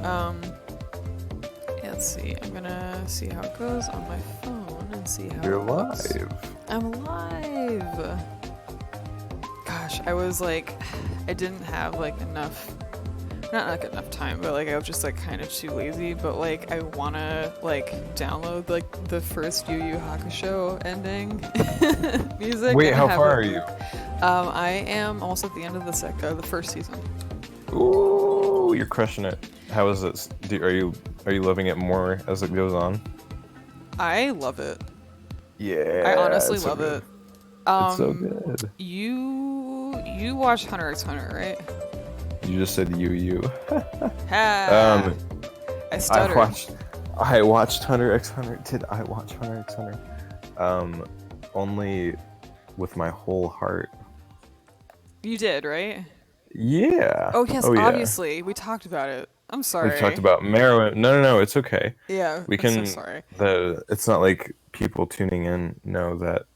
Um, yeah, let's see. I'm gonna see how it goes on my phone and see how You're it looks. alive. I'm live. Gosh, I was like, I didn't have like enough, not like enough time, but like I was just like kind of too lazy. But like I wanna like download like the first Yu Yu Hakusho ending music Wait, and how have far it. are you? I am almost at the end of the first season. Ooh, you're crushing it. How is it? Are you loving it more as it goes on? I love it. I Yeah, honestly it's so love good. it. It's so Um, good. you watch Hunter x Hunter, right? You just said you. Ha! Um, I I stuttered. watched I watched Hunter x Hunter. Did I watch Hunter x Hunter? Um, only with my whole heart. You did, right? Yeah. Oh yes, Oh yeah. obviously. We talked about it. I'm We've talked sorry. about Merowind. No, it's okay. Yeah, We I'm so can sorry. it's not like people tuning in know that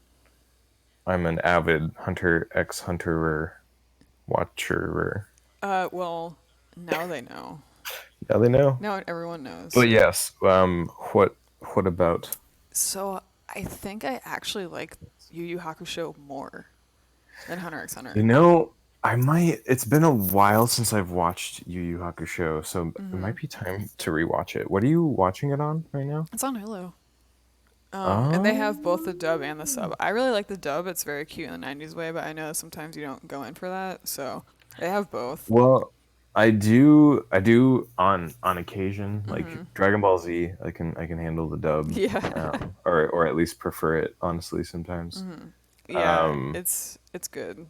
I'm an avid Hunter x Hunterer watcher. Well, now they know. Yeah, they know. Now everyone knows. But yes, what about? So I think I actually like Yu Yu Hakusho more than Hunter x You Hunter. know, I might. It's been a while since I've watched Yu Yu Hakusho, so it Mm-hmm. might be time to rewatch it. What are you watching it on right now? It's on Hulu. And they have both the dub and the Oh, sub. I really like the dub. It's very cute in the 90s way, but I know sometimes you don't go in for that. So they have both. well, I do on occasion, like Mm-hmm. Dragon Ball Z. I can handle the dub, Yeah. or at least prefer it. Honestly, sometimes. Mm-hmm. Yeah, Um, it's good.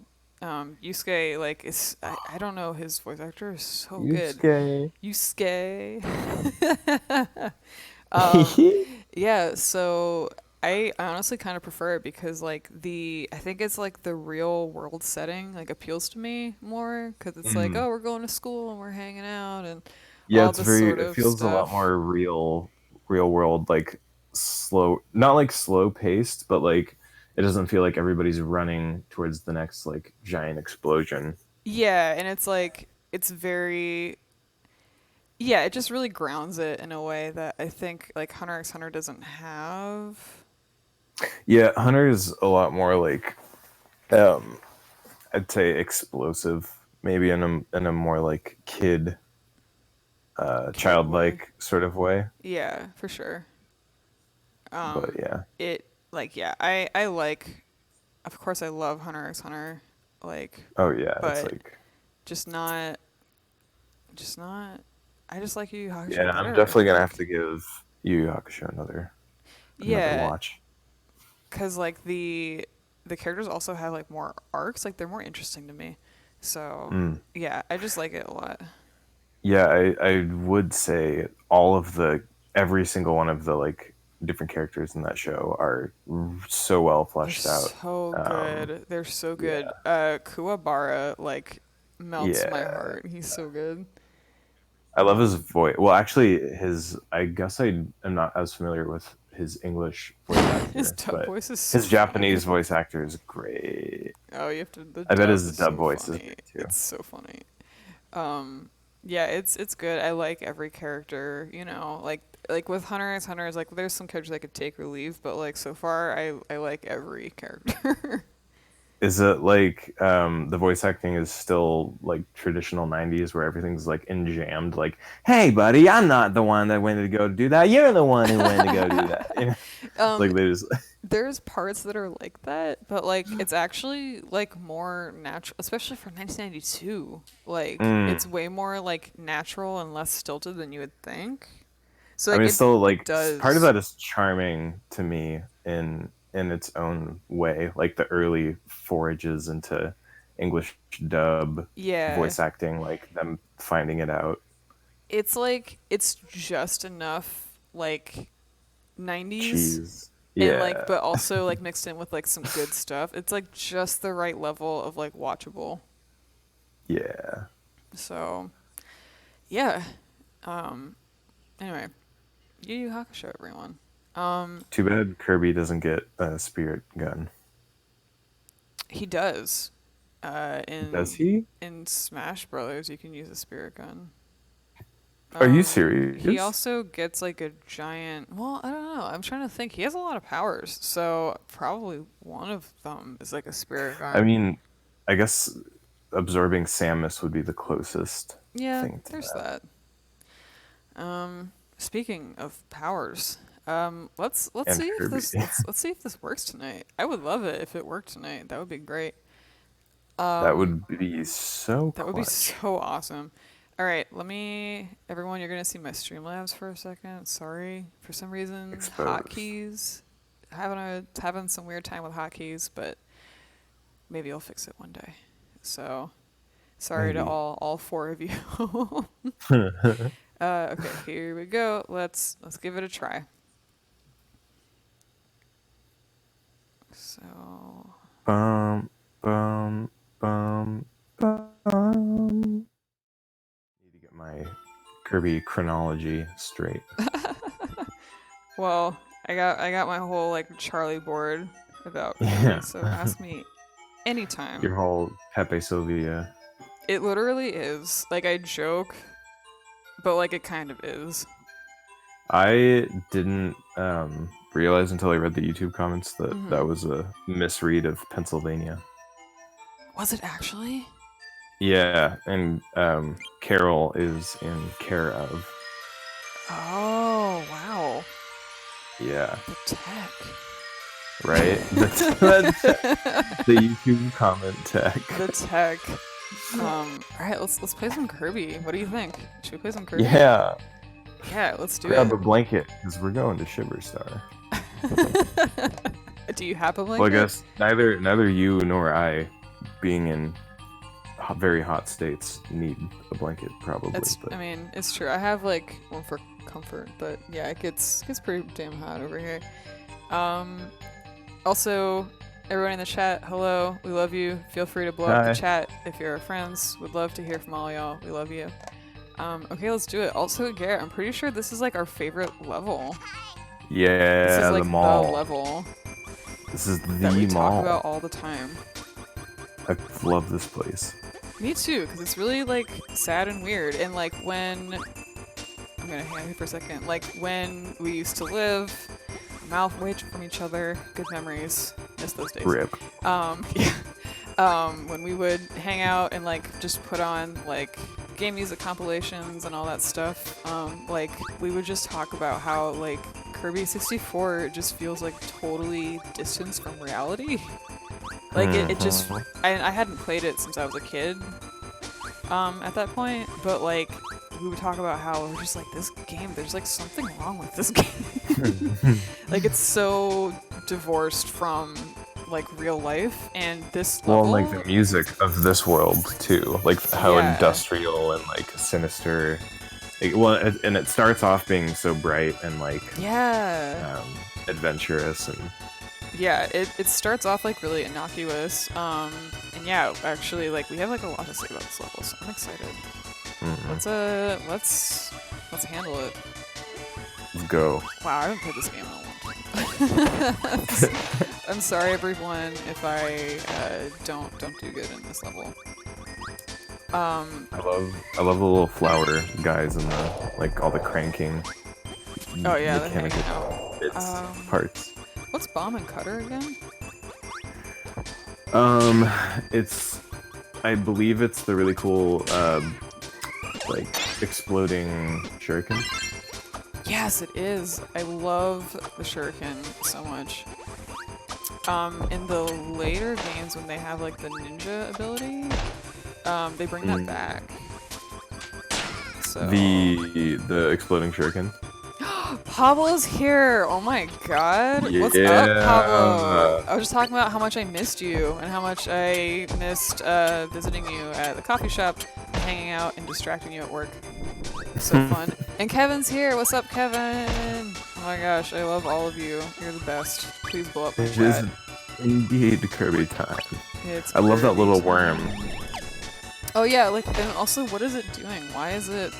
Yusuke, like, I don't know, his voice actor is so good. Yusuke. Yusuke. um, yeah, so I honestly kind of prefer it because like I think it's like the real world setting like appeals to me more because it's like, Mm. oh, we're going to school and we're hanging out and Yeah, all it's this sort it of feels a lot stuff. more real world, like slow, not like slow paced, but like it doesn't feel like everybody's running towards the next like giant explosion. Yeah, and it's like it's very, yeah, it just really grounds it in a way that I think like Hunter x Hunter doesn't have. Yeah, Hunter is a lot more like um I'd say explosive, maybe in a more like kid Kid way. childlike sort of way. Yeah, for sure. But Um, yeah. it like yeah, I like. Of course, I love Hunter x Hunter, like, Oh yeah, it's but like just not, just not. I just like Yu Yu Hakusho yeah, I'm better, I definitely gonna have think. to give Yu Yu Hakusho another Yeah, watch. cause like the characters also have like more arcs, like they're more interesting to me. So Mm. yeah, I just like it a lot. Yeah, I would say every single one of the like different characters in that show are so well They're fleshed out. so Um, good. They're so good. yeah, Kuwabara like melts my yeah. heart. He's so good. I love his Um, voice. Well, actually, I guess I am not as familiar with his English voice his actor, dub but voice is so his funny. Japanese voice actor is great. Oh, you have to. The I bet dub his is dub so voice is funny. great too. It's so funny. Yeah, it's good. I like every character. Like with Hunter x Hunter, is like there's some characters I could take or leave, but like so far, I like every character. Is it like the voice acting is still like traditional 90s where everything's like enjammed like hey buddy, I'm not the one that went to go do that, you're the one who went to go do that, you know? um, Like they just there's parts that are like that, but like it's actually like more natural, especially for 1992. Like mm. it's way more like natural and less stilted than you would think. So I like mean, it's still it like part of does. that is charming to me in its own way, like the early forages into English dub Yeah, voice acting, like them finding it out. it's like it's just enough like 90s Cheese. and like Yeah. but also like mixed in with like some good stuff. It's like just the right level of like watchable. Yeah. So, yeah. Anyway, Yu Yu Hakusho everyone. Too bad Kirby doesn't get a spirit gun. He does. Does In he? Smash Brothers you can use a spirit gun. Are you serious? He also gets like a giant. Well, I don't know. I'm trying to think. He has a lot of powers, so probably one of them is like a spirit I guard. mean, I guess absorbing Samus would be the closest Yeah, thing to there's that. that. Speaking of powers, let's And see if Kirby. let's see if this works tonight. I would love it if it worked tonight. That would be great. That would be so That would be clutch. so awesome. All right, everyone, you're gonna see my Streamlabs for a second. Sorry, for some reason, Exposed. hotkeys. Having some weird time with hotkeys, but maybe I'll fix it one day. So, sorry to Maybe. all four of you. Okay, here we go. Let's give it a try. So, Bum, bum, bum, bum. Need to get my Kirby chronology straight. well, I got my whole like Charlie board about Yeah. Kirby, so ask me anytime. Your whole Pepe Sylvia. It literally is. Like, I joke, but like it kind of is. I didn't realize until I read the YouTube comments that that was a misread of Pennsylvania. Was it actually? Yeah, and Carol is in care of. Oh, wow. Yeah. The tech. Right? The YouTube comment tech. The tech. Alright, let's play some Kirby. What do you think? Should we play some Kirby? Yeah. Yeah, let's do Grab it. a blanket, because we're going to Shiver Star. Do you have a blanket? Well, I guess neither you nor I, being in very hot states, need a blanket, probably. I mean, it's true. I have like one for comfort, but yeah, it gets pretty damn hot over here. Also, everyone in the chat, hello, we love you. Feel free to blow up the chat if you're our friends. Would love to hear from all y'all. We love you. Okay, let's do it. Also, Garrett, I'm pretty sure this is like our favorite level. Yeah, this is like the mall. The level. This is the that we mall. talk about all the time. I love this place. Me too, because it's really like sad and weird. And like when I'm gonna hang out here for a second. Like when we used to live mouth away from each other. Good memories. Miss those days. Rip. Yeah. When we would hang out and like just put on like game music compilations and all that stuff, like we would just talk about how like Kirby 64 just feels like totally distanced from reality. Like it just, I hadn't played it since I was a kid at that point, but like we would talk about how we're just like, this game, there's like something wrong with this game. Like it's so divorced from like real life, and this level, well, like the music of this world too, like how Yeah. industrial and like sinister. Well, and it starts off being so bright and like yeah, adventurous and yeah, it starts off like really innocuous, and yeah, actually like we have like a lot to say about this level, so I'm excited. Let's handle it. let's go. Wow, I haven't played this game in a long time. I'm sorry everyone if I don't do good in this level. I love the little flower guys and the like all the cranking. Oh yeah, the mechanical hanging out. bits, parts. What's bomb and cutter again? I believe it's the really cool like exploding shuriken. Yes, it is. I love the shuriken so much. In the later games when they have like the ninja ability, they bring that back. So The exploding shuriken. Pablo's here! Oh my god! What's up, Yeah. Pablo? I was just talking about how much I missed you and how much I missed visiting you at the coffee shop, hanging out and distracting you at work. So fun. And Kevin's here! What's up, Kevin? Oh my gosh, I love all of you. You're the best. Please blow up my It chat. is indeed Kirby time. It's I love that Kirby little time. worm. Oh yeah, like, and also what is it doing? Why is it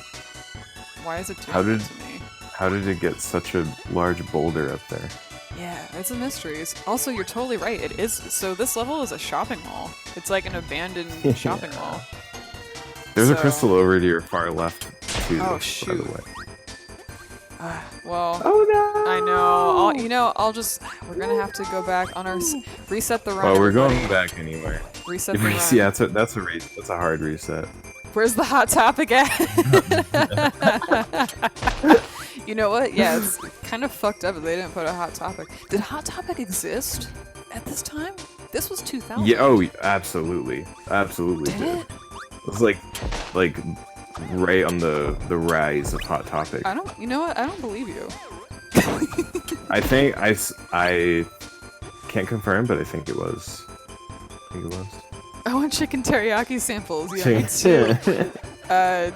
doing How that did- to me? How did it get such a large boulder up there? Yeah, it's a mystery. Also, you're totally right. It is. So this level is a shopping mall. It's like an abandoned shopping mall. There's a So- crystal over to your far left. too. Oh By shoot. the way. Well, Oh no! I know. We're gonna have to go back on our reset the run. Well, we're everybody. going back anyway. Reset the run. Yeah, that's a hard reset. Where's the hot topic at? You know what? Yeah, it's kind of fucked up that they didn't put a hot topic. Did hot topic exist at this time? This was 2000. Yeah. Oh, absolutely. Absolutely. Did it? It was like right on the rise of hot topic. You know what? I don't believe you. I think I can't confirm, but I think it was. I want chicken teriyaki samples. Yeah, me Chicken- too. Back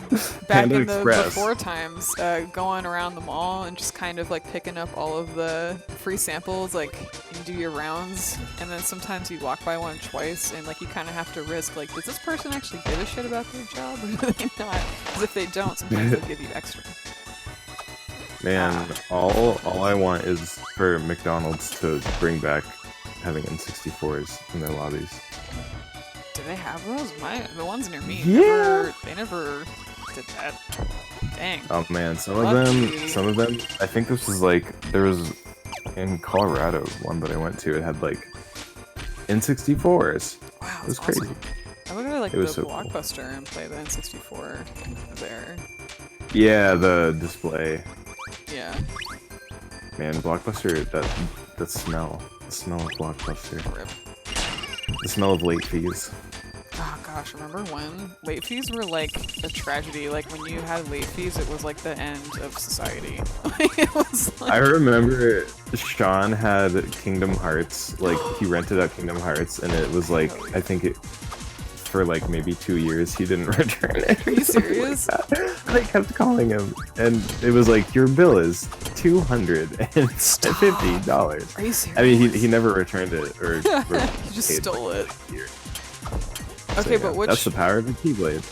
Panda in the Express. before times, going around the mall and just kind of like picking up all of the free samples, like you do your rounds, and then sometimes you walk by one twice, and like you kind of have to risk, like, does this person actually give a shit about their job or do they not? Because if they don't, sometimes they'll give you extra. Man, all I want is for McDonald's to bring back having N64s in their lobbies. Do they have those? The ones near me. Yeah. They never did that. Dang. Oh man, some Lucky. of them. I think this was like there was in Colorado one that I went to. It had like N64s. Wow, It was that's awesome. crazy. I would go to like It the was so cool. Blockbuster and play the N64 there. Yeah, the display. Yeah. Man, Blockbuster. The smell of Blockbuster. Rip. The smell of late fees. Oh gosh, remember when late fees were like a tragedy? Like when you had late fees, it was like the end of society. It was like... I remember Sean had Kingdom Hearts. Like he rented out Kingdom Hearts, and it was like I think it for like maybe 2 years he didn't return it. Are you serious? I kept calling him, and it was like your bill is $250. Are you serious? I mean, he never returned it or He just paid stole it. here. Okay, Yeah, but which that's the power of the Keyblade.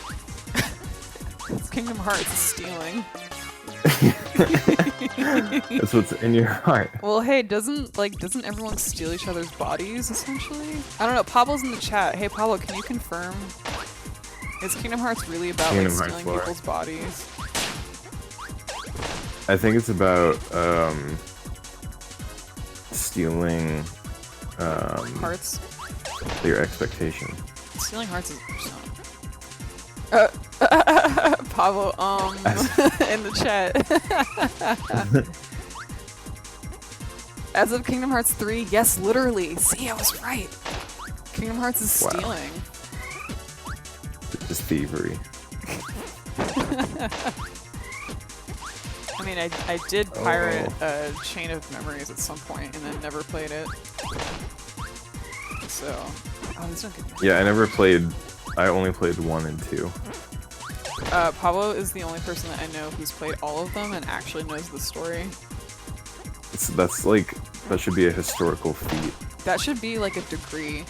Kingdom Hearts is stealing? That's what's in your heart. Well, hey, doesn't everyone steal each other's bodies essentially? I don't know. Pablo's in the chat. Hey, Pablo, can you confirm? Is Kingdom Hearts really about Kingdom like Hearts stealing lore. people's bodies? I think it's about stealing Hearts? your expectation. Stealing hearts is Pablo, in the chat. As of Kingdom Hearts 3, yes, literally. See, I was right. Kingdom Hearts is Wow. stealing. It's thievery. I mean, I did pirate Chain of Memories at some point and then never played it. So, this don't get me. Yeah, I only played 1 and 2. Pablo is the only person that I know who's played all of them and actually knows the story. That should be a historical feat. That should be like a degree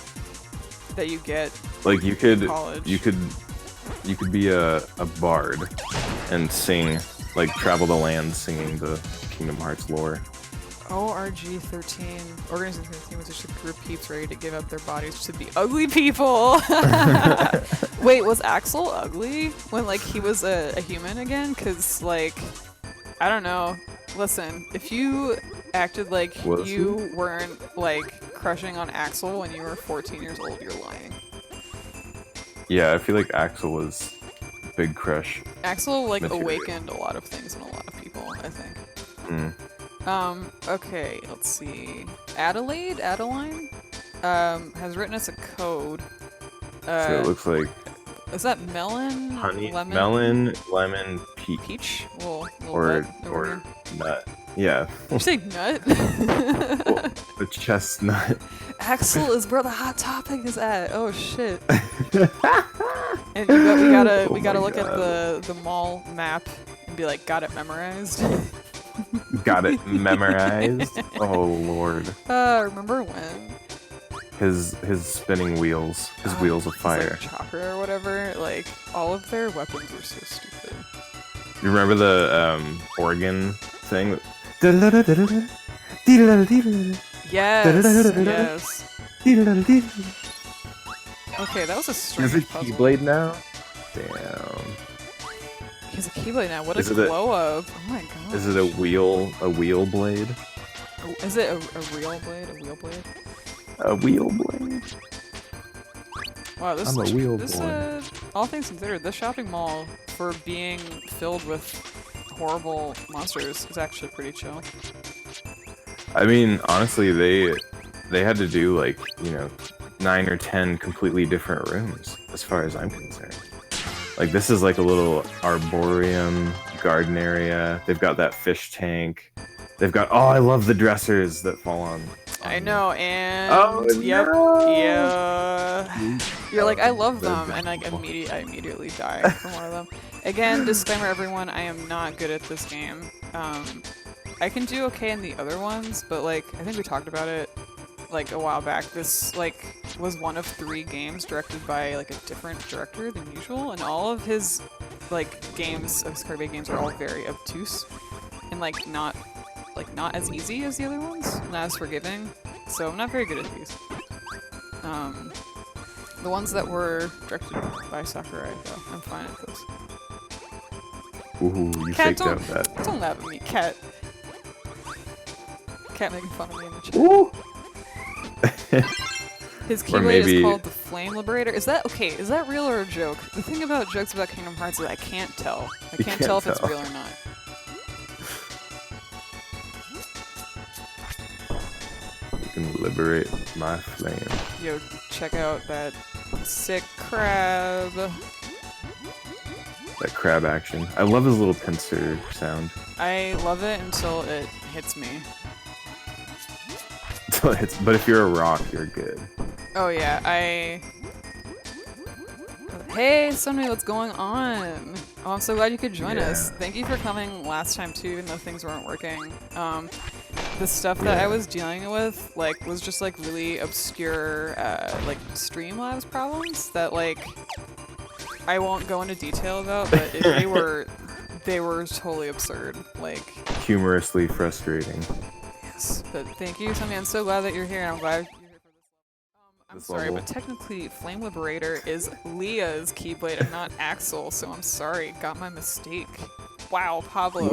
that you get Like in college. you could be a bard and sing, like travel the land singing the Kingdom Hearts lore. ORG-13, Organization 13 was just a group of peeps ready to give up their bodies to be ugly people. Wait, was Axel ugly when like he was a human again? Cause like, I don't know. Listen, if you acted like Was you weren't like crushing on Axel when you were 14 years old, you're lying. Yeah, I feel like Axel was big crush. Axel like Material. awakened a lot of things in a lot of people, I think. Mm. Okay, let's see. Adeline, has written us a code. So it looks like Is that melon? honey, Lemon? lemon, peach, Peach? Little or nut over here. nut. Yeah, Did you say nut? well, the chestnut. Axel is where the hot topic is at. Oh shit. And we gotta Oh my look at God. the mall map and be like, got it memorized. Got it memorized. Oh lord, Remember when? his spinning wheels, his wheels of His, fire. like, chopper or whatever. Like all of their weapons were so stupid. You remember the organ thing? Yes. Yes. Okay, that was a Is strange it puzzle. Keyblade now? Damn. He has a keyblade now. What a Is it glow up! Oh my god. Is it a wheel blade? Is it a real blade? A wheel blade? A wheel blade. Wow, this I'm a wheel this boy. all things considered, this shopping mall for being filled with horrible monsters is actually pretty chill. I mean, honestly, they had to do like, you know, 9 or 10 completely different rooms as far as I'm concerned. Like this is like a little arboreum garden area. They've got that fish tank. They've got, oh, I love the dressers that fall on. I know, and Oh, yep, no. yeah. You're like, I love them, and like I immediately die from one of them. Again, disclaimer, everyone, I am not good at this game. I can do okay in the other ones, but like I think we talked about it like a while back. This like was one of 3 games directed by like a different director than usual, and all of his like games, of his Kirby games, are all very obtuse and like not as easy as the other ones, not as forgiving. So I'm not very good at these. The ones that were directed by Sakurai, though, I'm fine at those. Ooh, you Cat, faked out that. don't laugh at me, Cat. Cat making fun of me in the chat. Ooh. His Or keyblade maybe- is called the Flame Liberator. Is that okay? Is that real or a joke? The thing about jokes about Kingdom Hearts is I can't tell. I You can't can't tell if it's tell. real or not. You can liberate my flame. Yo, check out that sick crab. That crab action. I love his little pincer sound. I love it until it hits me. But if you're a rock, you're good. Oh yeah, Hey, Sunny, what's going on? Oh, I'm so glad you could join us. Yeah. Thank you for coming last time too, even though things weren't working. The stuff that I Yeah. was dealing with, like, was just like really obscure, like Streamlabs problems that like I won't go into detail about, but they were totally absurd. Like, Humorously frustrating. yes, but thank you, Sunny. I'm so glad that you're here, and I'm glad you're here for this. I'm This sorry, level. but technically, Flame Liberator is Leah's Keyblade and not Axel, so I'm sorry. Got my mistake. Wow, Pablo.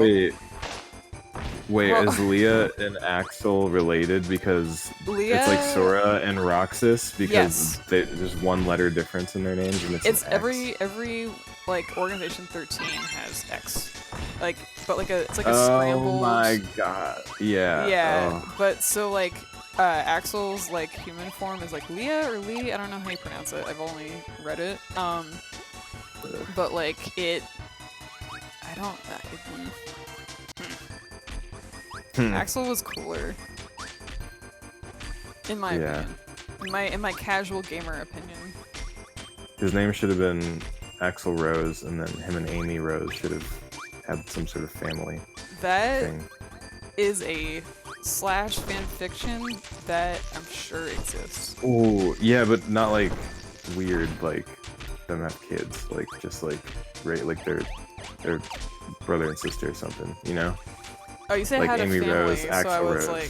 Wait, Well- is Leah and Axel related? Because Leah. it's like Sora and Roxas because Yes. there's one letter difference in their names, and It's an X. every like Organization 13 has X, like, but like it's like a Oh scrambled. my god! Yeah. Yeah, Oh. but so like Axel's like human form is like Leah or Lee. I don't know how you pronounce it. I've only read it. But like it, I don't. Axel was cooler, in my Yeah. opinion. In my casual gamer opinion. His name should have been Axel Rose, and then him and Amy Rose should have had some sort of family That thing. is a slash fanfiction that I'm sure exists. Oh yeah, but not like weird like them have kids, like just like right, like their brother and sister or something, you know? Oh, you said Like had Amy a family, Rose, so I Axl was Rose. like,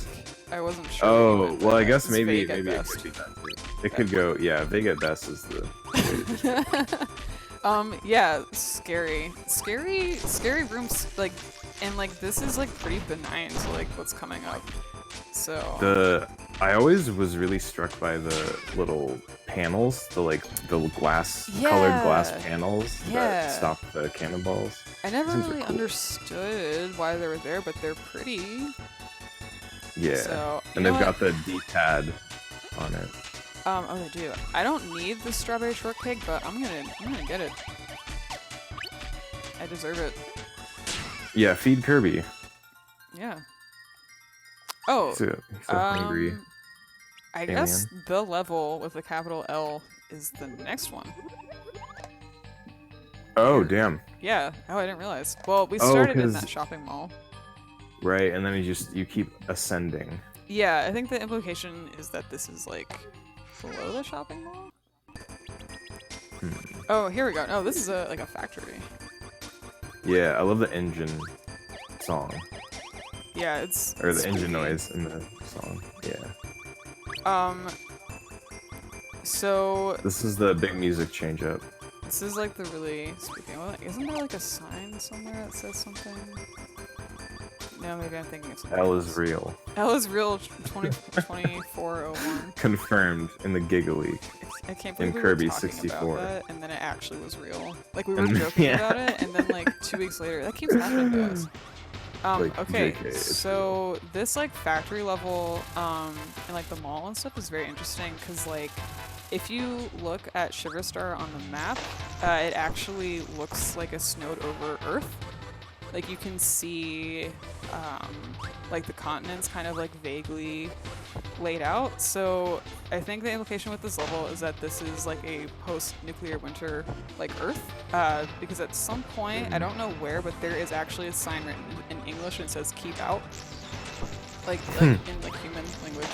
I wasn't sure. Oh what you meant well, by I that. guess It's maybe vague at it best. could be that too. It could go, yeah, Big at best is the way to describe it. Yeah, scary rooms, like, and like this is like pretty benign to like what's coming up. So I always was really struck by the little panels, the glass colored glass Yeah. panels Yeah. that stop the cannonballs. I never Those are really cool. understood why they were there, but they're pretty. Yeah. So, you And know they've got what? the D-pad on it. Oh, they do. I don't need the strawberry shortcake, but I'm gonna get it. I deserve it. Yeah, feed Kirby. Yeah. Oh, He's a hungry. I guess the level with the capital L is the next one. Oh, damn. Yeah. Oh, I didn't realize. Well, we Oh, started in 'cause- that shopping mall. Right, and then you keep ascending. Yeah, I think the implication is that this is like below the shopping mall. Oh, here we go. No, this is like a factory. Yeah, I love the engine song. Yeah, it's Or the spooky. engine noise in the song. Yeah. So This is the big music change up. This is like the really speaking of, isn't there like a sign somewhere that says something? No, maybe I'm thinking of something L else. is real. L is real 2401. Confirmed in the Giga League. I can't believe In we Kirby were talking 64. about that, and then it actually was real. Like we were joking about it, and then like 2 weeks later, that keeps happening to us. Like, Okay, JK, it's so this like factory level and like the mall and stuff is very interesting because like if you look at Shiver Star on the map, it actually looks like a snowed over Earth. Like you can see like the continents kind of like vaguely laid out. So I think the implication with this level is that this is like a post-nuclear winter like Earth, because at some point, I don't know where, but there is actually a sign written in English and it says "keep out," like in like human language.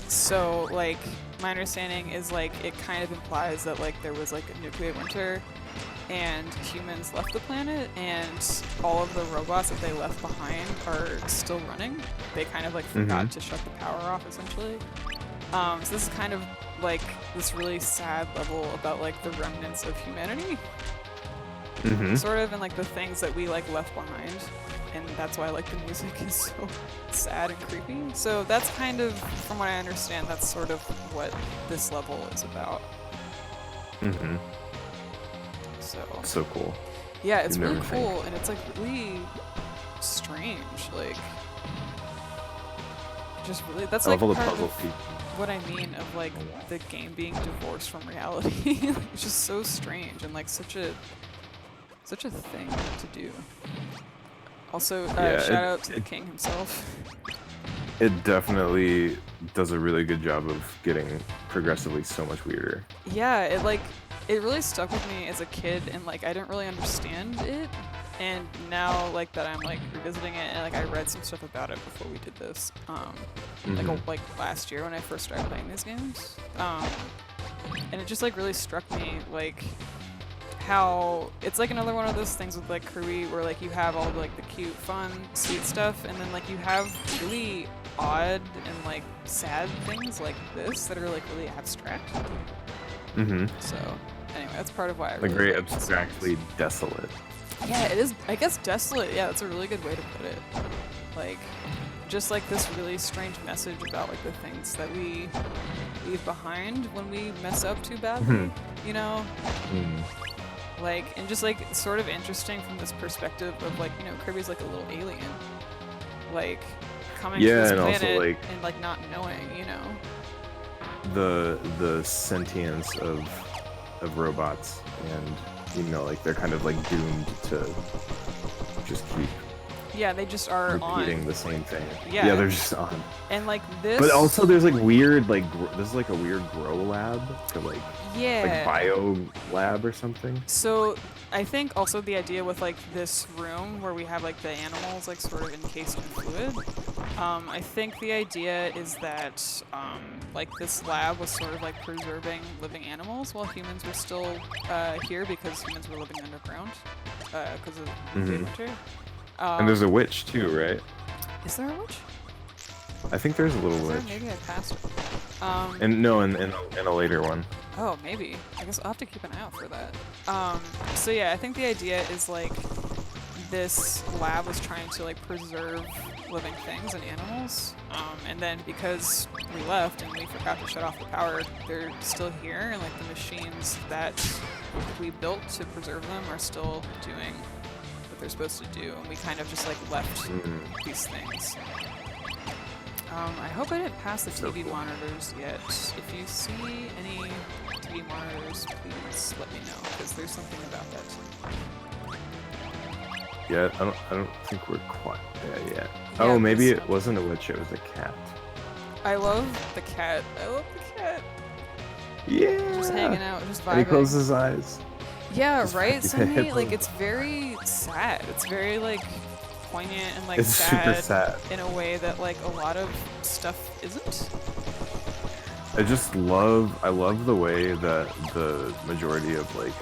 So like my understanding is like it kind of implies that like there was like a nuclear winter and humans left the planet and all of the robots that they left behind are still running. They kind of like forgot to shut the power off essentially. So this is kind of like this really sad level about like the remnants of humanity. Sort of, and like the things that we like left behind. And that's why like the music is so sad and creepy. So that's kind of, from what I understand, that's sort of what this level is about. So cool. Yeah, it's really cool, and it's like really strange. Like, just really, that's like all the part puzzle of pieces. what I mean of like the game being divorced from reality. It's just so strange and like such a thing to do. Also, shout out to the king himself. It definitely does a really good job of getting progressively so much weirder. Yeah, it really stuck with me as a kid, and like I didn't really understand it, and now like that I'm like revisiting it, and like I read some stuff about it before we did this, like last year when I first started playing these games, and it just like really struck me like how it's like another one of those things with like Kirby where like you have all like the cute, fun, sweet stuff, and then like you have really odd and like sad things like this that are like really abstract. So anyway, that's part of why I really like very like this abstractly series. desolate. Yeah, it is. I guess desolate. Yeah, that's a really good way to put it. Like, just like this really strange message about like the things that we leave behind when we mess up too badly. You know. Like, and just like sort of interesting from this perspective of like, you know, Kirby's like a little alien, like coming to this planet also, like, and like not knowing, you know. The sentience of robots, and you know, like they're kind of like doomed to just keep they just are repeating on the same thing. Yeah, they're just on. And like this, but also there's like weird like this is like a weird grow lab to like bio lab or something. So I think also the idea with like this room where we have like the animals like sort of encased in fluid, I think the idea is that like this lab was sort of like preserving living animals while humans were still here because humans were living underground because of the winter. And there's a witch too, right? Is there a witch? I think there's a little witch. Maybe I passed it. And no, in a later one. Oh, maybe. I guess I'll have to keep an eye out for that. So yeah, I think the idea is like this lab was trying to like preserve living things and animals, and then because we left and we forgot to shut off the power, they're still here, and like the machines that we built to preserve them are still doing what they're supposed to do, and we kind of just like left these things. I hope I didn't pass the TV monitors yet. If you see any TV monitors, please let me know, because there's something about that too. Yeah, I don't think we're quite there yet. Yeah, Oh, maybe it wasn't a witch, it was a cat. I love the cat. I love the cat. Yeah. Just hanging out, just vibing. And he closes his eyes. Yeah, Just right? fucking Suddenly, hip like, hop. it's very sad. It's very, like, poignant and, like, It's super sad. in a way that, like, a lot of stuff isn't. I love the way that the majority of, like,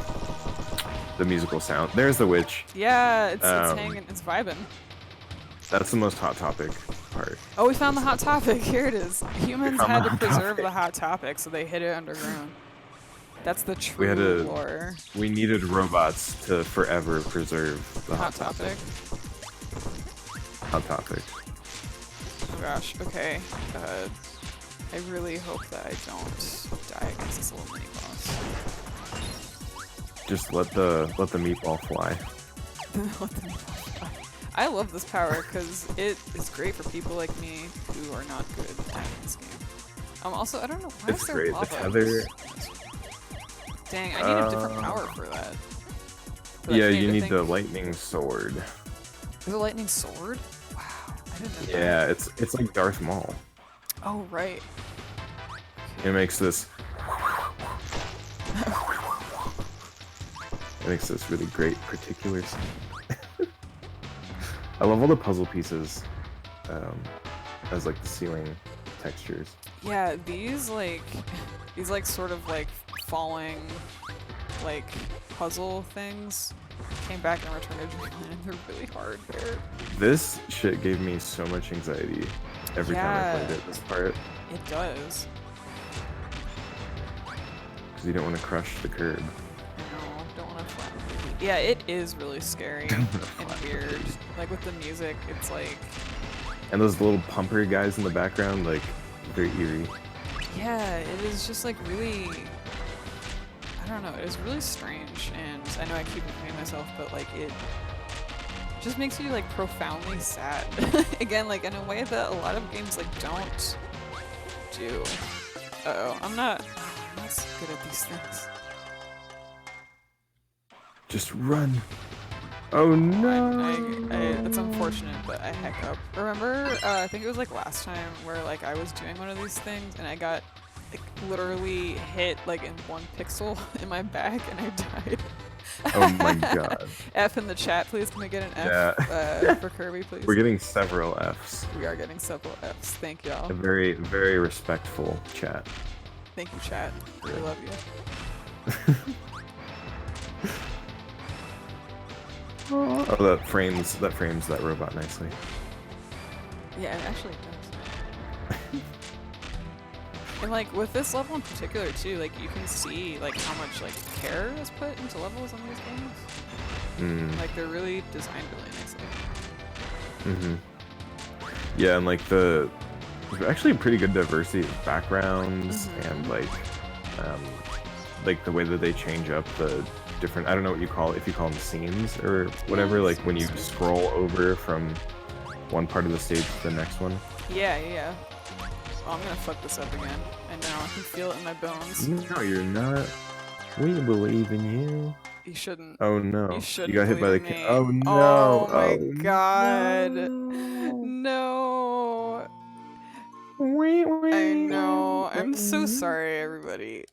the musical sound. There's the witch. Yeah, it's hanging, it's vibing. That's the most Hot Topic part. Oh, we found the hot topic. Here it is. Humans found had the to Hot preserve Topic. the hot topic, so they hid it underground. That's the We had true to. lore. We needed robots to forever preserve the Hot topic. Hot topic. Oh gosh, okay. I really hope that I don't die against this little mini boss. Just let the meatball fly. Let the meatball fly. I love this power because it is great for people like me who are not good at this game. Also, I don't know why It's is there great. lava. The tether. Dang, I need a different power for that. Yeah, you need the lightning sword. There's a lightning sword? Wow, I didn't know that. Yeah, it's like Darth Maul. Oh, right. It makes this. It makes this really great particular sound. I love all the puzzle pieces as like the ceiling textures. Yeah, these like sort of like falling like puzzle things came back in Return to Dreamland. They're really hard there. This shit gave me so much anxiety every time I played it, this part. It does. Because you don't want to crush the curb. No, don't want to flatten it. Yeah, it is really scary and weird. Like with the music, it's like... And those little pumper guys in the background, like, very eerie. Yeah, it is just like really... I don't know, it is really strange, and I know I keep repeating myself, but like it just makes you like profoundly sad. Again, like in a way that a lot of games like don't do. Uh-oh, I'm not so good at these things. Just run. Oh no! It's unfortunate, but I heck up. Remember, I think it was like last time where like I was doing one of these things and I got like literally hit like in 1 pixel in my back and I died. Oh my god. F in the chat, please. Can we get an F for Kirby, please? We're getting several Fs. We are getting several Fs. Thank y'all. A very, very respectful chat. Thank you, chat. Really love you. Oh, that frames that robot nicely. Yeah, it actually does. And like with this level in particular too, like you can see like how much like care is put into levels on these games. Like they're really designed really nicely. Yeah, and like there's actually a pretty good diversity of backgrounds and like the way that they change up the different, I don't know what you call it, if you call them scenes or whatever, like when you scroll over from one part of the stage to the next one. Yeah. Oh, I'm gonna fuck this up again. I know, I can feel it in my bones. No, you're not. We believe in you. You shouldn't. Oh no. You shouldn't. You got hit by the me. Oh no. Oh my god. No. No. I know. I'm so sorry, everybody.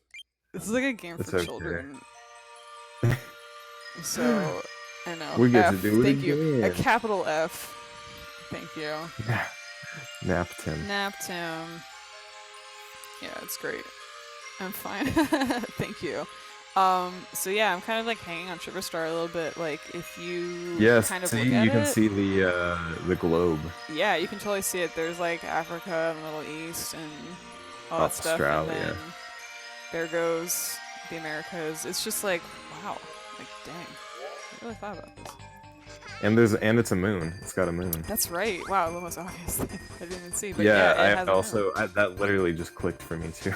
This is like a game for children. So, I know. We get F, to do it thank you. A again. capital F. Thank you. Napped him. Yeah, it's great. I'm fine. Thank you. So yeah, I'm kind of like hanging on Shiverstar a little bit. Like if you kind of look at you can it, see the globe. Yeah, you can totally see it. There's like Africa and the Middle East and all that stuff. Australia. And then there goes the Americas. It's just like, wow. Like, dang. I really thought about this. And it's a moon. It's got a moon. That's right. Wow, the most obvious thing I didn't even see. But yeah, it has a moon. that literally just clicked for me too.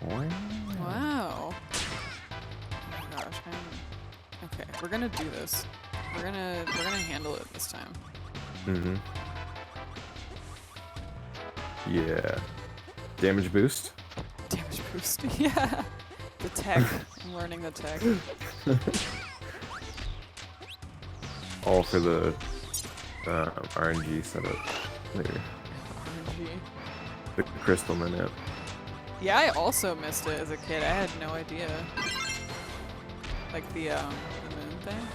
Wow. Oh my gosh. Okay, we're gonna do this. We're gonna handle it this time. Yeah. Damage boost. Damage boost. Yeah. The tech. I'm learning the tech. All for the RNG setup later. RNG. The crystal minute. Yeah, I also missed it as a kid. I had no idea. Like the moon thing.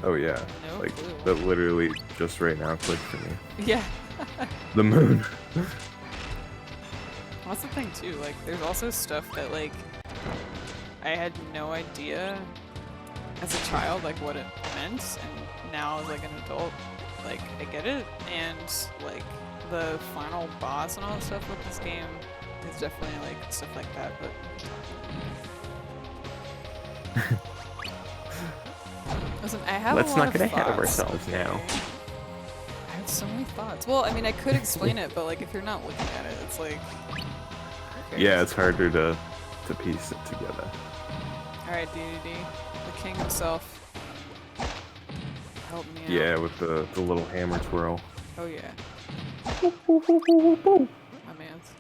Oh yeah. No like clue. that literally just right now clicked for me. Yeah. The moon. That's the thing too, like there's also stuff that like I had no idea as a child like what it meant, and now as like an adult like I get it, and like the final boss and all that stuff with this game It's definitely like stuff like that, but. Listen, I have Let's a lot not get of ahead of thoughts, ourselves okay? now. I have so many thoughts. Well, I mean, I could explain it, but like if you're not looking at it, it's like. Yeah, it's harder to piece it together. All right, DDD, the king himself. Help me out. Yeah, with the little hammer twirl. Oh yeah. My man's.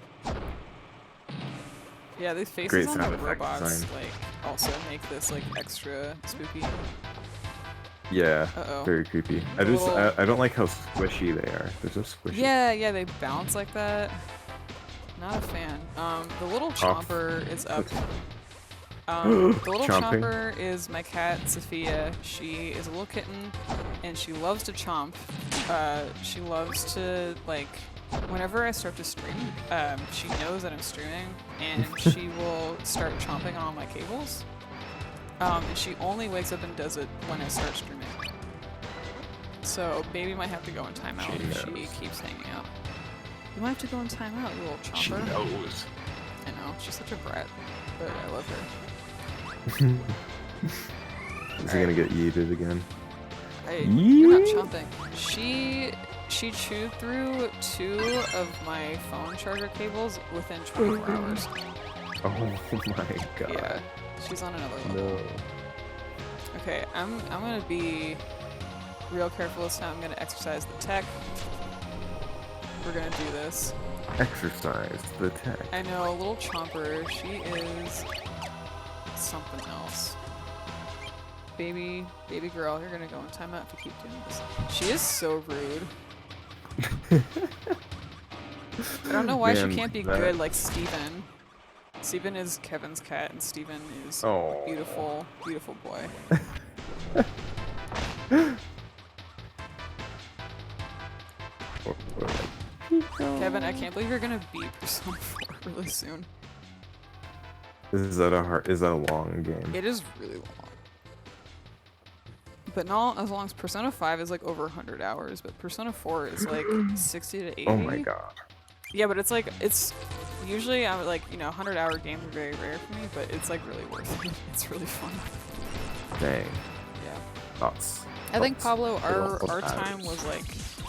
Yeah, these faces Great on sound the effect robots design. like also make this like extra spooky. Yeah, Uh-oh. very creepy. The little- I don't like how squishy they are. They're so squishy. Yeah, they bounce like that. Not a fan. The little chomper is up. The little Chomping. chomper is my cat, Sophia. She is a little kitten, and she loves to chomp. She loves to, like, whenever I start to stream, she knows that I'm streaming, and she will start chomping on my cables. And she only wakes up and does it when I start streaming. So, baby might have to go in timeout if she keeps hanging out. You might have to go in timeout, you little chomper. She knows. I know, she's such a brat, but I love her. Is he gonna get yeeted again? You're not chomping. She chewed through 2 of my phone charger cables within 24 hours. Oh my god. Yeah, she's on another level. No. Okay, I'm gonna be real careful this time. I'm gonna exercise the tech. We're gonna do this. Exercise the tech. I know, a little chomper. She is something else. Baby girl, you're gonna go in timeout if you keep doing this. She is so rude. I don't know why she can't be good like Steven. Steven is Kevin's cat, and Steven is a beautiful, beautiful boy. Kevin, I can't believe you're gonna beat Persona 4 really soon. Is that a long game? It is really long. But not as long as Persona 5 is like over 100 hours, but Persona 4 is like 60 to 80. Oh my god. Yeah, but it's like, it's usually, I'm like, 100-hour games are very rare for me, but it's like really worth it. It's really fun. Dang. Yeah. Thoughts. I think Pablo, our Thoughts. time was like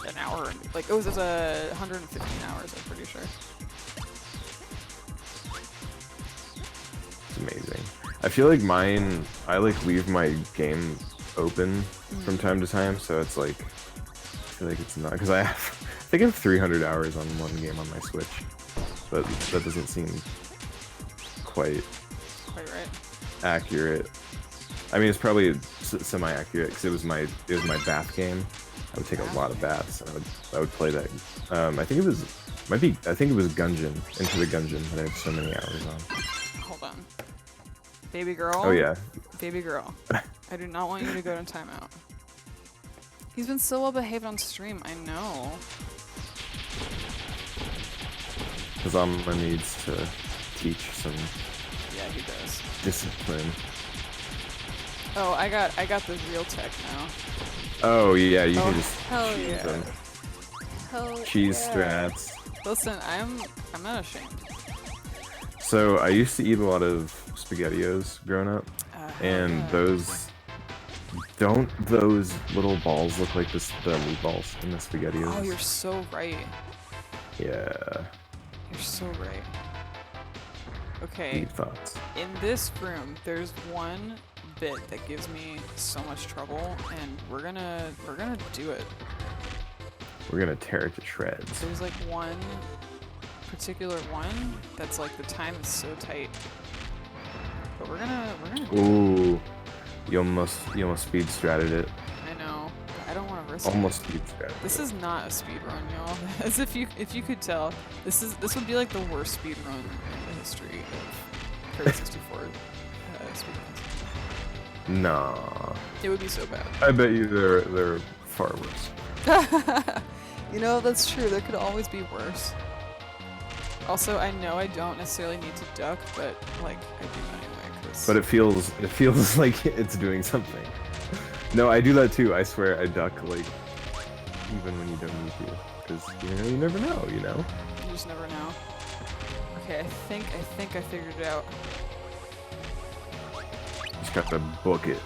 an hour, like it was 115 hours, I'm pretty sure. It's amazing. I feel like I like leave my game open from time to time, so it's like, I feel like it's not, because I think I have 300 hours on one game on my Switch, but that doesn't seem quite right. accurate. I mean, it's probably semi-accurate because it was my bath game. I would take a lot of baths, and I would play that. I think it was Gungeon, Into the Gungeon, that I have so many hours on. Hold on. Baby girl. Oh yeah. Baby girl. I do not want you to go to timeout. He's been so well behaved on stream, I know. Because Amma needs to teach some Yeah, he does. discipline. Oh, I got the real tech now. Oh yeah, you can just hell cheese yeah. them. Hell Cheese yeah. strats. Listen, I'm not ashamed. So I used to eat a lot of SpaghettiOs growing up, and yeah. don't those little balls look like the meatballs in the SpaghettiOs? Oh, you're so right. Yeah. You're so right. Okay. Deep thoughts. In this room, there's one bit that gives me so much trouble, and we're gonna do it. We're gonna tear it to shreds. There's like one particular one that's like the time is so tight. But we're gonna Ooh. You almost speed stratted it. I know. I don't want to risk Almost it. speed stratted. This is not a speed run, y'all. As if you could tell, this would be like the worst speed run in the history of Kirby 64 speed runs. Nah. It would be so bad. I bet you they're far worse. That's true. There could always be worse. Also, I know I don't necessarily need to duck, but like I do anyway. But it feels like it's doing something. No, I do that too. I swear, I duck like even when you don't need to, because you never know. You just never know. Okay, I think I figured it out. Just got to book it.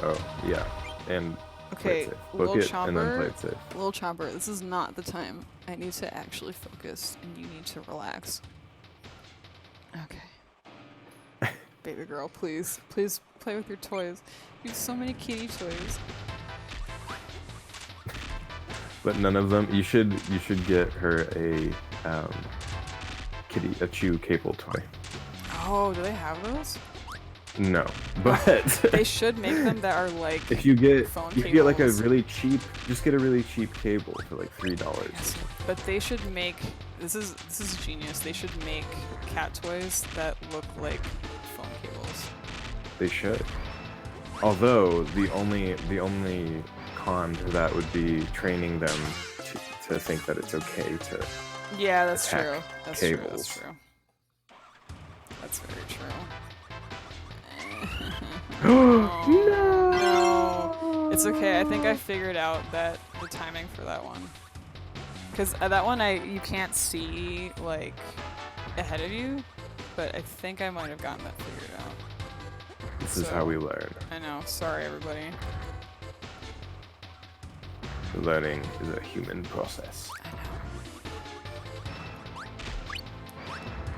Oh, yeah. And play Okay, it safe. Little Book it and then play Chomper. it safe. Little Chomper, this is not the time. I need to actually focus, and you need to relax. Okay. Baby girl, please. Please play with your toys. You have so many kitty toys. But none of them. You should get her a a chew cable toy. Oh, do they have those? No, but They should make them that are like if you get phone you get like a cables. really cheap, just get a really cheap cable for like $3. Yes, but they should make this is genius. They should make cat toys that look like phone cables. They should. Although the only con to that would be training them to think that it's okay to. Yeah, that's attack true. That's cables. true. That's very true. No. It's okay. I think I figured out that the timing for that one. Because that one you can't see like ahead of you, but I think I might have gotten that figured out. This is how we learn. I know. Sorry, everybody. Learning is a human process.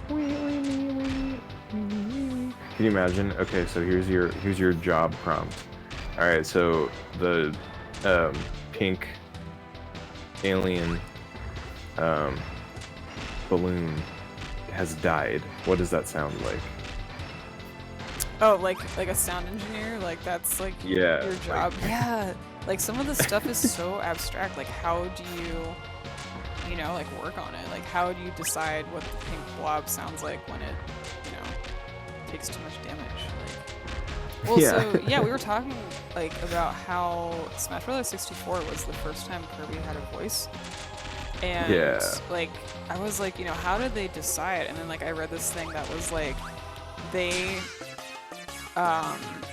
I know. Can you imagine? Okay, so here's your job prompt. All right, so the pink alien balloon has died. What does that sound like? Oh, like a sound engineer? Like that's like Yeah, your job? Yeah. Like some of the stuff is so abstract. Like how do you know, like work on it? Like how do you decide what the pink blob sounds like when it, takes too much damage? Like, well, Yeah. so yeah, we were talking like about how Smash Bros. 64 was the first time Kirby had a voice. And Yeah. like I was like, how did they decide? And then like I read this thing that was like they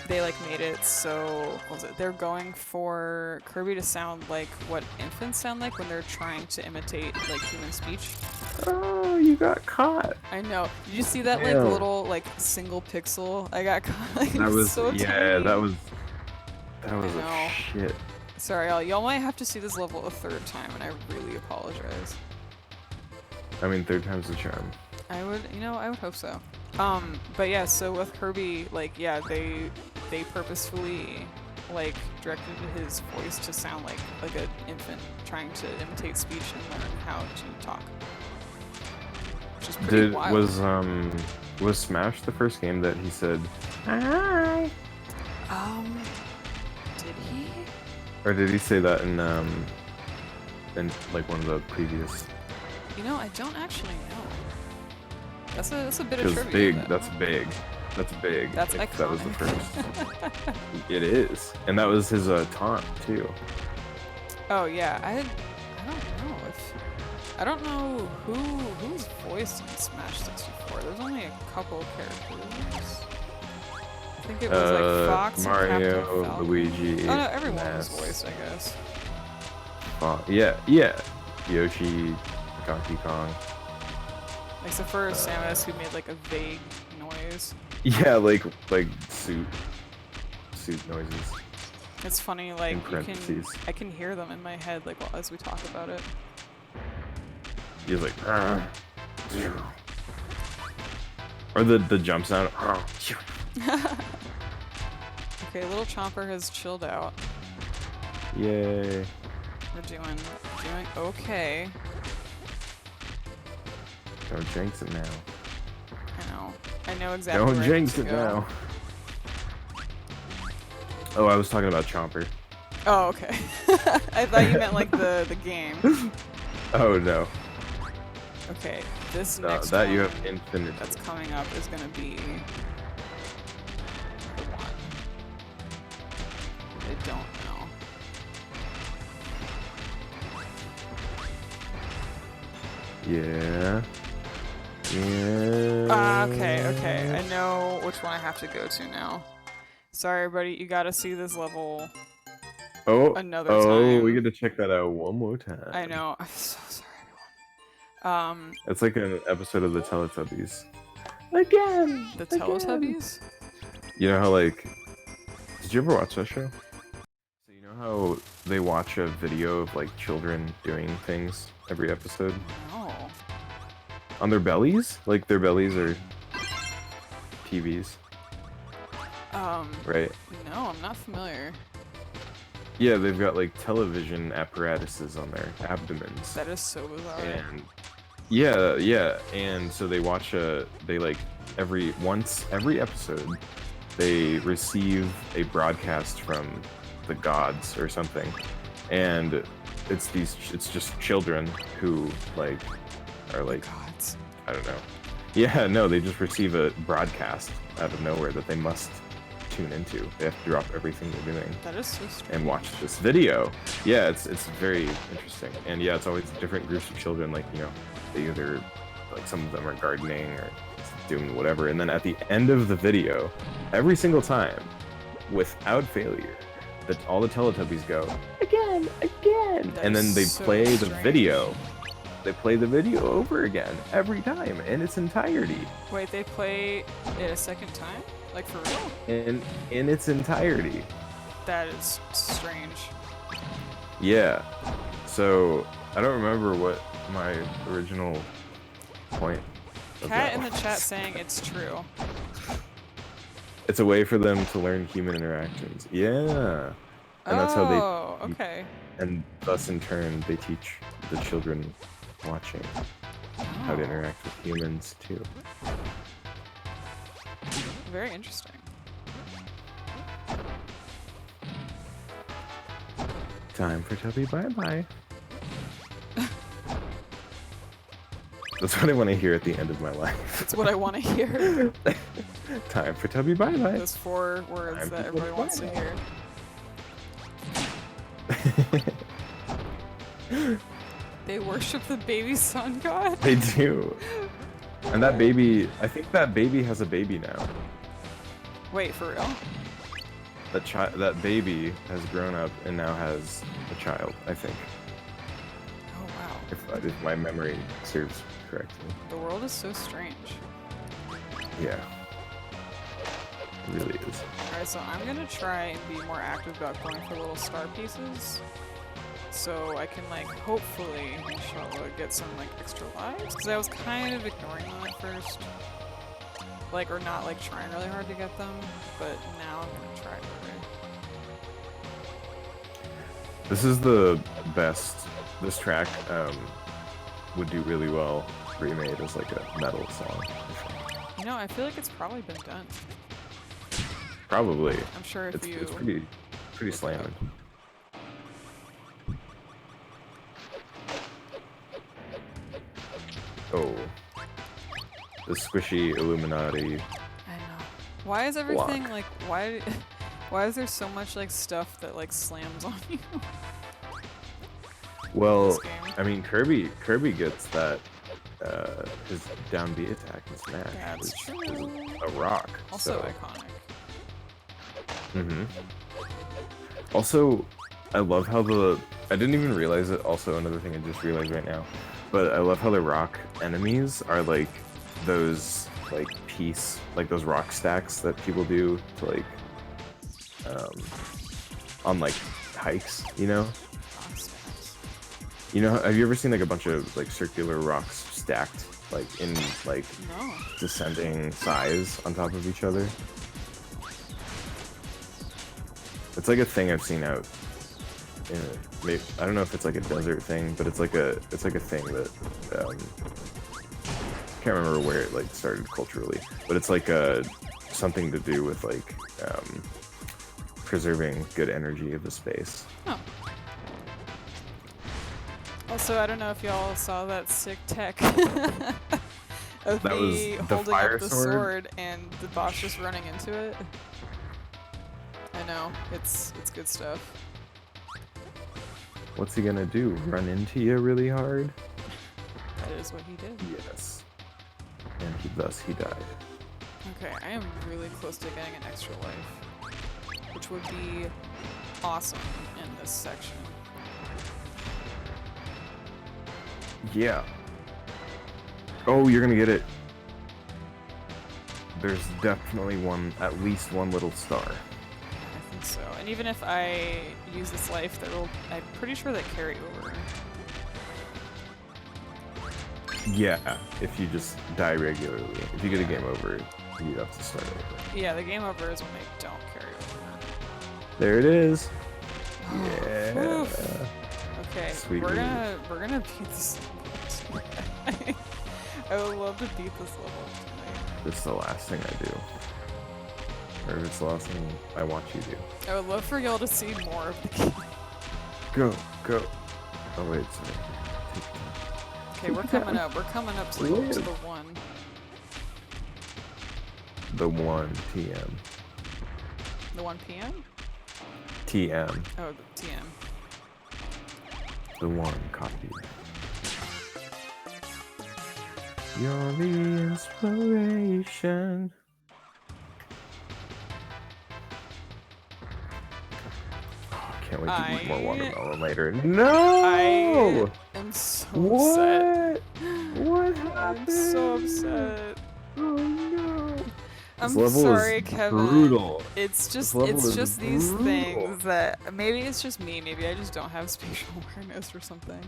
like made it so what was it? They're going for Kirby to sound like what infants sound like when they're trying to imitate like human speech. Oh, you got caught. I know. Did you see that like Damn. little like single pixel? I got caught. Like, That was so yeah. tiny. That was I a know. shit. Sorry, y'all might have to see this level a third time, and I really apologize. I mean, third time's the charm. I would hope so. But yeah, so with Kirby, like, yeah, they purposefully, like, directed his voice to sound like an infant trying to imitate speech and learn how to talk. Which is pretty wild. Was Smash the first game that he said hi? Did he? Or did he say that in like one of the previous? I don't actually know. That's a bit of It's trivia. big. though. That's big. That's big. That's if that was the iconic. first. It is, and that was his taunt too. Oh yeah, I don't know who's voiced in Smash 64. There's only a couple characters. I think it was like Fox Mario, and Captain Falcon. Luigi. Oh no, everyone was Ness. voiced, I guess. Yeah. Yoshi, Donkey Kong. Except for Samus, who made like a vague noise. Yeah, like suit noises. It's funny, like In parentheses. I can hear them in my head, like as we talk about it. He's like, or the jump sound. Okay, little Chomper has chilled out. Yay! We're doing okay. Don't jinx it now. I know exactly Don't where jinx I it need to go. now. Oh, I was talking about Chomper. Oh, okay. I thought you meant like the game. Oh no. Okay, this No, next that one you have infinite. that's coming up is gonna be the one. I don't know. Yeah. Yeah. Okay. I know which one I have to go to now. Sorry, everybody. You gotta see this level Oh. another Oh, time. we get to check that out one more time. I know. I'm so sorry, everyone. It's like an episode of the Teletubbies. Again. The again. Teletubbies? You know how like? Did you ever watch that show? So you know how they watch a video of like children doing things every episode No. on their bellies? Like their bellies are TVs, right? No, I'm not familiar. Yeah, they've got like television apparatuses on their abdomens. That is so bizarre. And yeah, and so they watch they like every episode they receive a broadcast from the gods or something, and it's just children who like are like, Gods. I don't know. Yeah, no, they just receive a broadcast out of nowhere that they must tune into. They have to drop everything they're doing That is so strange. and watch this video. Yeah, it's very interesting. And yeah, it's always different groups of children, like, you know, they either, like, some of them are gardening or doing whatever, and then at the end of the video, every single time, without failure, that all the Teletubbies go, again, That and then is they so play the strange. video. They play the video over again every time in its entirety. Wait, they play it a second time? Like for real? In its entirety. That is strange. Yeah. So I don't remember what my original point of Cat that in the was. chat saying it's true. It's a way for them to learn human interactions. Yeah. And that's how Oh, okay. and thus in turn they teach the children watching how to Oh, interact with humans too. very interesting. Time for Tubby bye-bye. That's what I want to hear at the end of my life. That's what I want to hear. Time for Tubby bye-bye. Those 4 words Time that to everybody wants to hear. They worship the baby sun god? They do. And that baby, I think that baby has a baby now. Wait, for real? That baby has grown up and now has a child, I think. Oh, wow. If my memory serves correctly. The world is so strange. Yeah. It really is. Alright, so I'm gonna try and be more active about going for little star pieces. So I can, like, hopefully, inshallah, get some, like, extra lives. Because I was kind of ignoring them at first. Like, or not, like, trying really hard to get them. But now I'm gonna try harder. This is the best. This track would do really well remade as like a metal song. You know, I feel like it's probably been done. Probably. I'm sure if It's you... pretty look it slamming. up. Oh. The squishy Illuminati. I know. Why is everything, like, why is there so much, like, stuff that, like, slams on you? Well, This game. I mean, Kirby gets that, his down B attack in Smash. That's is true. a rock. Also so. iconic. Mm-hmm. Also, I love how I didn't even realize it, also another thing I just realized right now, but I love how the rock enemies are like those, like, those rock stacks that people do to, like, on, like, hikes, you know? Rock stacks. You know, have you ever seen, like, a bunch of, like, circular rocks stacked, like, in, like, No. descending size on top of each other? It's like a thing I've seen out in maybe, I don't know if it's like a desert thing, but it's like a thing that I can't remember where it, like, started culturally, but it's like something to do with, like, preserving good energy of the space. Oh. Also, I don't know if y'all saw that sick tech of That was me the holding fire up the sword and the boss just running into it. I know, it's good stuff. What's he gonna do? Run into you really hard? That is what he did. Yes. And thus he died. Okay, I am really close to getting an extra life, which would be awesome in this section. Yeah. Oh, you're gonna get it. There's definitely at least one little star. I think so. And even if I use this life, I'm pretty sure that carry over. Yeah, if you just die regularly. If you get a game over, you have to start over. Yeah, the game over is when they don't carry over. There it is. Oh, Yeah. oof. Okay, Sweet we're gonna beat this level. I would love to beat this level tonight. This is the last thing I do. Or if it's the last thing I want you to do. I would love for y'all to see more of the game. Go, go. Oh wait, sorry. Okay, we're coming up. We're coming up to the one. The 1 TM. The 1 p.m.? TM. Oh, the TM. The 1 copy. You're the inspiration. Oh, I can't wait to eat more watermelon later. No! I am so upset. What happened? I'm so upset. Oh no. I'm This level sorry, is Kevin. brutal. It's just This these brutal. things that maybe it's just me. Maybe I just don't have spatial awareness or something.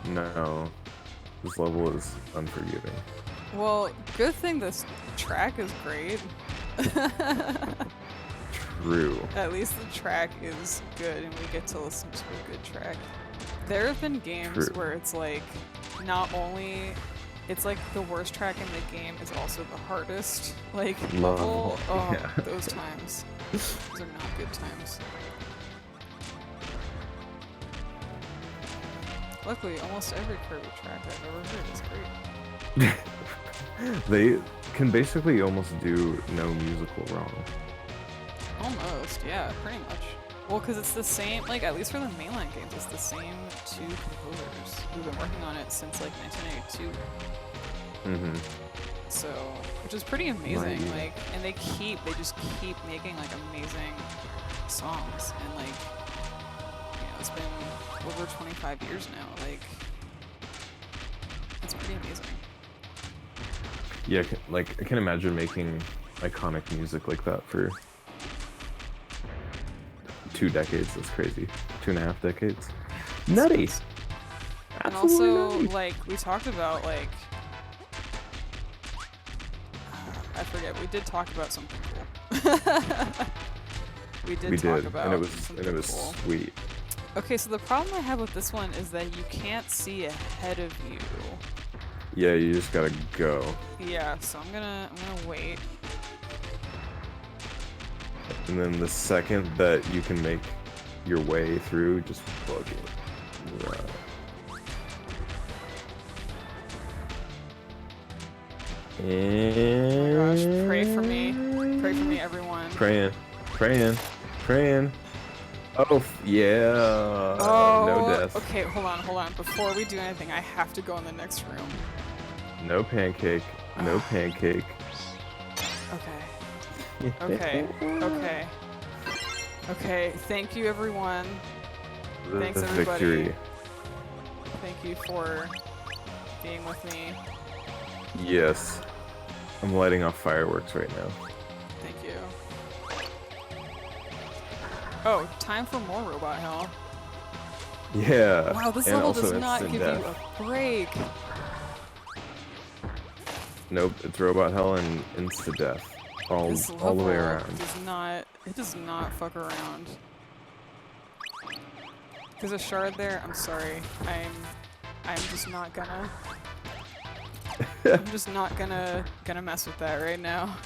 No. This level is unforgiving. Well, good thing this track is great. True. At least the track is good and we get to listen to a good track. There have been games True. where it's like, not only it's like the worst track in the game, it's also the hardest like level. Oh, yeah. those times. Those are not good times. Luckily, almost every Kirby track I've ever heard is great. They can basically almost do no musical wrong. Almost, yeah, pretty much. Well, because it's the same, like, at least for the mainline games, it's the same two composers who've been working on it since, like, 1982. Mm-hmm. So, which is pretty amazing, Right. like, and they just keep making, like, amazing songs, and, like, you know, it's been over 25 years now, like, it's pretty amazing. Yeah, like, I can imagine making iconic music like that for 2 decades. That's crazy. 2.5 decades. Nutty! And Absolutely also, nutty. like, we talked about, like, I forget, we did talk about something cool. we did talk about and it something was cool. sweet. Okay, so the problem I have with this one is that you can't see ahead of you. Yeah, you just gotta go. Yeah, so I'm gonna wait. And then the second that you can make your way through, just book it. Right. Oh my gosh, pray for me. Pray for me, everyone. Praying. Oh, yeah. Oh, No death. okay, hold on. Before we do anything, I have to go in the next room. No pancake. No pancake. Okay. Okay, thank you, everyone. Thanks, The everybody. victory. Thank you for being with me. Yes. I'm lighting off fireworks right now. Thank you. Oh, time for more robot hell. Yeah. Wow, this and level also does not instant give death. you a break. Nope, it's robot hell and insta death. All the way around. Does not fuck around. There's a shard there. I'm sorry. I'm just not gonna. I'm just not gonna mess with that right now.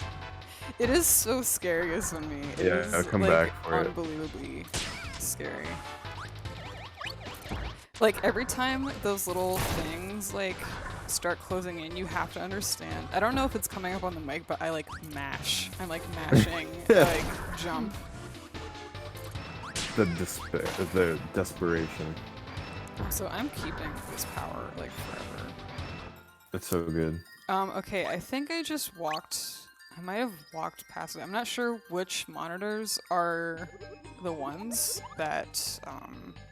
It is so scary as for me. It Yeah, is, I'll come like, back for it. unbelievably scary. Like every time those little things like start closing in, you have to understand. I don't know if it's coming up on the mic, but I like mash. I'm like mashing, like jump. The desperation. So I'm keeping this power like forever. It's so good. Okay, I think I might have walked past it. I'm not sure which monitors are the ones that,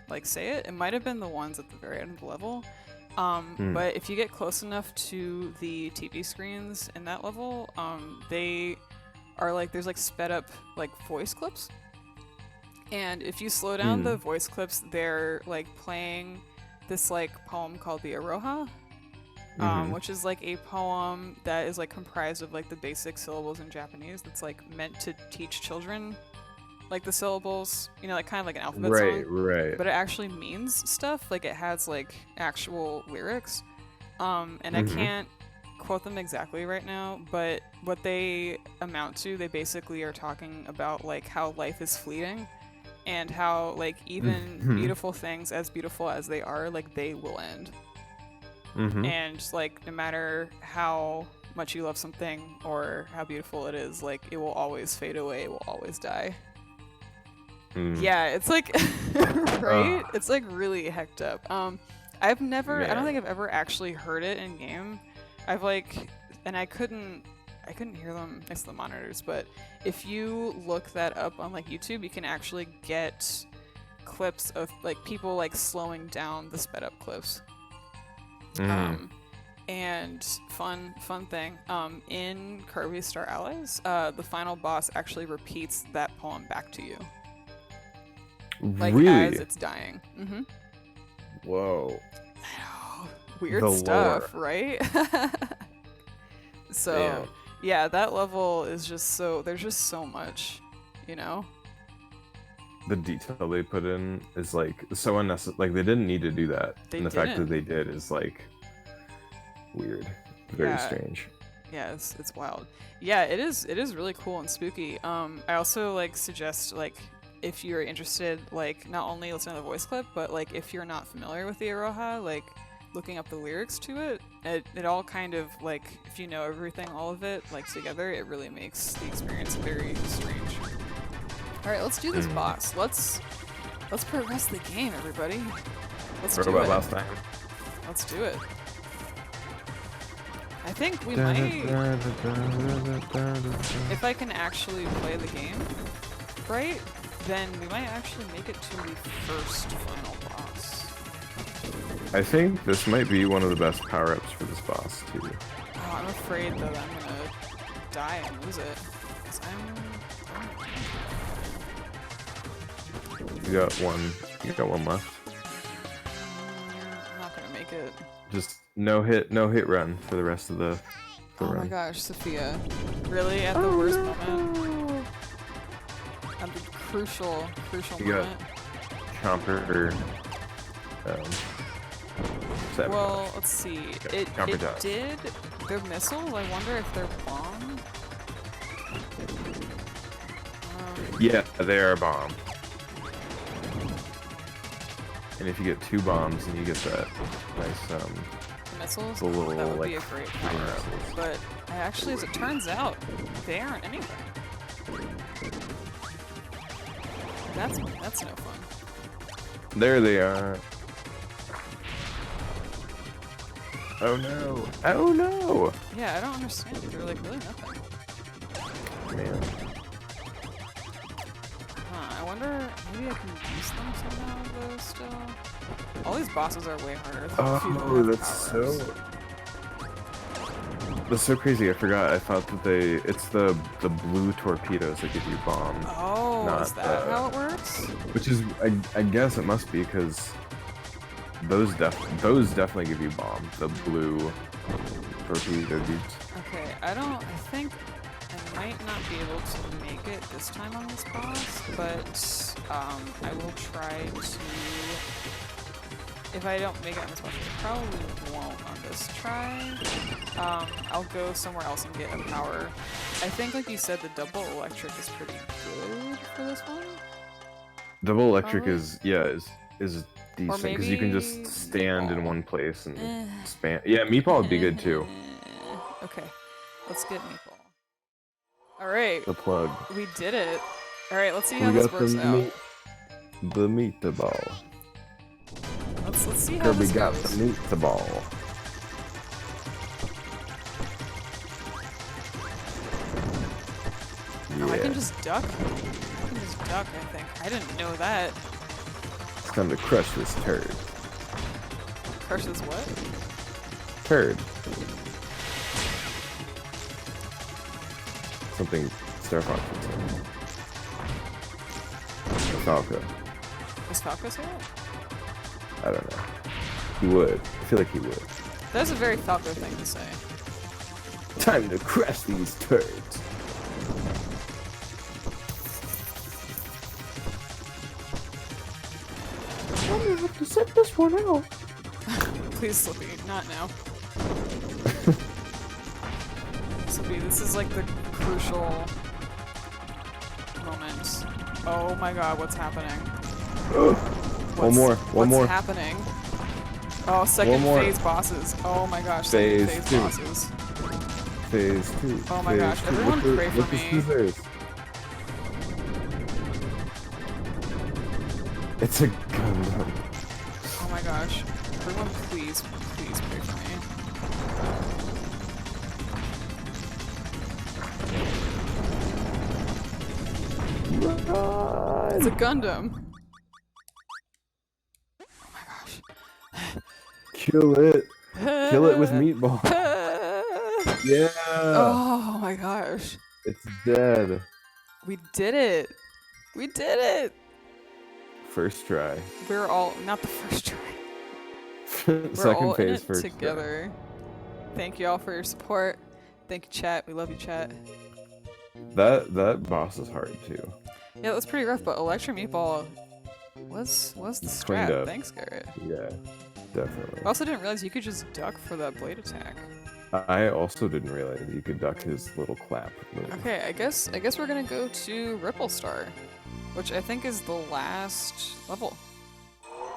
like say it. It might have been the ones at the very end of the level. But if you get close enough to the TV screens in that level, they are like, there's like sped up like voice clips. And if you slow down the voice clips, they're like playing this like poem called the Aroha, which is like a poem that is like comprised of like the basic syllables in Japanese that's like meant to teach children like the syllables, you know, like kind of like an alphabet song. Right. But it actually means stuff. Like it has like actual lyrics. And I can't quote them exactly right now, but what they amount to, they basically are talking about like how life is fleeting and how like even beautiful things, as beautiful as they are, like they will end. And like no matter how much you love something or how beautiful it is, like it will always fade away, it will always die. Yeah, it's like right? It's like really hecked up. I've never I don't think I've ever actually heard it in game. I've like, and I couldn't hear them next to the monitors, but if you look that up on like YouTube, you can actually get clips of like people like slowing down the sped up clips. And fun thing, in Kirby Star Allies, the final boss actually repeats that poem back to you. Like really? as it's dying. Whoa. Weird The stuff, lore. right? So, Damn. yeah, that level is just so, there's just so much, you know? The detail they put in is like so unnecessary. Like they didn't need to do that. And the fact that they did is like weird. Very strange. Yeah, it's wild. Yeah, it is really cool and spooky. I also like suggest like if you're interested, like not only listening to the voice clip, but like if you're not familiar with the Aroha, like looking up the lyrics to it, it all kind of like, if you know everything, all of it, like together, it really makes the experience very strange. Alright, let's do this boss. Let's progress the game, everybody. Let's do it. Last time. Let's do it. I think we might, if I can actually play the game right, then we might actually make it to the first final boss. I think this might be one of the best power-ups for this boss too. Oh, I'm afraid that I'm gonna die and lose it. 'Cause You got one left. I'm not gonna make it. Just no hit run for the rest of the Oh run. my gosh, Sophia. Really? At the worst moment? At the crucial You got moment? Chomper or 7. Well, let's see. It Chomper did. Their missiles, I wonder if they're bomb? Yeah, they are a bomb. And if you get 2 bombs, then you get that nice missiles? the little, That would like, be a great power up. But actually, as it turns out, they aren't anything. That's no fun. There they are. Oh no! Oh no! Yeah, I don't understand. They're like really nothing. Man. Huh, I wonder, maybe I can use them somehow though still? All these bosses are way harder than a few of them Oh, have that's power-ups. that's so crazy. I forgot. I thought that it's the blue torpedoes that give you bombs. Oh, not is that how it works? Which is, I guess it must be because those definitely give you bombs. The blue torpedo dudes. Okay, I think I might not be able to make it this time on this boss, but I will try to. If I don't make it on this boss, I probably won't on this try. I'll go somewhere else and get a power. I think, like you said, the double electric is pretty good for this one. Double electric Probably. is decent because you can just maybe stand in meatball. one place and span. Yeah, meatball would be good too. Okay, let's get meatball. All right, The plug. we did it. All right, let's see We how this got works out. the meatball. Let's see how Kirby this got goes. the meatball. Oh, I Yeah, can just duck? I can just duck, I think. I didn't know that. it's time to crush this turd. Crushes what? Turd. Something Star Fox would say. Falco. Does Falco say that? I don't know. He would. I feel like he would. That's a very Falco thing to say. Time to crush these turds. I'm gonna have to set this one out. Please, Slippy, not now. Slippy, this is like the crucial moment. Oh my god, what's happening? One more. What's happening? Oh, second phase bosses. Oh my gosh, second phase bosses. Phase 2. Oh my gosh, everyone pray for me. It's a Gundam. Oh my gosh. Everyone please pray for me. It's a Gundam. Oh my gosh. Kill it. Kill it with meatball. Yeah. Oh my gosh. It's dead. We did it. We did it. First try. We're all not the first try. We're Second all phase in it first together. Thank you all for your support. Thank you, chat. We love you, chat. Try. That boss is hard too. Yeah, that was pretty rough, but Electro Meatball was the Cleaned strat. up. Thanks, Garrett. Yeah, definitely. I also didn't realize you could just duck for that blade attack. I also didn't realize you could duck his little clap move. Okay, I guess we're gonna go to Ripple Star, which I think is the last level.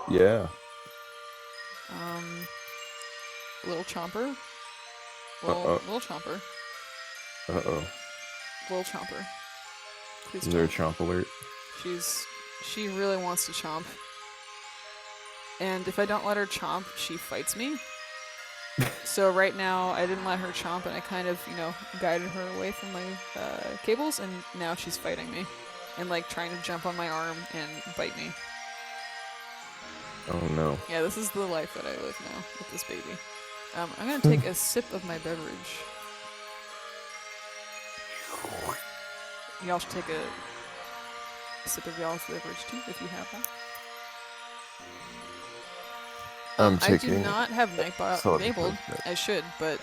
Yeah. Little Chomper. Little Chomper. Uh-oh. Little Chomper. Please Is there a chomp. chomp alert? She really wants to chomp. And if I don't let her chomp, she fights me. So right now, I didn't let her chomp, and I kind of, guided her away from my cables, and now she's fighting me. And, like, trying to jump on my arm and bite me. Oh no. Yeah, this is the life that I live now with this baby. I'm gonna take a sip of my beverage. Y'all should take a sip of y'all's beverage too, if you have one. I do not have Nightbot enabled. I should, but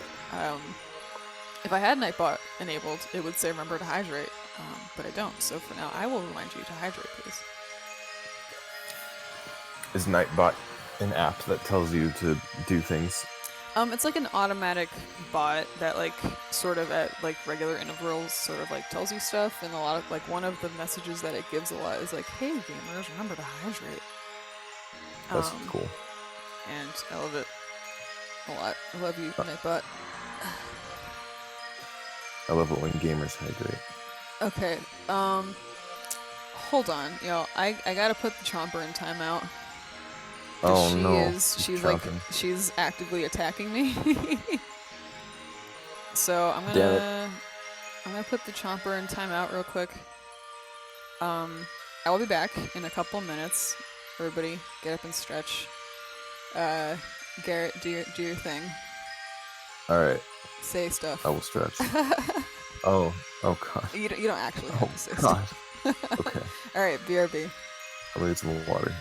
if I had Nightbot enabled, it would say remember to hydrate. But I don't, so for now, I will remind you to hydrate, please. Is Nightbot an app that tells you to do things? It's like an automatic bot that, like, sort of at, like, regular intervals sort of, like, tells you stuff, and a lot of, like, one of the messages that it gives a lot is like, hey, gamers, remember to hydrate. That's cool. And I love it a lot. I love you, Nightbot. I love it when gamers hydrate. Okay, hold on, I gotta put the Chomper in timeout. Oh no! She's actively attacking me. So I'm gonna put the Chomper in timeout real quick. I will be back in a couple minutes. Everybody, get up and stretch. Garrett, do your thing. All right. Say stuff. I will stretch. Oh god. You don't actually have to say god. stuff. Okay. All right, BRB. I'm gonna get some water.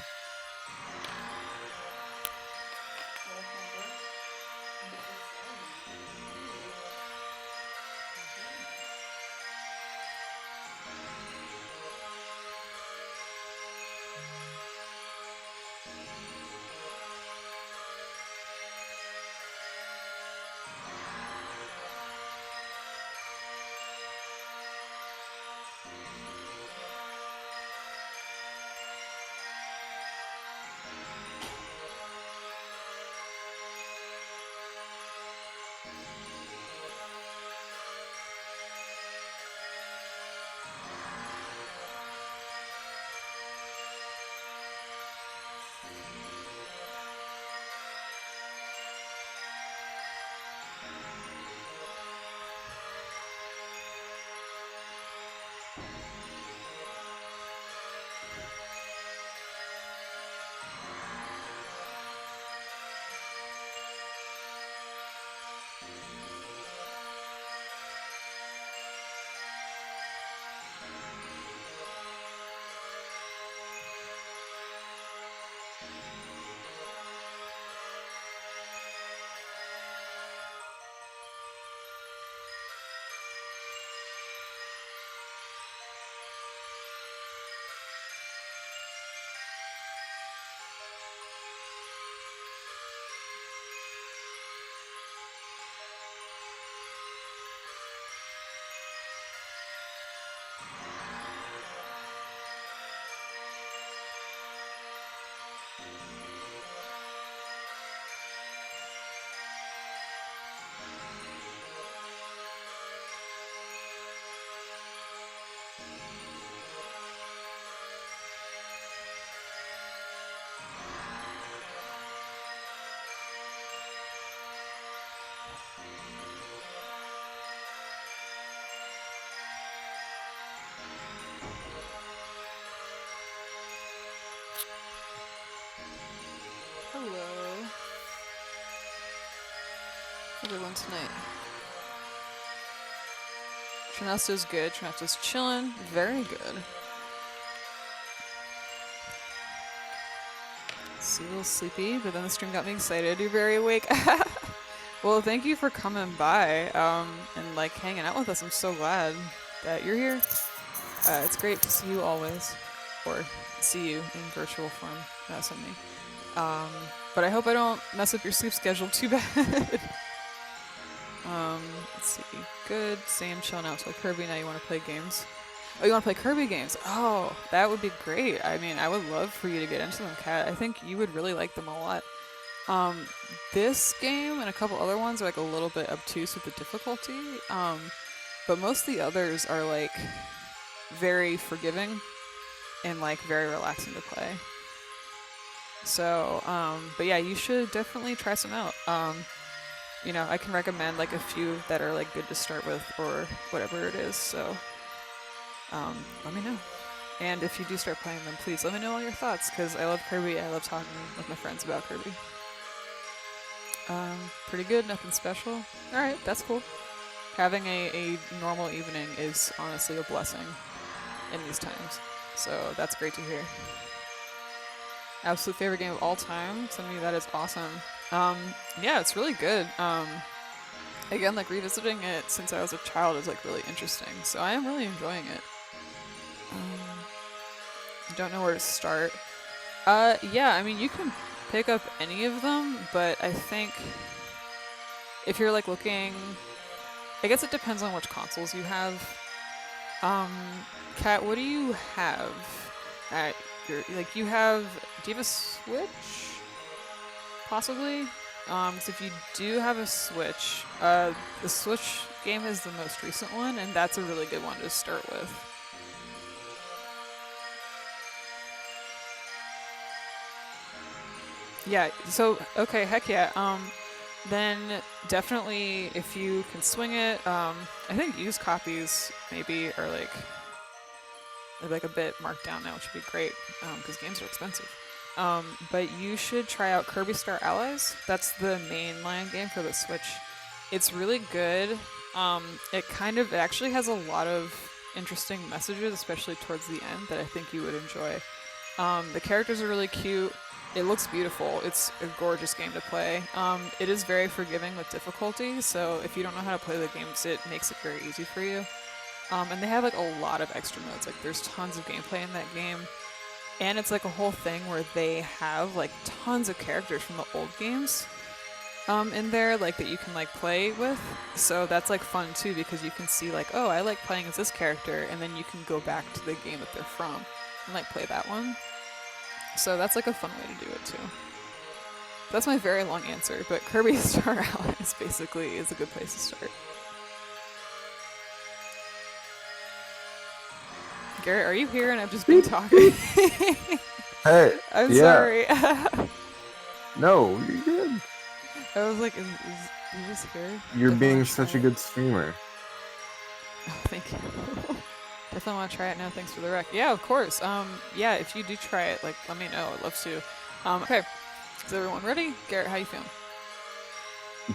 everyone tonight? Trinasta's good. Trinasta's chilling. Very good. See, a little sleepy, but then the stream got me excited. You're very awake. Well, thank you for coming by and like hanging out with us. I'm so glad that you're here. It's great to see you always, or see you in virtual form. That's on me. But I hope I don't mess up your sleep schedule too bad. Let's see. Good. Same. Chilling out till Kirby. Now you want to play games. Oh, you want to play Kirby games? Oh, that would be great. I mean, I would love for you to get into them, Kat. I think you would really like them a lot. This game and a couple other ones are like a little bit obtuse with the difficulty. But most of the others are like very forgiving and like very relaxing to play. So, but yeah, you should definitely try some out. You know, I can recommend like a few that are like good to start with or whatever it is. So, let me know. And if you do start playing them, please let me know all your thoughts, because I love Kirby. I love talking with my friends about Kirby. Pretty good, nothing special. Alright, that's cool. Having a normal evening is honestly a blessing in these times. So that's great to hear. Absolute favorite game of all time. To me, that is awesome. Yeah, it's really good. Again, like revisiting it since I was a child is like really interesting. So I am really enjoying it. Don't know where to start. Yeah, I mean, you can pick up any of them, but I think if you're like looking, I guess it depends on which consoles you have. Kat, what do you have at your, like, you have, do you have a Switch? Possibly? So if you do have a Switch, the Switch game is the most recent one, and that's a really good one to start with. Yeah, so, okay, heck yeah. Then definitely, if you can swing it, I think used copies maybe are like a bit marked down now, which would be great, because games are expensive. But you should try out Kirby Star Allies. That's the mainline game for the Switch. It's really good. It actually has a lot of interesting messages, especially towards the end, that I think you would enjoy. The characters are really cute. It looks beautiful. It's a gorgeous game to play. It is very forgiving with difficulty, so if you don't know how to play the games, it makes it very easy for you. And they have like a lot of extra modes. Like there's tons of gameplay in that game. And it's like a whole thing where they have like tons of characters from the old games in there, like that you can like play with. So that's like fun too, because you can see like, oh, I like playing as this character, and then you can go back to the game that they're from and like play that one. So that's like a fun way to do it too. That's my very long answer, but Kirby Star Allies basically is a good place to start. Garrett, are you here and I've just been talking? Hey, I'm yeah. sorry. No, you're good. I was like, is you just here? You're Definitely being wanna such try a it. good streamer. Oh, thank you. Definitely want to try it now. Thanks for the rec. Yeah, of course. Yeah, if you do try it, like, let me know. I'd love to. Okay. Is everyone ready? Garrett, how you feeling?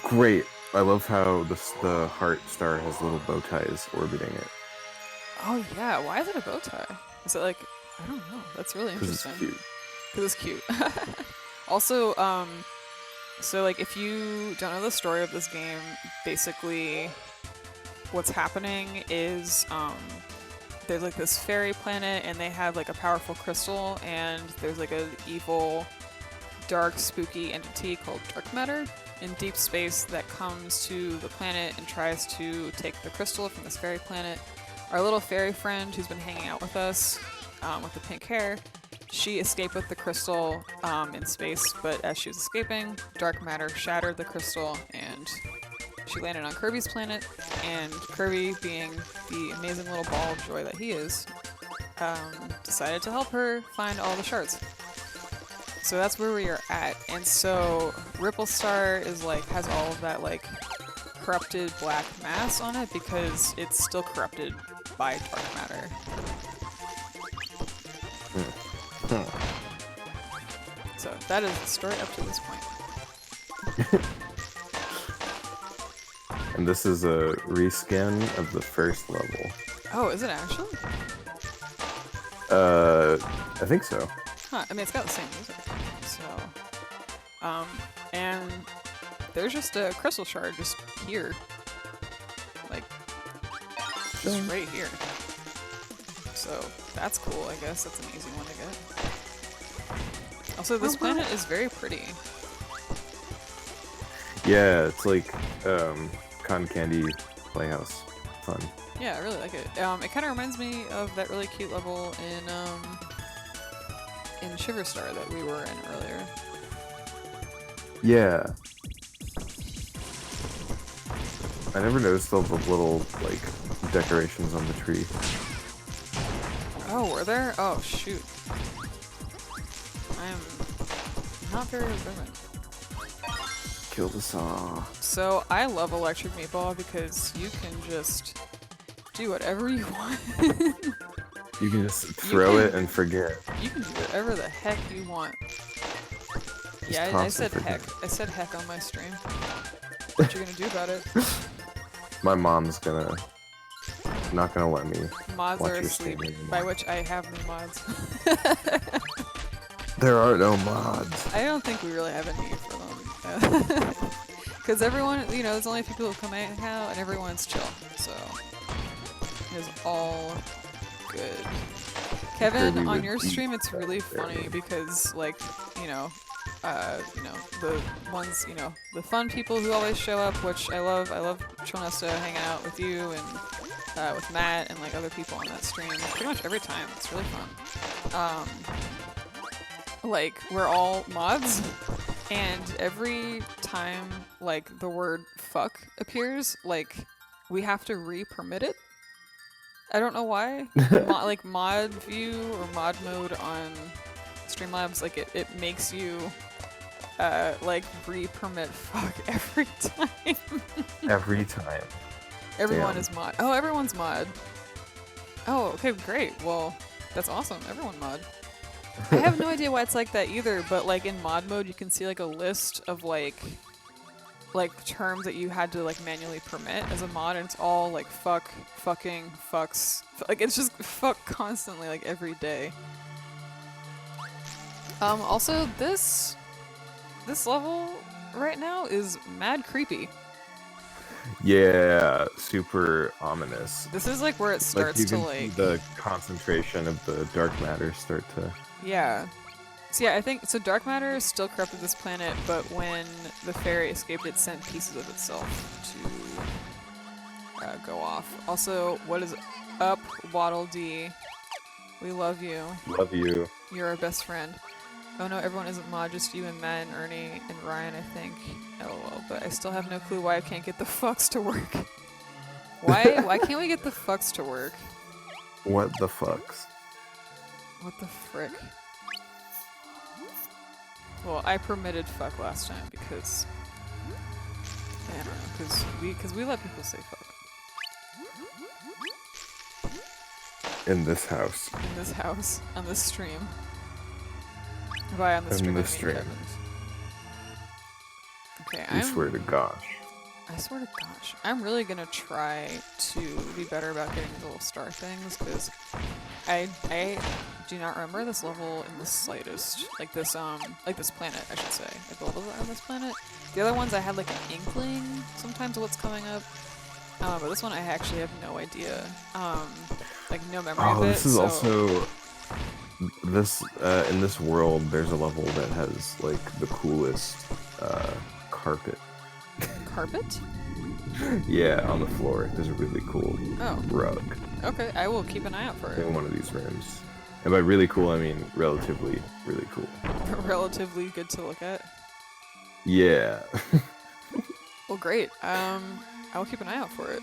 Great. I love how the heart star has little bow ties orbiting it. Oh, yeah. Why is it a bow tie? Is it like, I don't know. That's really interesting. Because it's cute. Because it's cute. Also, so like if you don't know the story of this game, basically what's happening is there's like this fairy planet and they have like a powerful crystal, and there's like an evil, dark, spooky entity called dark matter in deep space that comes to the planet and tries to take the crystal from this fairy planet. Our little fairy friend who's been hanging out with us with the pink hair, she escaped with the crystal in space, but as she was escaping, dark matter shattered the crystal and she landed on Kirby's planet, and Kirby, being the amazing little ball of joy that he is, decided to help her find all the shards. So that's where we are at. And so Ripple Star is like, has all of that like corrupted black mass on it because it's still corrupted by dark matter. So that is the story up to this point. And this is a reskin of the first level. Oh, is it actually? I think so. Huh, I mean, it's got the same music. So, and there's just a crystal shard just here. Like, just right here. So, that's cool, I guess. That's an easy one to get. Also, this planet is very pretty. Yeah, it's like, cotton candy playhouse fun. Yeah, I really like it. It kind of reminds me of that really cute level in Shiver Star that we were in earlier. Yeah. I never noticed all the little, like, decorations on the tree. Oh, were there? Oh, shoot. I am not very observant. Kill the saw. So, I love Electric Meatball because you can just do whatever you want. You can just throw it and forget. You can do whatever the heck you want. Yeah, I said heck. I said heck on my stream. What you gonna do about it? My mom's not gonna let me. Mods watch are your asleep, stream anymore. by which I have no mods. There are no mods. I don't think we really have a need for them. Because everyone, you know, there's only a few people who come out and everyone's chill. So, it is all good. Kevin, Kirby on would your eat stream, it's really that funny berry. because, like, the ones, the fun people who always show up, which I love. I love Tronesta hanging out with you and with Matt and like other people on that stream. Pretty much every time. It's really fun. Like, we're all mods, and every time, like, the word fuck appears, like, we have to re-permit it. I don't know why. Like, mod view or mod mode on Streamlabs, like, it makes you, like, re-permit fuck every time. Every time. Everyone Damn. is mod. Oh, everyone's mod. Oh, okay, great. Well, that's awesome. Everyone mod. I have no idea why it's like that either, but like in mod mode you can see like a list of like terms that you had to like manually permit as a mod, and it's all like fuck, fucking, fucks. Like it's just fuck constantly, like every day. Also this level right now is mad creepy. Yeah, super ominous. This is like where it starts you to can like see the concentration of the dark matter start to. Yeah. So yeah, I think so. Dark matter still corrupted this planet, but when the fairy escaped, it sent pieces of itself to go off. Also, what is up, Waddle D? We love you. Love you. You're our best friend. Oh no, everyone isn't mod, just you and Matt and Ernie and Ryan, I think. LOL, but I still have no clue why I can't get the fucks to work. Why can't we get the fucks to work? What the fucks? What the frick? Well, I permitted fuck last time because I don't know, because we let people say fuck In this house. in this house on this stream. By on the stream, I mean Kevin's. Okay, I swear to gosh. I swear to gosh, I'm really gonna try to be better about getting the little star things because I do not remember this level in the slightest. Like this planet, I should say. Like the levels on this planet. The other ones I had like an inkling sometimes of what's coming up. But this one I actually have no idea. Like no memory of it. This is also this in this world. There's a level that has like the coolest carpet. Carpet? Yeah, on the floor. There's a really cool rug. Okay, I will keep an eye out for it. In one of these rooms. And by really cool, I mean relatively really cool. Relatively good to look at. Yeah. Well, great. I will keep an eye out for it.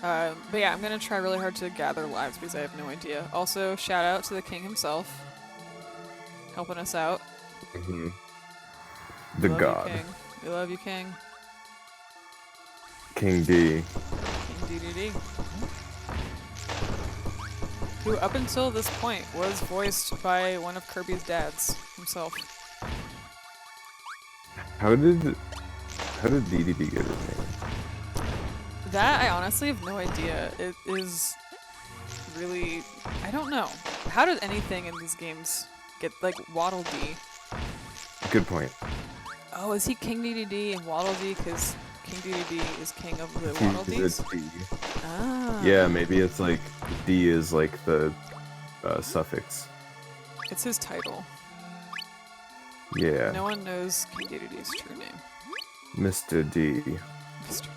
But yeah, I'm gonna try really hard to gather lives because I have no idea. Also, shout out to the king himself, helping us out. Mm-hmm. We The love god. You, king. We love you, King. King D. King DDD. Who, up until this point, was voiced by one of Kirby's dads himself. How did DDD get his name? That I honestly have no idea. It is really, I don't know. How did anything in these games get like Waddle Dee? Good point. Oh, is he King DDD and Waddle Dee? Because King DDD is king of the He's Waddle Dees? a D. Ah. Yeah, maybe it's like D is like the suffix. It's his title. Yeah. No one knows King DDD's true name. Mr. D. Mr. D.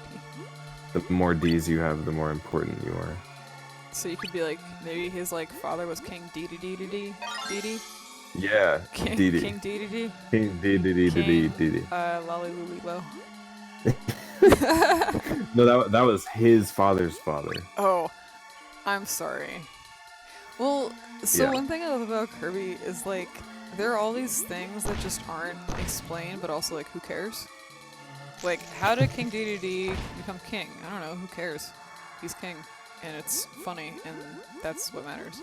The more D's you have, the more important you are. So you could be like, maybe his like father was King DDD. Yeah. King DD. King DDD. King DD. Lolly Luli Lo. No, that was his father's father. Oh, I'm sorry. Well, so Yeah. one thing I love about Kirby is like there are all these things that just aren't explained, but also like who cares? Like, how did King DDD become king? I don't know. Who cares? He's king, and it's funny, and that's what matters.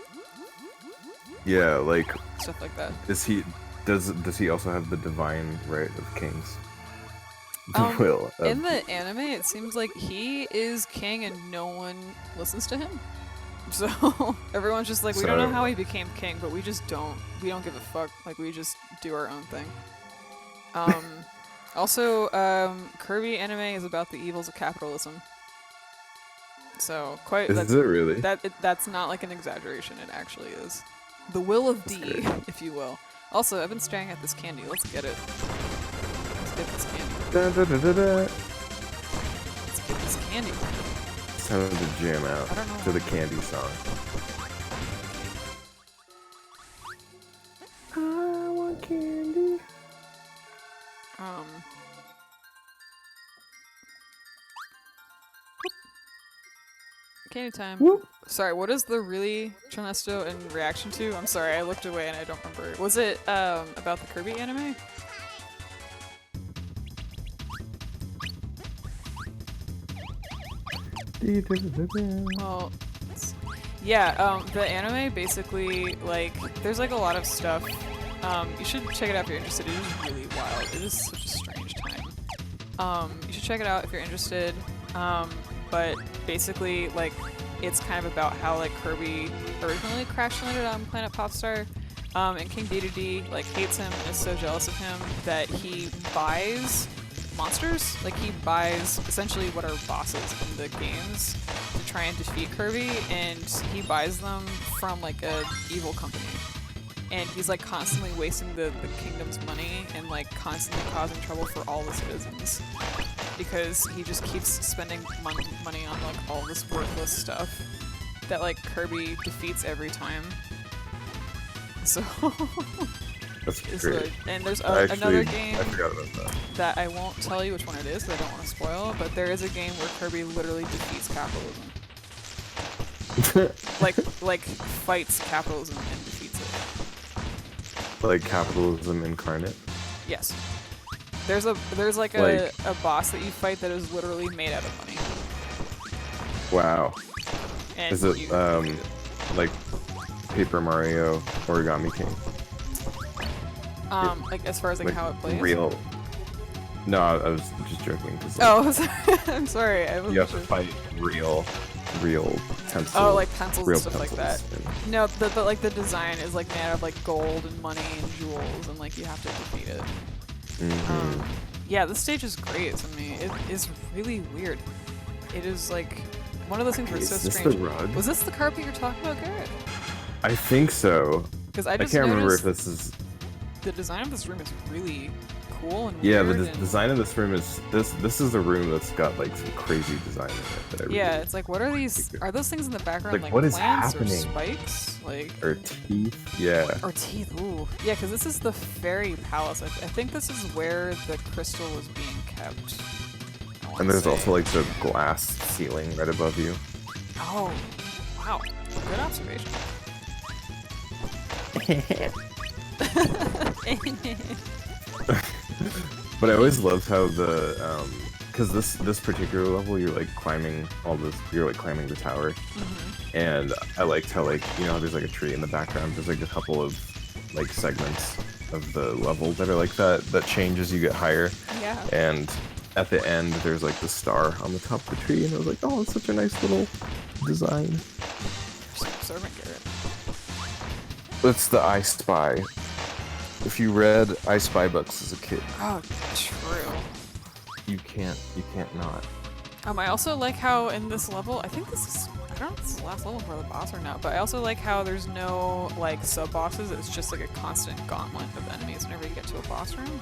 Yeah, like Stuff like that. does he also have the divine right of kings? The Um, will. In the anime, it seems like he is king and no one listens to him. So everyone's just like, we don't know how he became king, but we don't give a fuck. Like, we just do our own thing. Also, Kirby anime is about the evils of capitalism. So Is it really? That's not like an exaggeration. It actually is. The will of D, if you will. Also, I've been staring at this candy. Let's get it. Let's get this candy. Let's get this candy. It's time to jam out I don't know to the candy song. I want candy. Candy time. Whoop. Sorry, what is the really Chonesto in reaction to? I'm sorry, I looked away and I don't remember. Was it about the Kirby anime? Well, yeah, the anime basically, like, there's like a lot of stuff. You should check it out if you're interested. It is really wild. It is such a strange time. You should check it out if you're interested. But basically, like, it's kind of about how, like, Kirby originally crash landed on Planet Popstar, and King Dedede, like, hates him and is so jealous of him that he buys monsters. Like, he buys essentially what are bosses in the games to try and defeat Kirby, and he buys them from, like, a evil company. And he's, like, constantly wasting the kingdom's money and, like, constantly causing trouble for all the citizens. Because he just keeps spending money on, like, all this worthless stuff that, like, Kirby defeats every time. So... That's it's great. like, and there's Actually, another game I forgot about that I won't tell you which one it is because I don't want to spoil, but there is a game where Kirby literally defeats capitalism. like fights capitalism and defeats it. Like capitalism incarnate. Like there's like a boss that you fight that is literally made out of money. Wow. And Is it like Paper Mario Origami King? Like as far as like how it plays. Real. No, I was just joking. Cause, like, Oh, sorry. I'm sorry. I wasn't you have to sure. fight real pencils. Oh, like pencils real and stuff like that. pencils. No, but like the design is like made out of like gold and money and jewels, and like you have to defeat it. Yeah, this stage is great to me. It is really weird. It is like one of those things where it's so Is this strange. the rug? Was this the carpet you're talking about, Garrett? I think so. Because I I just can't remember if noticed this is. the design of this room is really cool and Yeah, weird. the design of this room is this is a room that's got like some crazy design in it that I really Yeah, it's like, what are these? Are those things in the background Like, like what is plants happening? or spikes? Like or teeth. Yeah. or teeth? Ooh, yeah, because this is the fairy palace. I think this is where the crystal was being kept. I wanna And there's say. also like the glass ceiling right above you. Oh, wow, good observation. But I always loved how the because this particular level you're like climbing climbing the tower, and I liked how like you know there's like a tree in the background. There's like a couple of like segments of the level that are like that change as you get higher. Yeah. And at the end, there's like the star on the top of the tree, and I was like, oh, it's such a nice little design. Servant Garrett. That's the I Spy. If you read I Spy books as a kid, Oh, true. you can't not. I also like how in this level, I think this is, I don't know if this is the last level for the boss or not, but I also like how there's no like sub-bosses, it's just like a constant gauntlet of enemies whenever you get to a boss room.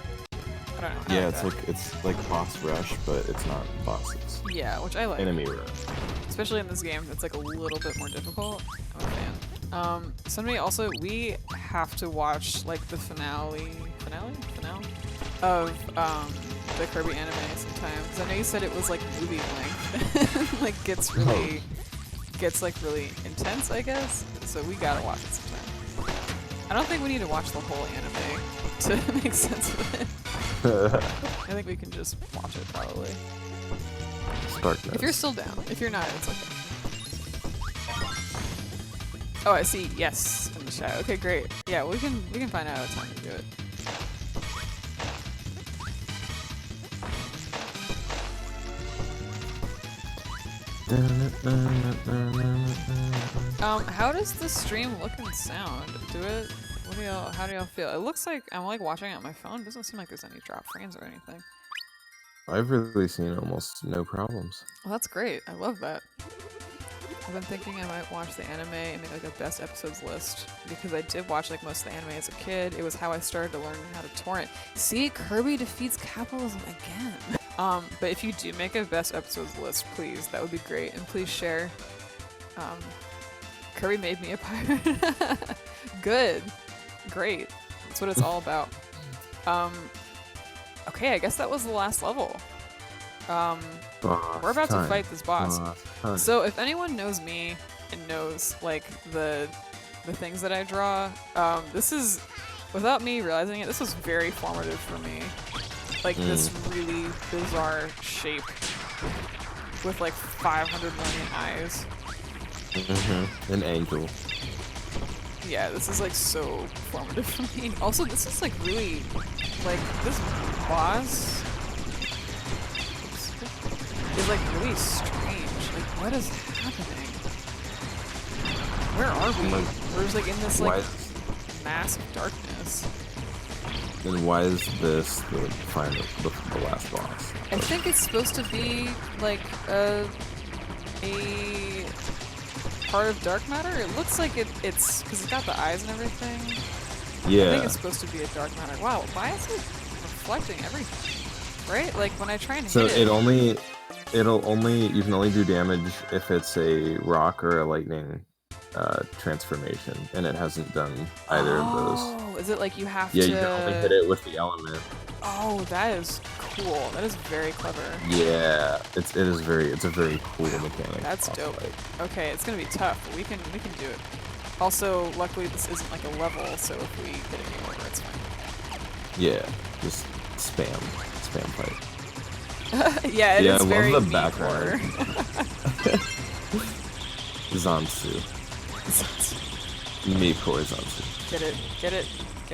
I don't know. Yeah, like it's like boss rush, but it's not bosses. Yeah, which I like. Enemy rush. Especially in this game, it's like a little bit more difficult. I'm a fan. Somebody also, we have to watch like the finale of the Kirby anime sometime. Because I know you said it was like movie length, like gets really intense, I guess. So we gotta watch it sometime. I don't think we need to watch the whole anime to make sense of it. I think we can just watch it probably. Darkness. If you're still down. If you're not, it's okay. Oh, I see. Yes, in the chat. Okay, great. Yeah, we can find out a time to do it. How does the stream look and sound? How do y'all feel? It looks like I'm like watching it on my phone. It doesn't seem like there's any drop frames or anything. I've really seen almost no problems. Well, that's great. I love that. I've been thinking I might watch the anime and make like a best episodes list because I did watch like most of the anime as a kid. It was how I started to learn how to torrent. See, Kirby defeats capitalism again. But if you do make a best episodes list, please, that would be great. And please share. Kirby made me a pirate. Good. Great. That's what it's all about. Okay, I guess that was the last level. We're about to fight this boss. So if anyone knows me and knows like the things that I draw, this is, without me realizing it, this was very formative for me. Like this really bizarre shape with like 500 million eyes. An angel. Yeah, this is like so formative for me. Also, this is like really, like this boss is like really strange. Like, what is happening? Where are we? We're just like in this like mass of darkness. And why is this the last boss? I think it's supposed to be like a part of dark matter. It looks like it's because it's got the eyes and everything. Yeah. I think it's supposed to be a dark matter. Wow, why is it reflecting everything? Right? Like when I try and hit it. You can only do damage if it's a rock or a lightning transformation, and it hasn't done either of those. Oh, is it like you have to? Yeah, you can only hit it with the element. Oh, that is cool. That is very clever. Yeah, it's a very cool mechanic. That's dope. Okay, it's gonna be tough, but we can do it. Also, luckily this isn't like a level, so if we hit any order, it's fine. Yeah, just spam fight. Yeah, it is I very love the background. Zansu. Me for Zansu. Get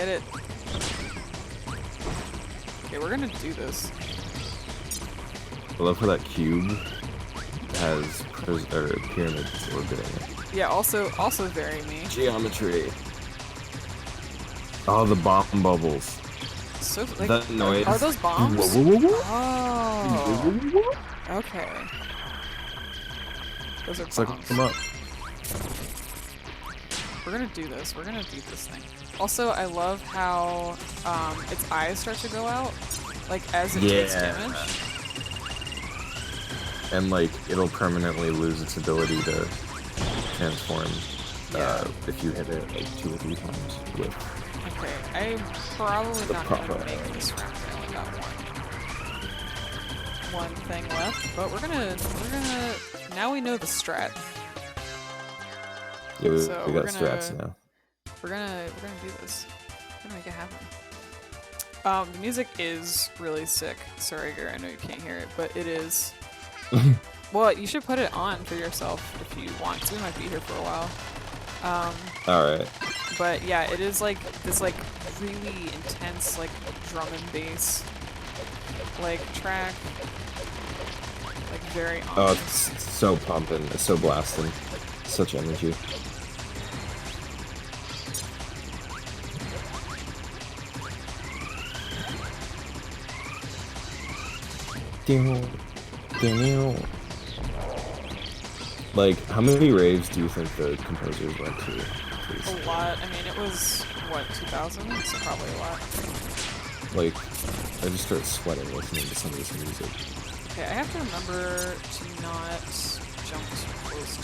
it. Okay, we're gonna do this. I love how that cube has pyramids orbiting it. Yeah, also very me. Geometry. Oh, the bomb bubbles. So like, that noise. Are those bombs? Oh. Okay. Those are bombs. Like, come up. We're gonna do this. We're gonna beat this thing. Also, I love how its eyes start to go out, like as it takes damage. And like it'll permanently lose its ability to transform if you hit it like 2 or 3 times with. Okay, I'm probably not gonna make this round. I only got one thing left, but we're gonna. Now we know the strat. Yeah, we got strats now. We're gonna do this. We're gonna make it happen. The music is really sick. Sorry, Gar, I know you can't hear it, but it is. Well, you should put it on for yourself if you want, because we might be here for a while. Alright. But yeah, it is like this like really intense like drum and bass like track. Like very on. Oh, it's so pumping. It's so blasting. Such energy. Like, how many raves do you think the composers went to? Please? A lot. I mean, it was, what, 2000? So probably a lot. Like, I just start sweating listening to some of this music. Okay, I have to remember to not jump too close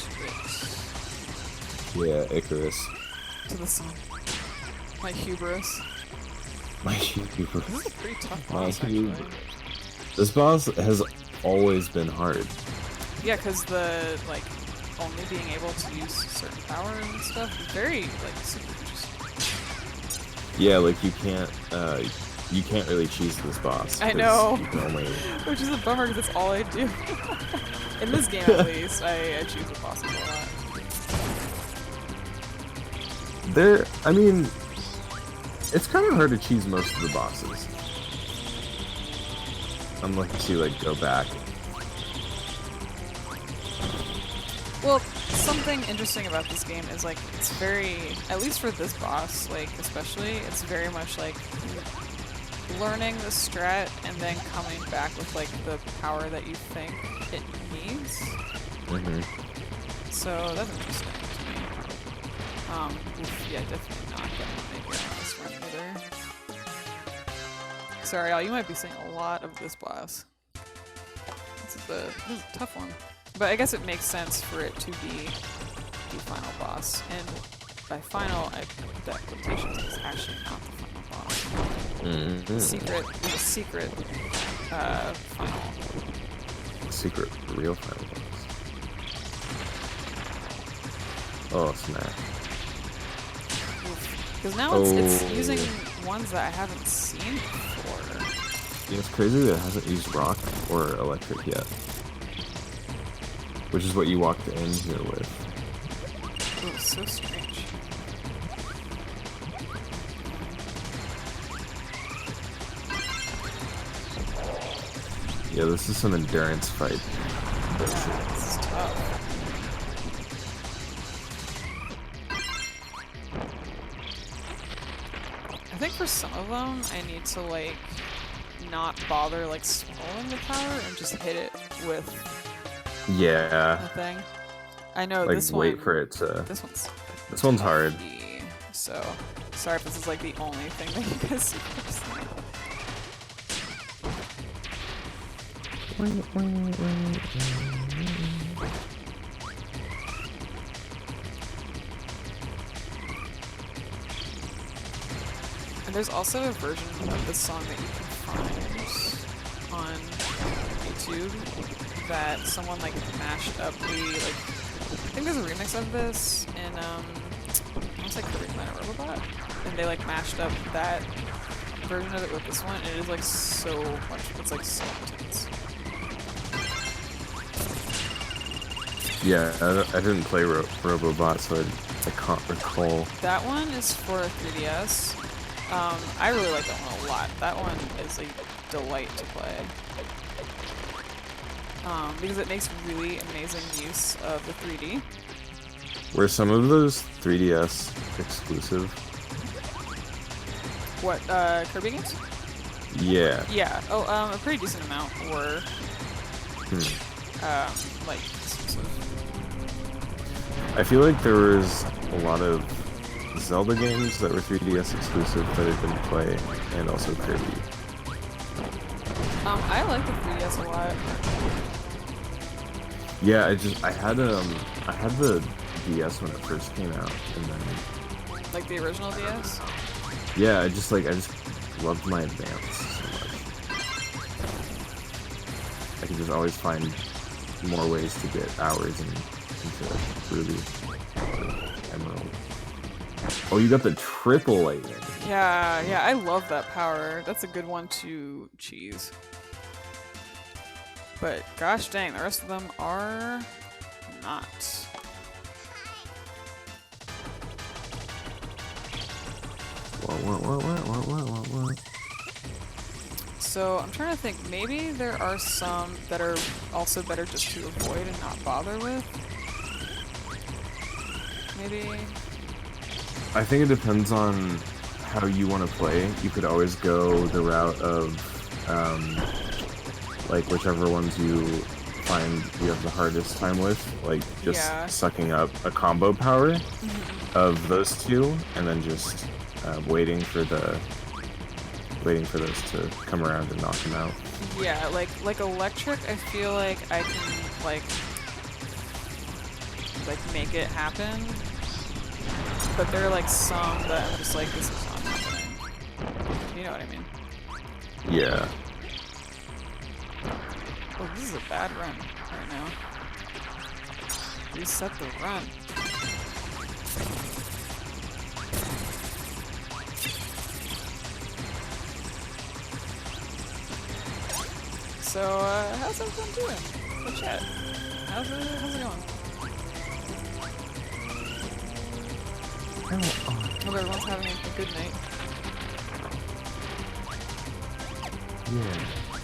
to it. Yeah, Icarus. To the sun. My hubris. My hubris. This is a pretty tough My boss, actually. This boss has always been hard. Yeah, because the, like, only being able to use certain powers and stuff is very, like, super interesting. Yeah, like you can't really cheese this boss. I know. You can only... Which is a bummer because that's all I do. In this game, at least, I choose the bosses a lot. I mean, it's kind of hard to cheese most of the bosses. Unless you, like, go back. Well, something interesting about this game is, like, it's very, at least for this boss, like, especially, it's very much, like, learning the strat and then coming back with, like, the power that you think it needs. Mm-hmm. So, that's interesting to me. Yeah, definitely not gonna make it on this run either. Sorry, y'all, you might be seeing a lot of this boss. This is a tough one. But I guess it makes sense for it to be the final boss. And by final, I put that in quotations, it's actually not the final boss. Mm-hmm. The secret final. Secret, real final boss. Oh, smash. Because now it's using ones that I haven't seen before. Yeah, it's crazy that it hasn't used rock or electric yet. Which is what you walked in here with. Oh, so strange. Yeah, this is some endurance fight. This is tough. I think for some of them, I need to, like, not bother, like, swallowing the power and just hit it with Yeah. the thing. I know Like, this one. wait for it to... This one's hard. toughy, so, sorry if this is, like, the only thing that you guys see first. And there's also a version of this song that you can find on YouTube that someone like mashed up the like. I think there's a remix of this in I want to say Kirby Robot, and they like mashed up that version of it with this one, and it is like so much. It's like so intense. Yeah, I didn't play Robobot, so I can't recall. That one is for 3DS. I really like that one a lot. That one is a delight to play. Because it makes really amazing use of the 3D. Were some of those 3DS exclusive? What, Kirby games? Yeah. Yeah. Oh, a pretty decent amount were, like, exclusive. I feel like there was a lot of Zelda games that were 3DS exclusive that I didn't play, and also Kirby. I like the 3DS a lot. Yeah, I had the DS when it first came out, and then Like the original DS? yeah, I just loved my Advance so much. I could just always find more ways to get hours into Ruby or Emerald. Oh, you got the triple lightning. Yeah, I love that power. That's a good one to cheese. But gosh dang, the rest of them are not. What? So I'm trying to think, maybe there are some that are also better just to avoid and not bother with. Maybe. I think it depends on how you want to play. You could always go the route of like whichever ones you find you have the hardest time with, like just sucking up a combo power of those two, and then just waiting for those to come around and knock them out. Yeah, like electric, I feel like I can like make it happen. But there are like some that I'm just like, this is not happening. You know what I mean? Yeah. Oh, this is a bad run right now. Reset the run. So, how's everyone doing? The chat. How's it going? Hope everyone's having a good night. Yeah.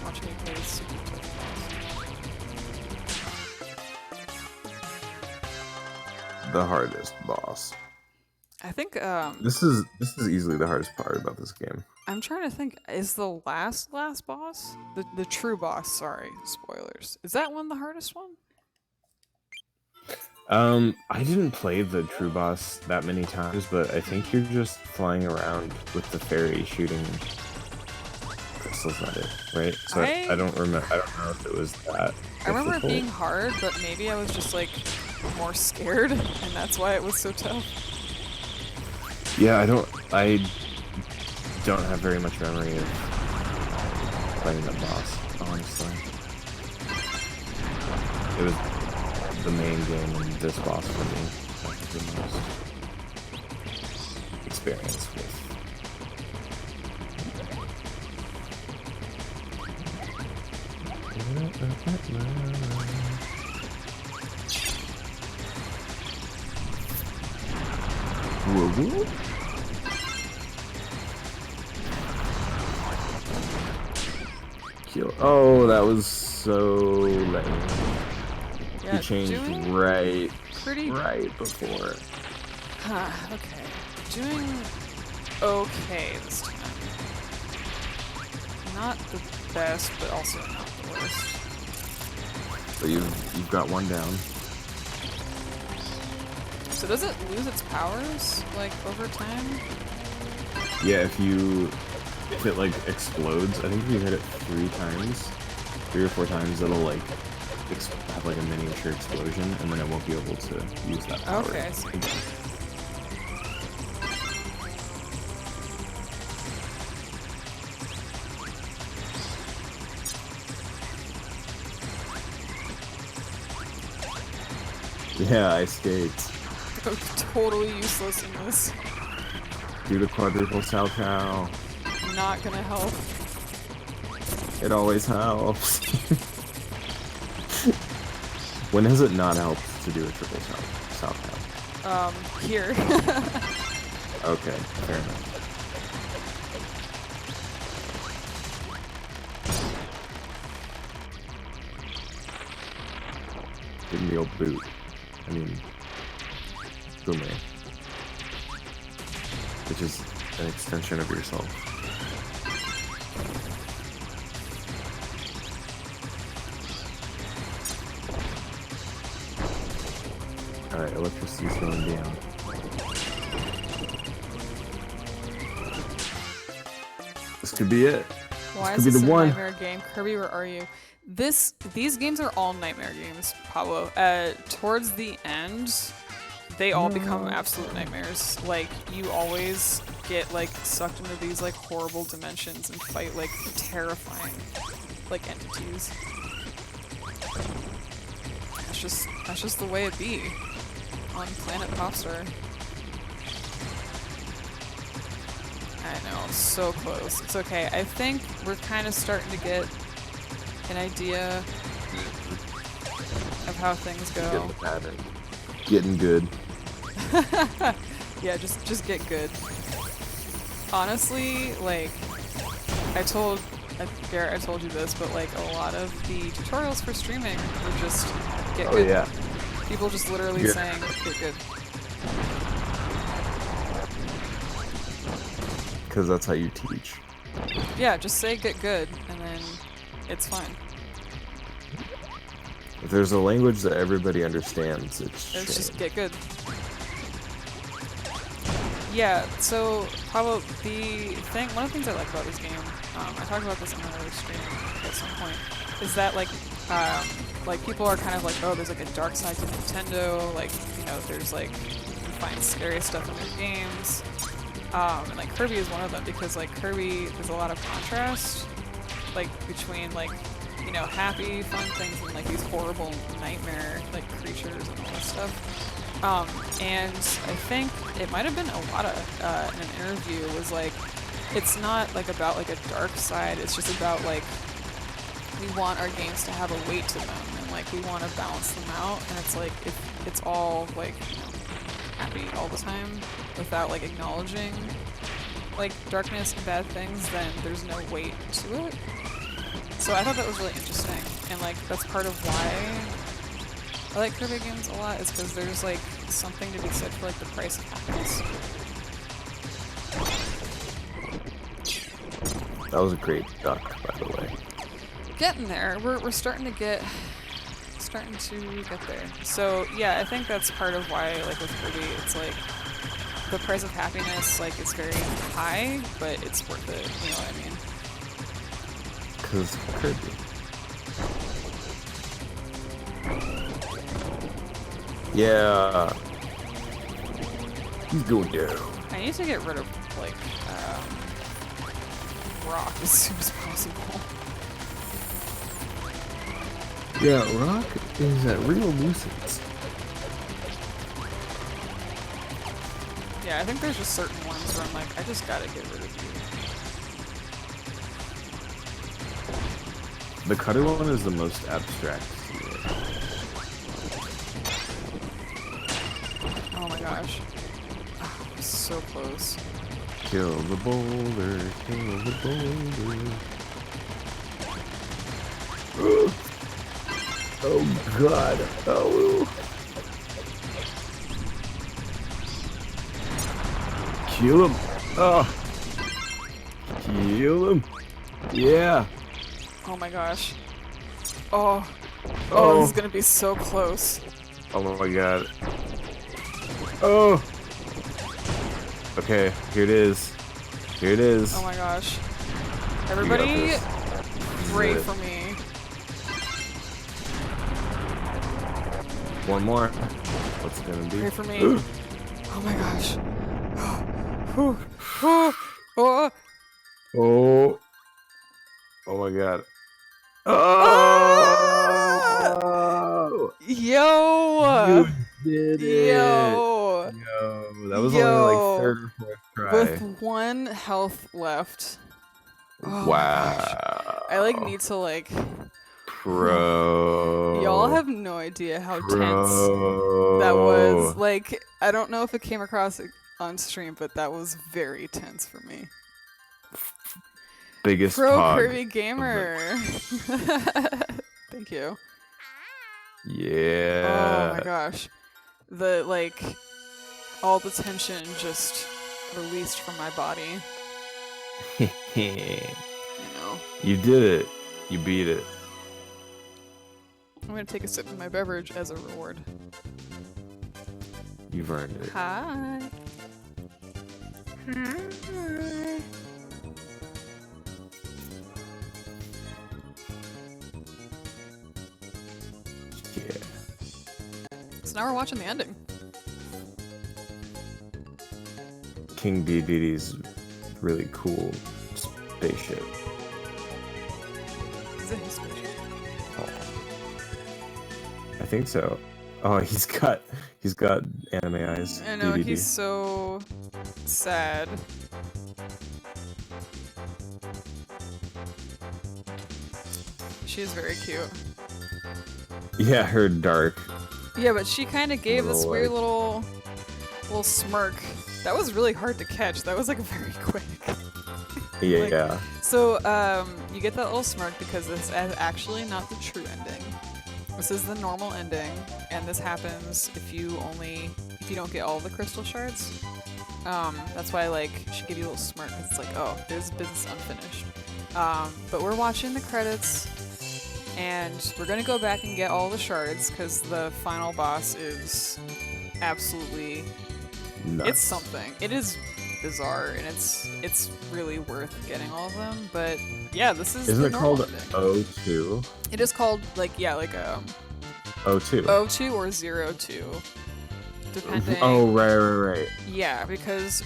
Watching me play super tough boss. The hardest boss. I think this is easily the hardest part about this game. I'm trying to think, is the last boss? The true boss, sorry, spoilers. Is that one the hardest one? I didn't play the true boss that many times, but I think you're just flying around with the fairy shooting crystals at it, right? So I don't remember. I don't know if it was that. I remember it being hard, but maybe I was just like more scared, and that's why it was so tough. Yeah, I don't have very much memory of playing that boss, honestly. It was the main game and this boss for me I had the most experience with. Woo-woo. Kill. Oh, that was so lame. Yeah, he changed right before. Okay. Doing okay this time. Not the best, but also not the worst. So you've got one down. So does it lose its powers, like, over time? Yeah, if it like explodes, I think if you hit it 3 or 4 times, it'll like have like a miniature explosion, and then it won't be able to use that power. Okay, I see. Yeah, I skates. I'm totally useless in this. Do the quadruple Cao Cao. Not gonna help. It always helps. When has it not helped to do a triple Cao Cao? Here. Okay, fair enough. Give me the old boot. I mean, boomerang. Which is an extension of yourself. Alright, electricity's going down. This could be it. Why this is could this be the a one. nightmare game? Kirby, where are you? These games are all nightmare games, Pablo. Towards the end, they all become absolute nightmares. Like, you always get like sucked into these like horrible dimensions and fight like terrifying like entities. That's just the way it be on Planet Popstar. I know, so close. It's okay. I think we're kind of starting to get an idea of how things go. Getting the pattern. Getting good. Yeah, just get good. Honestly, like, I told Garrett, I told you this, but like a lot of the tutorials for streaming were just get Oh good. yeah. People just literally Yeah. saying get good. Because that's how you teach. Yeah, just say get good, and then it's fine. If there's a language that everybody understands, it's Just get good. Yeah, so Pablo, one of the things I like about this game, I talked about this in another stream at some point, is that like people are kind of like, oh, there's like a dark side to Nintendo, like, you know, there's like, you find scary stuff in their games, and like Kirby is one of them, because like Kirby, there's a lot of contrast, like between like, you know, happy, fun things and like these horrible nightmare like creatures and all this stuff. And I think it might have been Iwata in an interview was like, it's not like about like a dark side, it's just about like, we want our games to have a weight to them and like we want to balance them out, and it's like if it's all like, you know, happy all the time without like acknowledging like darkness and bad things, then there's no weight to it. So I thought that was really interesting, and like that's part of why I like Kirby games a lot, is because there's like something to be said for like the price of happiness. That was a great duck, by the way. Getting there. We're starting to get there. So yeah, I think that's part of why like with Kirby, it's like the price of happiness, like it's very high, but it's worth it. You know what I mean? Because Kirby. Yeah. He's going down. I need to get rid of like rock as soon as possible. Yeah, rock is a real nuisance. Yeah, I think there's just certain ones where I'm like, I just gotta get rid of you. The cutter one is the most abstract. Oh my gosh. Oh, so close. Kill the boulder, kill the boulder. Oh god. Oh. Kill him. Oh. Kill him. Yeah. Oh my gosh. Oh. Oh, this is gonna be so close. Oh my god. Oh. Okay, here it is. Here it is. Oh my gosh. Everybody, pray for me. One more. What's it gonna be? Pray for me. Oh my gosh. Oh. Oh. Oh. Oh my god. Oh! Yo! You did it! Yo! Yo, that was only like third or fourth try. With one health left. Oh my gosh. I like need to like... Pro. Y'all have no idea how tense that was. Like, I don't know if it came across on stream, but that was very tense for me. Biggest Pro pog Kirby gamer. Thank you. Yeah. Oh my gosh. The like all the tension just released from my body. You know. You did it. You beat it. I'm gonna take a sip of my beverage as a reward. You've earned it. Hi. Hi. Yeah. So now we're watching the ending. King Dedede's really cool spaceship. Is it his spaceship? Oh. I think so. Oh, he's got anime eyes. I know, DDD. he's so sad. She's very cute. Yeah, her dark. Yeah, but she kind of gave this Little, weird like- little smirk. That was really hard to catch. That was like very quick. Yeah, Like, yeah. So, you get that little smirk because this is actually not the true ending. This is the normal ending, and this happens if you don't get all the crystal shards. That's why, like, she give you a little smirk. It's like, oh, there's business unfinished. But we're watching the credits, and we're gonna go back and get all the shards because the final boss is absolutely Nuts. it's something. It is bizarre, and it's really worth getting all of them. But yeah, this is Isn't the it normal called ending. O2? It is called like O2. O2 or 02, depending. Oh, right. Yeah, because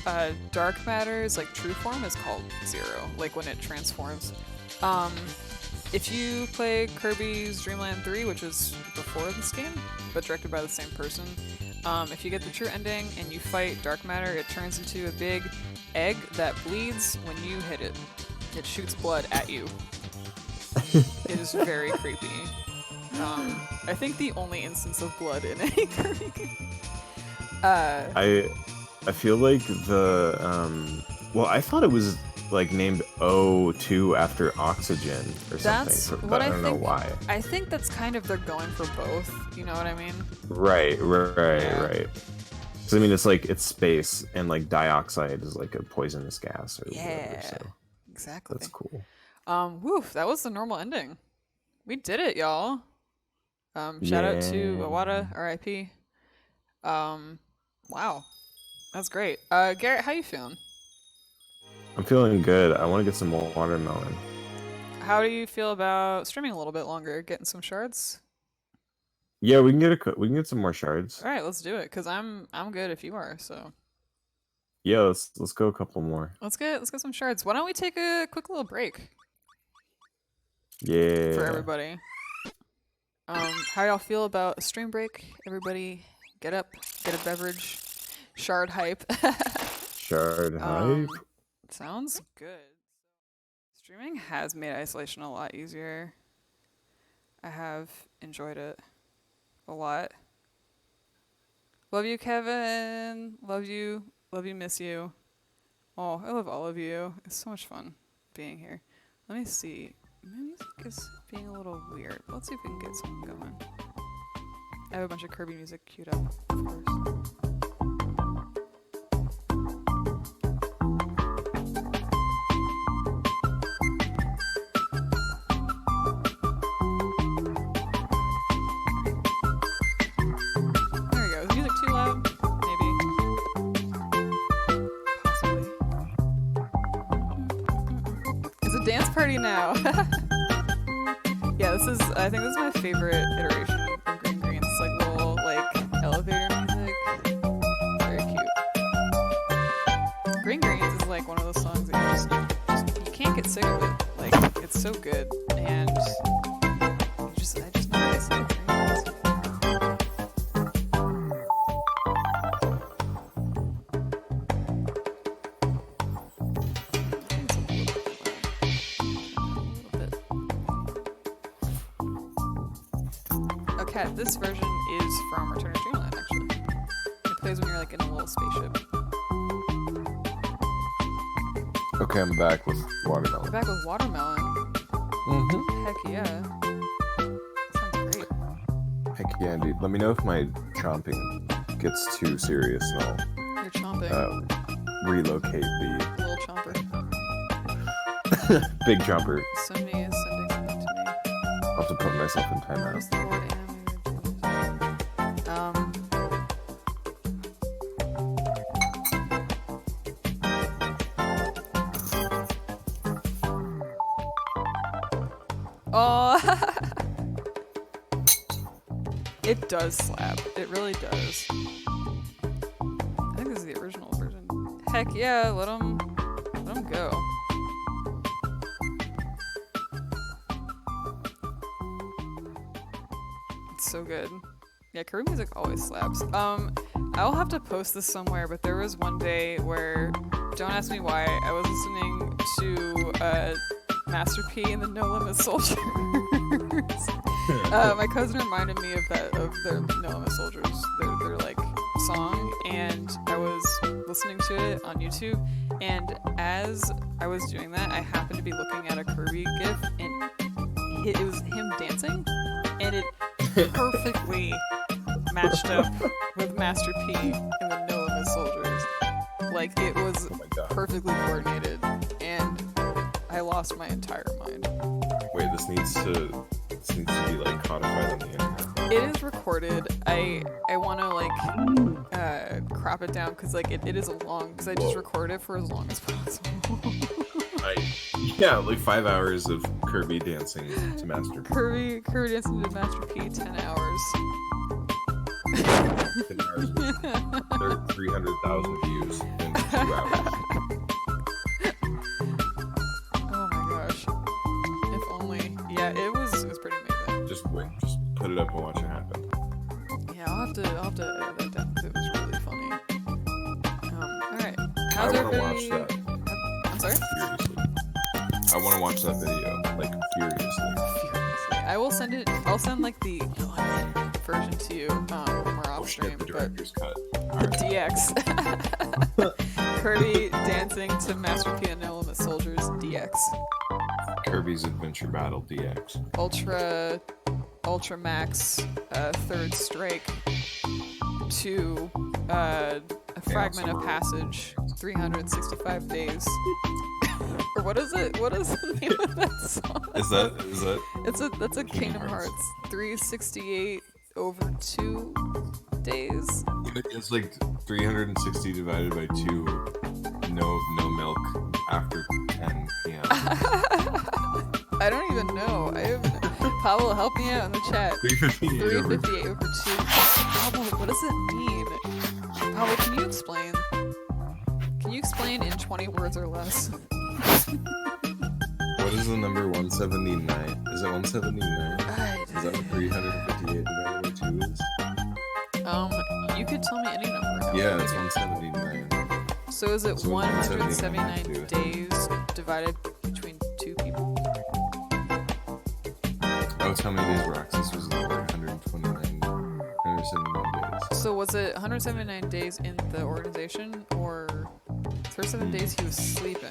dark matter's like true form is called 0, like when it transforms. If you play Kirby's Dream Land 3, which is before this game, but directed by the same person, if you get the true ending and you fight dark matter, it turns into a big egg that bleeds when you hit it. It shoots blood at you. It is very creepy. I think the only instance of blood in any Kirby game. I feel like the well, I thought it was like named O2 after oxygen or That's something, what but I don't know think. why. I think that's kind of they're going for both. You know what I mean? Right. Yeah. Because I mean, it's space, and like dioxide is like a poisonous gas or whatever. So Exactly. that's cool. Woof, that was the normal ending. We did it, y'all. Shout out to Awada, R.I.P. Wow, that's great. Garrett, how you feeling? I'm feeling good. I want to get some more watermelon. How do you feel about streaming a little bit longer, getting some shards? Yeah, we can get some more shards. All right, let's do it. Cause I'm good if you are. So Yeah, let's go a couple more. let's get some shards. Why don't we take a quick little break Yeah. for everybody? How y'all feel about a stream break? Everybody, get up, get a beverage, shard hype. Shard hype. Sounds good. Streaming has made isolation a lot easier. I have enjoyed it a lot. Love you, Kevin. Love you, miss you. Oh, I love all of you. It's so much fun being here. Let me see. My music is being a little weird. Let's see if we can get something going. I have a bunch of Kirby music queued up, of course. Dance party now. Yeah, I think this is my favorite iteration of Green Green. It's like little elevator music. Very cute. Green Greens is like one of those songs that you can't get sick of it. Like, it's so good, and I just know how to sing Green Greens. This version is from Return of Dreamland, actually. It plays when you're like in a little spaceship. Okay, I'm back with watermelon. We're back with watermelon. Mm-hmm. Heck yeah. Sounds great. Heck yeah, dude. Let me know if my chomping gets too serious, and You're chomping. I'll relocate the Little chomper. big chomper. Somebody is sending something to me. I'll have to put myself in timeout. Where's the board animator? Oh, it does slap. It really does. I think this is the original version. Heck yeah, let them go. It's so good. Yeah, Kirby music always slaps. I'll have to post this somewhere, but there was one day where, don't ask me why, I was listening to Master P and the No Limit Soldiers. My cousin reminded me of their No Limit Soldiers. They're like song, and I was listening to it on YouTube, and as I was doing that, I happened to be looking at a Kirby GIF, and it was him dancing, and it perfectly matched up with Master P and the No Limit Soldiers. Like, it was perfectly coordinated, and I lost my entire mind. Wait, this needs to be like codified on the internet. It is recorded. I want to like crop it down because like it is a long, because I just record it for as long as possible. Yeah, like 5 hours of Kirby dancing to Master P. Kirby dancing to Master P, 10 hours. 10 hours. There are 300,000 views in 2 hours. Oh my gosh. If only. Yeah, it was pretty amazing. Just put it up and watch it happen. Yeah, I'll have to edit that down because it was really funny. Alright. I want to watch that. I'm sorry? Furiously. I want to watch that video, like, furiously. I will send it. I'll send like the version to you when we're off stream. The director's cut. The DX. Kirby dancing to Master P and No Limit Soldiers DX. Kirby's Adventure Battle DX. Ultra Max, Third Strike, to a Fragment of Passage, 365 Days. Or what is it? What is the name of that song? Is that? That's a Kingdom Hearts 368 over 2 days. It's like 360 divided by 2. No milk after 10 p.m. I don't even know. Pablo, help me out in the chat. 358 over 2. Pablo, what does it mean? Pablo, can you explain? Can you explain in 20 words or less? What is the number 179? Is it 179? Is that what 358 divided by 2 is? You could tell me any number. Yeah, it's 179. So is it 179 days divided between 2 people? Oh, tell me these were access was 179 days. So was it 179 days in the organization, or 37 days he was sleeping?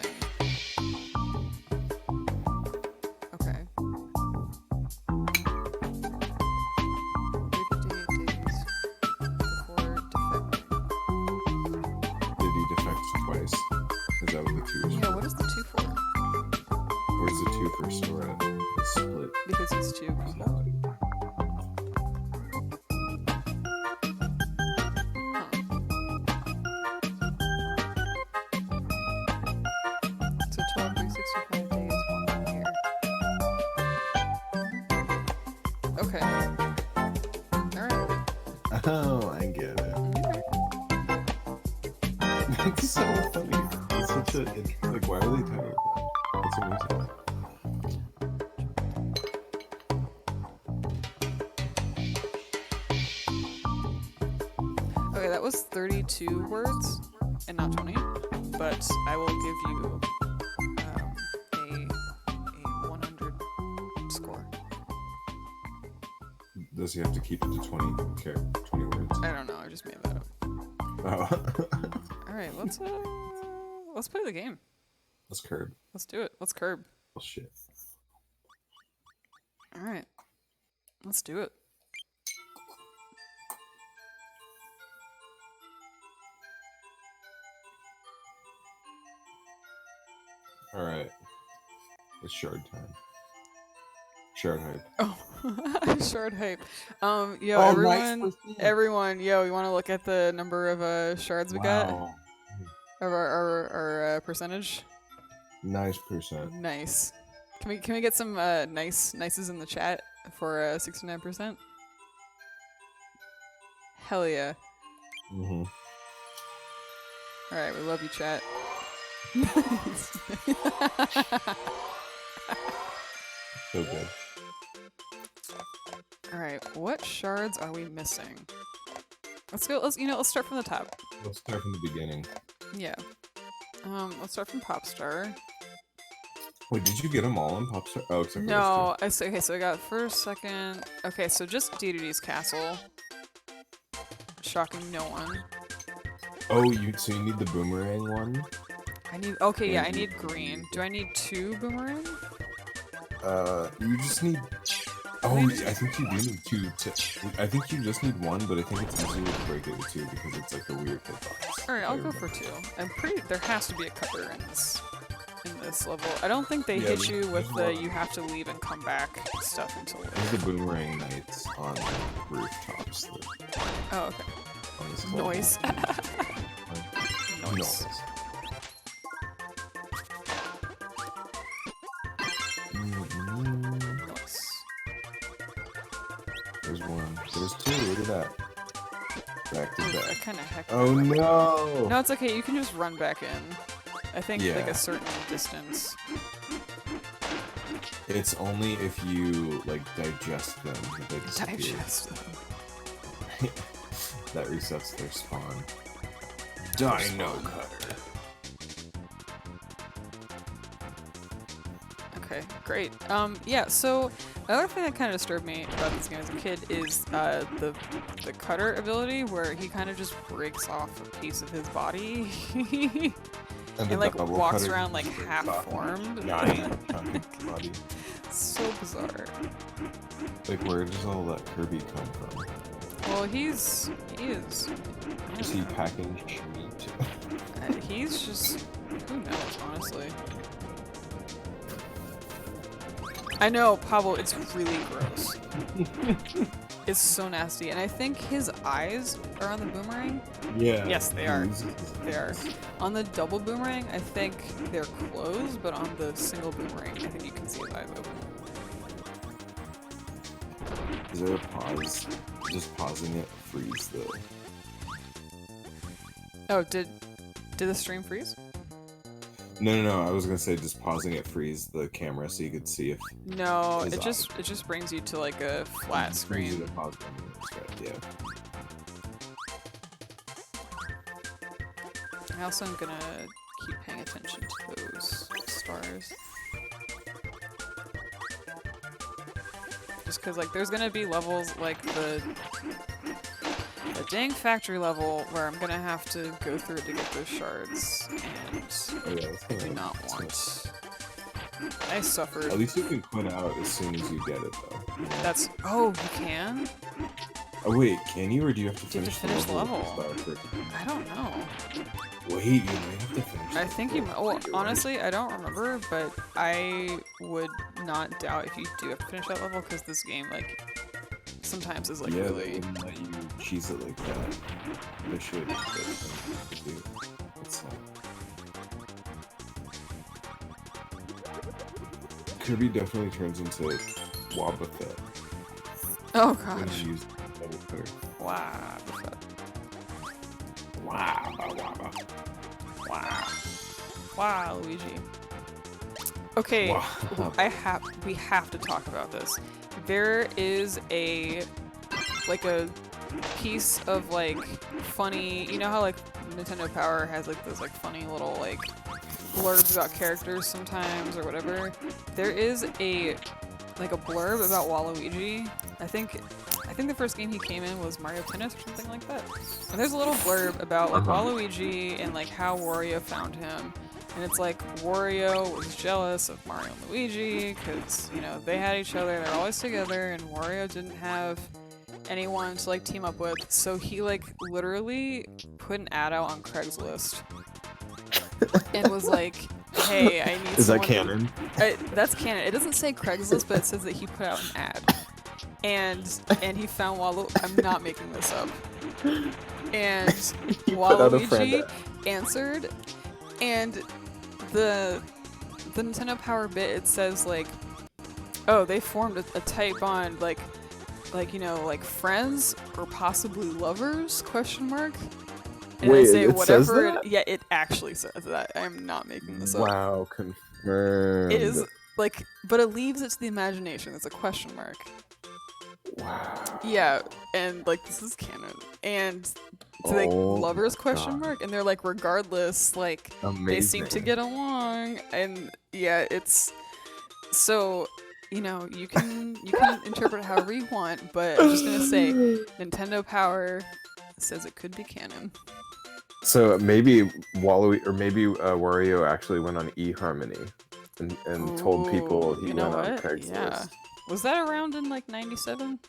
Okay. 358 days before defecting. Did he defect twice? Is that what the 2 is for? Yeah, what is the 2 for? Or is the 2 for Sora? It's split. Because he's 2 people. So 12, 365 days, 1 year. Okay. Alright. Oh, I get it. That's so funny. It's such a, like, why are they titled that? That's amazing. Okay, that was 32 words and not 20, but I will give you a 100 score. Does he have to keep it to 20 words? I don't know, I just made that up. Oh. Alright, let's play the game. Let's curb. Let's do it. Let's curb. Oh, shit. Alright. Let's do it. Alright. It's shard time. Shard hype. Oh, shard hype. Yo, everyone, yo, you want to look at the number of shards we got? Of our percentage? Nice percent. Nice. Can we get some nices in the chat for 69%? Hell yeah. Mm-hmm. All right, we love you, chat. So good. All right, what shards are we missing? Let's go. Let's start from the top. Let's start from the beginning. Yeah. Let's start from Popstar. Wait, did you get them all in Popstar? Oh, except for No, so I got first, second. Okay, so just DDD's castle. shocking no one. Oh, so you need the boomerang one? I need. Okay, yeah, I need green. Do I need 2 boomerang? You just need. Oh, I think you do need 2. I think you just need 1, but I think it's easier to break it with 2 because it's like a weird hitbox. All right, I'll go for 2. I'm pretty. There has to be a cutter in this level. I don't think they hit you with the you have to leave and come back stuff until later. There's the boomerang knights on rooftops. Oh, okay. On this Noise. Noise. Nice. There's 1. There's 2. Look at that. Back to I back. kind of heck. Oh no! No, it's okay. You can just run back in. I think like Yeah. a certain distance. It's only if you like digest them that they disappear. Digest them. That resets their spawn. Dino cutter. Okay, great. Yeah, so another thing that kind of disturbed me about this game as a kid is the cutter ability, where he kind of just breaks off a piece of his body and like double walks cutter around like is half formed. body. So bizarre. Like, where does all that Kirby come from? Well, he is. Is he packing meat? He's just. Who knows, honestly. I know, Pablo, it's really gross. It's so nasty. And I think his eyes are on the boomerang. Yeah. Yes, they are. They are. On the double boomerang, I think they're closed, but on the single boomerang, I think you can see his eyes open. Is there a pause? Just pausing it freeze the. Oh, did the stream freeze? No. I was gonna say just pausing it freeze the camera so you could see if. No, his it just brings you to like a flat Brings you screen. to pause it, yeah. I also am gonna keep paying attention to those stars. Just cause like there's gonna be levels like the dang factory level where I'm gonna have to go through it to get those shards, and Oh, yeah, that's I do not want. I suffered. At least you can quit out as soon as you get it, though. That's oh, you can? Oh wait, can you, or do you have to You have finish, to finish the level. with the star I don't know. first? Wait, you might have to finish. I the think you. level. Well, honestly, I don't remember, but I would not doubt if you do have to finish that level because this game, like, sometimes is like Yeah, they really. wouldn't let you cheese it like that. They should. But do. It's Kirby definitely turns into Wobbuffet Oh when gosh! you use double cutter. Wow. Wow. Wow. Wow, Luigi. Okay, Wow. we have to talk about this. There is a piece of like funny, you know how like Nintendo Power has like those like funny little like blurbs about characters sometimes or whatever. There is a blurb about Waluigi. I think the first game he came in was Mario Tennis or something like that. And there's a little blurb about like Waluigi and like how Wario found him. And it's like Wario was jealous of Mario and Luigi because, you know, they had each other, they're always together, and Wario didn't have anyone to like team up with. So he like literally put an ad out on Craigslist and was like, hey, I need Is that someone canon? that's canon. It doesn't say Craigslist, but it says that he put out an ad. And he found I'm not making this up. And Waluigi answered, and the Nintendo Power bit, it says like, oh, they formed a tight bond, like you know, like friends or possibly lovers? Question mark. And Wait, I say it says whatever. that? Yeah, it actually says that. I'm not making this up. Wow, confirmed. It is like, but it leaves it to the imagination. It's a question mark. Wow. Yeah, and like this is canon. And it's like lovers question mark, and they're like regardless, like they seem to get along, and yeah, it's so, you know, you can interpret however you want, but I'm just gonna say Nintendo Power says it could be canon. So maybe Wario actually went on eHarmony and told people he you know went on what? Craigslist. Yeah. Was that around in like 97?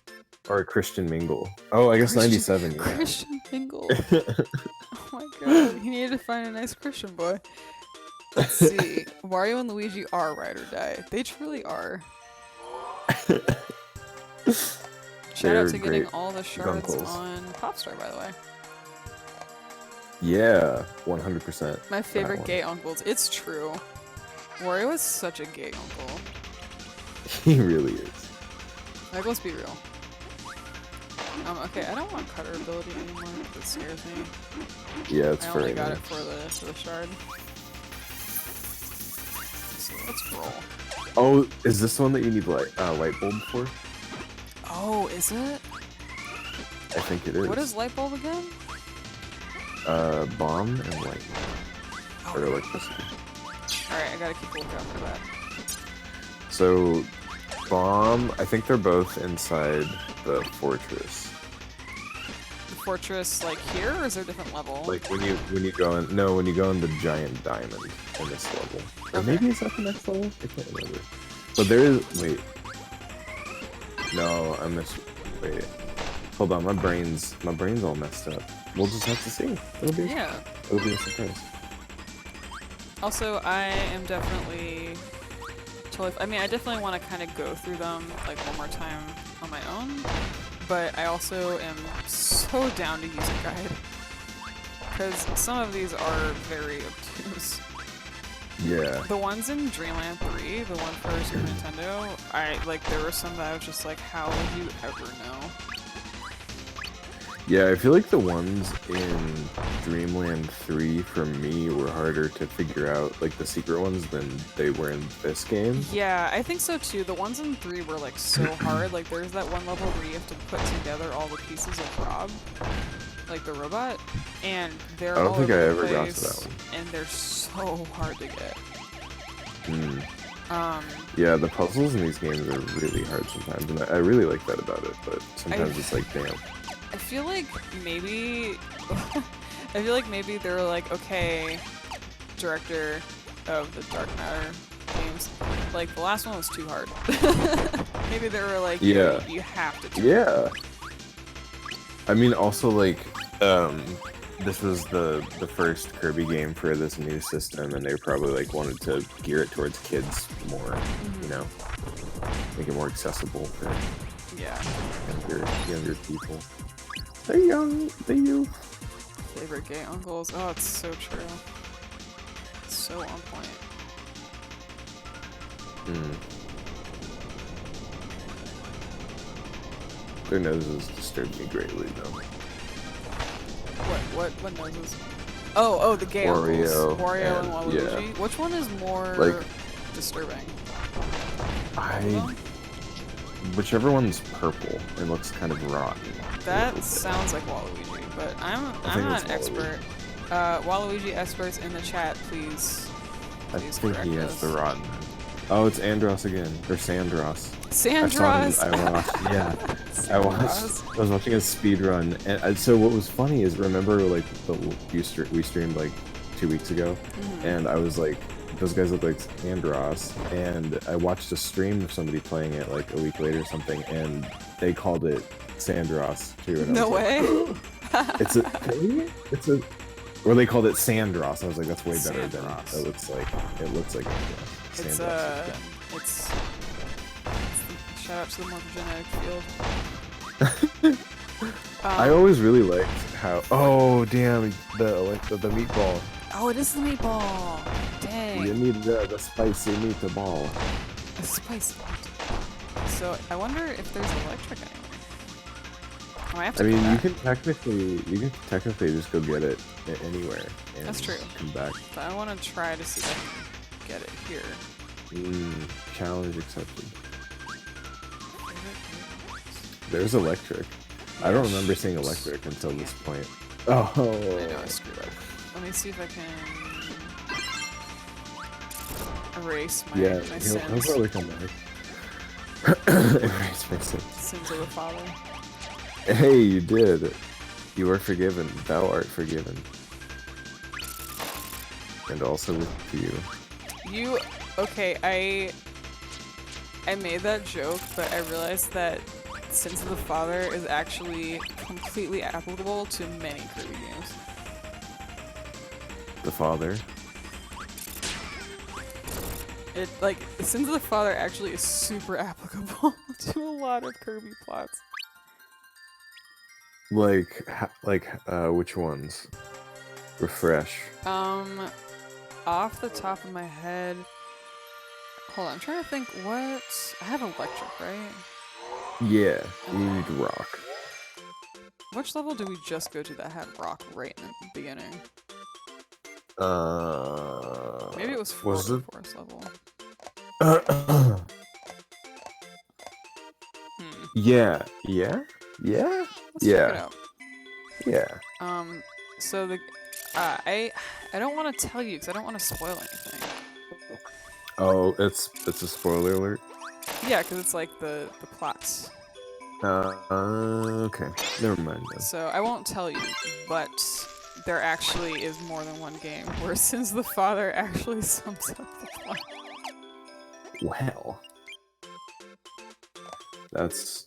Or a Christian Mingle. Oh, I guess 97. Yeah. Christian Mingle. Oh my god. He needed to find a nice Christian boy. Let's see. Wario and Luigi are ride or die. They truly are. Shout out to getting all the shards uncles. on Popstar, by the way. Yeah, 100%. My favorite gay uncles. It's true. Wario is such a gay uncle. He really is. Like, let's be real. Okay, I don't want cutter ability anymore. That scares me. Yeah, it's I for only got it for the shard. So let's roll. Oh, is this one that you need light bulb for? Oh, is it? I think it is. What is light bulb again? Bomb and lightning. Oh, Or electricity. Alright, I gotta keep a lookout for that. So, bomb, I think they're both inside the fortress. The fortress, like here, or is there a different level? Like when you go in, no, when you go in the giant diamond in this level. Or Okay. maybe it's at the next level? I can't remember. But there is, wait. No, wait. Hold on, my brain's all messed up. We'll just have to see. It'll be a surprise. Also, I am definitely I definitely want to kind of go through them like one more time on my own, but I also am so down to use a guide because some of these are very obtuse. Yeah. The ones in Dreamland 3, the one for Super Nintendo, there were some that I was just like, how would you ever know? Yeah, I feel like the ones in Dreamland 3 for me were harder to figure out, like the secret ones, than they were in this game. Yeah, I think so too. The ones in 3 were like so hard. Like there's that one level where you have to put together all the pieces of Rob, like the robot, and they're all over the place, got to that one. and they're so hard to get. Yeah, the puzzles in these games are really hard sometimes, and I really like that about it, but sometimes it's like, damn. I feel like maybe they're like, okay, director of the Dark Matter games, like the last one was too hard. Maybe they were like, yeah, you have to do it. I mean, also like, this was the first Kirby game for this new system, and they probably like wanted to gear it towards kids more, you know, make it more accessible for younger people. They're young, they you. Favorite gay uncles. Oh, it's so true. It's so on point. Their noses disturb me greatly, though. What noses? Oh, the gay uncles. Wario and Waluigi. Yeah. Which one is more disturbing? Whichever one's purple and looks kind of rotten. That sounds like Waluigi, but I'm not an expert. Waluigi experts in the chat, please. I think he has the rotten. Oh, it's Andros again, or Sandros. Sandros. I was watching a speed run, and so what was funny is, remember like we streamed like 2 weeks ago, and I was like, those guys look like Andros, and I watched a stream of somebody playing it like a week later or something, and they called it Sandros too. And no way. Like, or they called it Sandros. I was like, that's way better than it looks like. It looks like Andros. It's shout out to the morphogenetic field. I always really liked how. Oh damn! The meatball. Oh, it is the meatball. Dang. You need the spicy meatball. A spicy meatball. So I wonder if there's electric anywhere. I mean, you can technically just go get it anywhere. And that's true. Come back. But I want to try to see if I can get it here. Challenge accepted. There's electric. Yeah, I don't remember seeing electric until this point. Oh. I know I screwed up. Let me see if I can erase my sins. He'll probably come back. Erase my sins. Sins of the father. Hey, you did. You are forgiven. Thou art forgiven. And also with you. Okay, I made that joke, but I realized that Sins of the Father is actually completely applicable to many Kirby games. The father. It, like, Sins of the Father actually is super applicable to a lot of Kirby plots. Which ones? Refresh. Off the top of my head, hold on, I'm trying to think what... I have electric, right? Yeah, you need rock. Which level did we just go to that had rock right in the beginning? Maybe it was the forest level. Yeah. Let's check it out. Yeah. So the... I don't want to tell you because I don't want to spoil anything. Oh, it's a spoiler alert? Yeah, because it's like the plots. Okay. Never mind then. So I won't tell you, but there actually is more than one game where Sins of the Father actually sums up the plot. Well. That's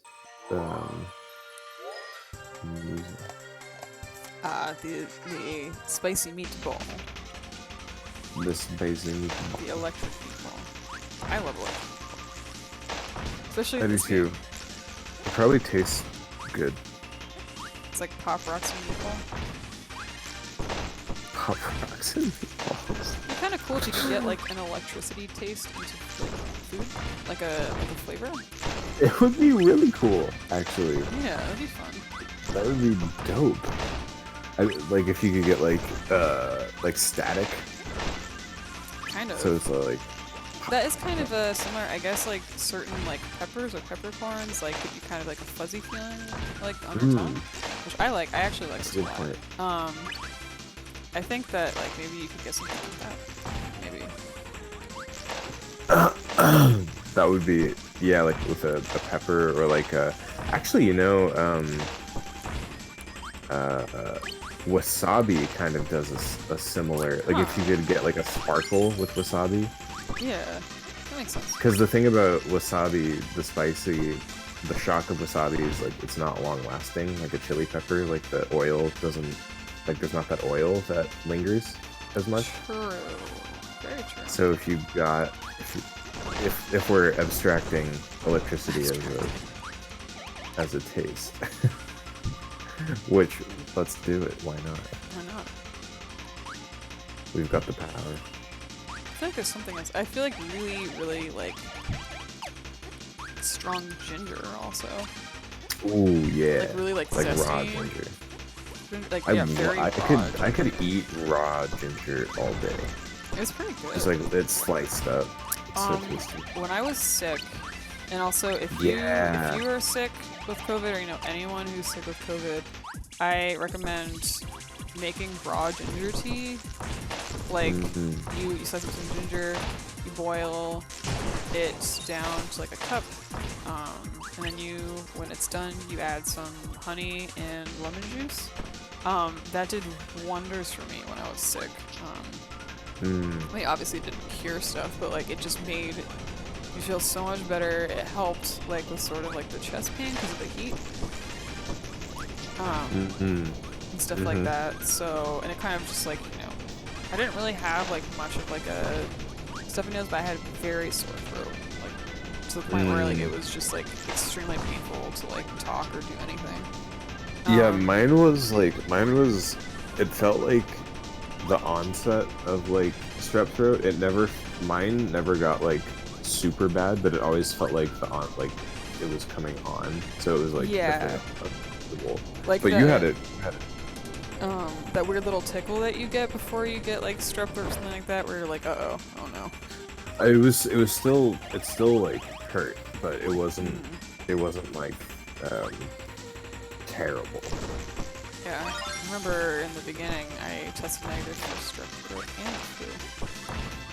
the spicy meatball. The spicy meatball. The electric meatball. I love electric meatball. Especially I do too. It probably tastes good. It's like Pop Rocks and meatball. Pop Rocks and meatballs. It'd be kind of cool if you could get like an electricity taste into like, food, like a flavor. It would be really cool, actually. Yeah, that'd be fun. That would be dope. Like if you could get like static. Kind of. So it's like. That is kind of a similar, I guess, like certain like peppers or peppercorns like give you kind of like a fuzzy feeling like on your tongue, which I like. I actually like a lot. I think that like maybe you could get something like that. Maybe. That would be like with a pepper or like actually wasabi kind of does a similar like if you could get like a sparkle with wasabi. Yeah, that makes sense. Because the thing about wasabi, the shock of wasabi is like it's not long lasting like a chili pepper. Like the oil doesn't, like there's not that oil that lingers as much. True, very true. So if we're abstracting electricity as a taste, which let's do it. Why not? Why not? We've got the power. I feel like there's something else. I feel like really like strong ginger also. Ooh yeah. Like really like zesty. Raw ginger. Like yeah, very raw. I could eat raw ginger all day. It's pretty good. It's like it's sliced up. It's so tasty. When I was sick, and also if you are sick with COVID or you know anyone who's sick with COVID, I recommend making raw ginger tea. Like you slice up some ginger, you boil it down to like a cup, and then when it's done, you add some honey and lemon juice. That did wonders for me when I was sick. I mean, obviously it didn't cure stuff, but like it just made you feel so much better. It helped like with sort of like the chest pain because of the heat. And stuff like that. So, and it kind of just like, you know, I didn't really have like much of like a stuffy nose, but I had very sore throat, like to the point where like it was just like extremely painful to like talk or do anything. Yeah, mine was, it felt like the onset of like strep throat. Mine never got like super bad, but it always felt like it was coming on. So it was like uncomfortable. Like but you had it. That weird little tickle that you get before you get like strep or something like that, where you're like, oh no. It still like hurt, but it wasn't like terrible. Yeah, I remember in the beginning I tested negative for strep throat and flu.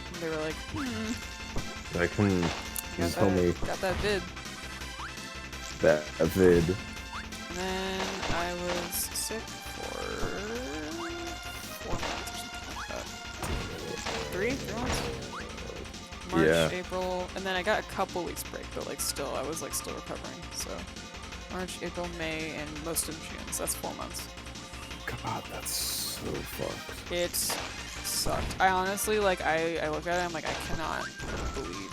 And they were like, just told me got that vid. That vid. And then I was sick for 4 months or something like that. 3 months? March, Yeah. April, and then I got a couple weeks break, but like still, I was like still recovering. So March, April, May, and most of June. So that's 4 months. God, that's so fucked. It sucked. I honestly, like, I look at it, I'm like, I cannot believe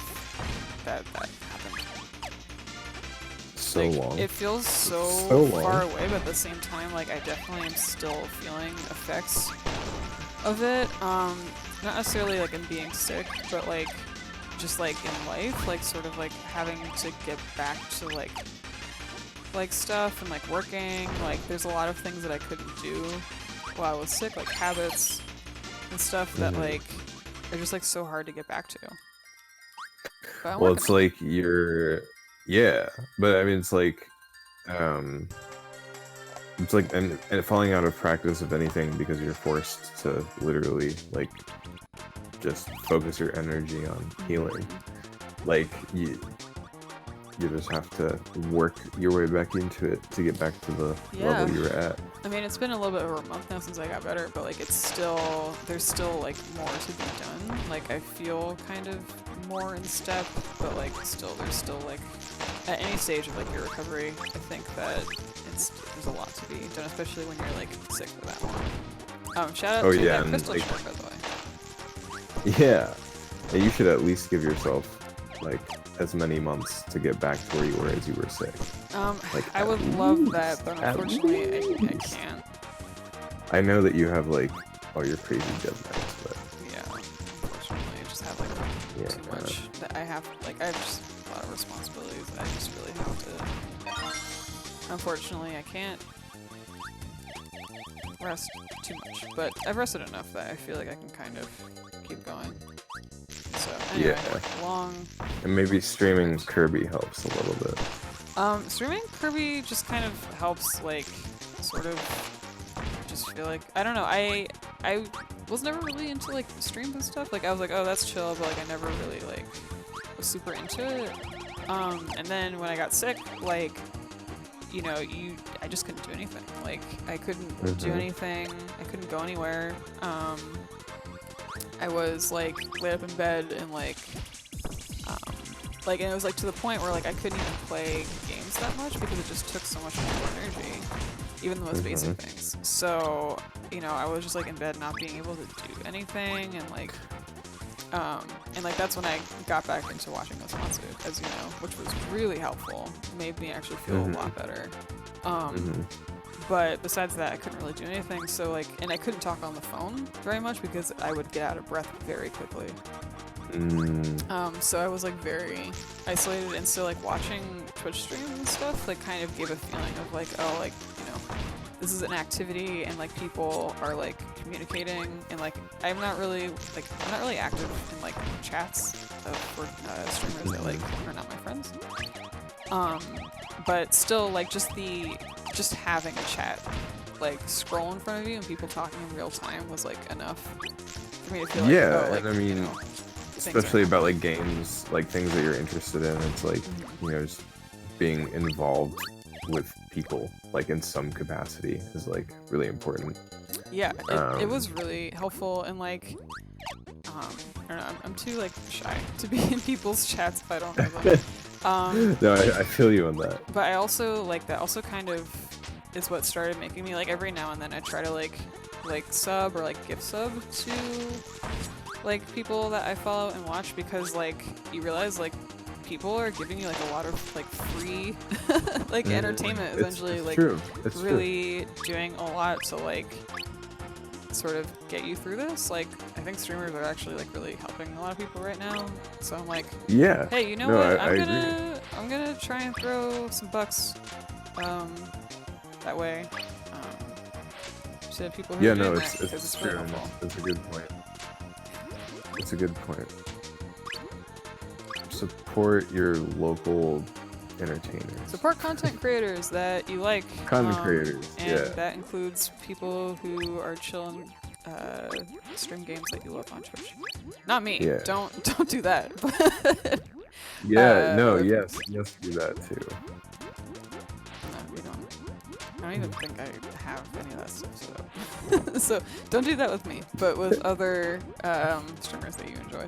that happened. So Like, long. it feels so long. far away, but at the same time, like, I definitely am still feeling effects of it. Not necessarily like in being sick, but like just like in life, like sort of like having to get back to like stuff and like working. Like there's a lot of things that I couldn't do while I was sick, like habits and stuff that like are just like so hard to get back to. But I'm Well, working it's on it. like yeah, but I mean, it's like and falling out of practice of anything because you're forced to literally like just focus your energy on healing. Like you just have to work your way back into it to get back to the level you were at. I mean, it's been a little bit over a month now since I got better, but like it's still, there's still like more to be done. Like I feel kind of more in step, but like still, there's still like, at any stage of like your recovery, I think that there's a lot to be done, especially when you're like sick for that long. Shout out to that crystal like, shark, by the way. Yeah, and you should at least give yourself like as many months to get back to where you were as you were sick. Like, I would love that, but unfortunately I can't. I know that you have like all your crazy deadlines, but Yeah, unfortunately, I just have like too much that I have. Like I have just a lot of responsibilities. I just really have to. Unfortunately, I can't rest too much, but I've rested enough that I feel like I can kind of keep going. So anyway, long. And maybe streaming Kirby helps a little bit. Streaming Kirby just kind of helps, like, sort of just feel like, I don't know, I was never really into, like, streams and stuff. Like, I was like, oh, that's chill, but, like, I never really, like, was super into it. And then when I got sick, like, you know, I just couldn't do anything. Like, I couldn't do anything. I couldn't go anywhere. I was, like, laid up in bed and, like, and it was like to the point where like I couldn't even play games that much because it just took so much more energy, even the most basic things. So, you know, I was just like in bed not being able to do anything, and like that's when I got back into watching Osamatsu, as you know, which was really helpful. Made me actually feel a lot better. But besides that, I couldn't really do anything. So like, and I couldn't talk on the phone very much because I would get out of breath very quickly. So I was like very isolated, and so like watching Twitch streams and stuff like kind of gave a feeling of like, oh, like, you know, this is an activity and like people are like communicating, and like I'm not really active in like chats for streamers that like are not my friends. But still like just having a chat, like scroll in front of you and people talking in real time was like enough for me to feel like, oh, like, and I mean, you know, especially about like games, like things that you're interested in, it's like, you know, just being involved with people like in some capacity is like really important. Yeah, it was really helpful, and like I don't know, I'm too like shy to be in people's chats if I don't know them. No, I feel you on that. But I also like that also kind of is what started making me like every now and then I try to like sub or like gift sub to like people that I follow and watch, because like you realize like people are giving you like a lot of like free like entertainment essentially. It's like true. It's really doing a lot to like sort of get you through this. Like I think streamers are actually like really helping a lot of people right now. So I'm like, yeah. hey, you know No, what? I I'm gonna try and throw some bucks that way. To people who are doing that, because it's really true. helpful. It's a good point. It's a good point. Support your local entertainers. Support content creators that you like. Content creators, and yeah. that includes people who are chilling, stream games that you love on Twitch. Not me. Yeah. Don't do that. Yeah. No. other Yes. Yes. Do that too. No, we don't. I don't don't even think I have any of that stuff set up. So don't do that with me, but with other streamers that you enjoy.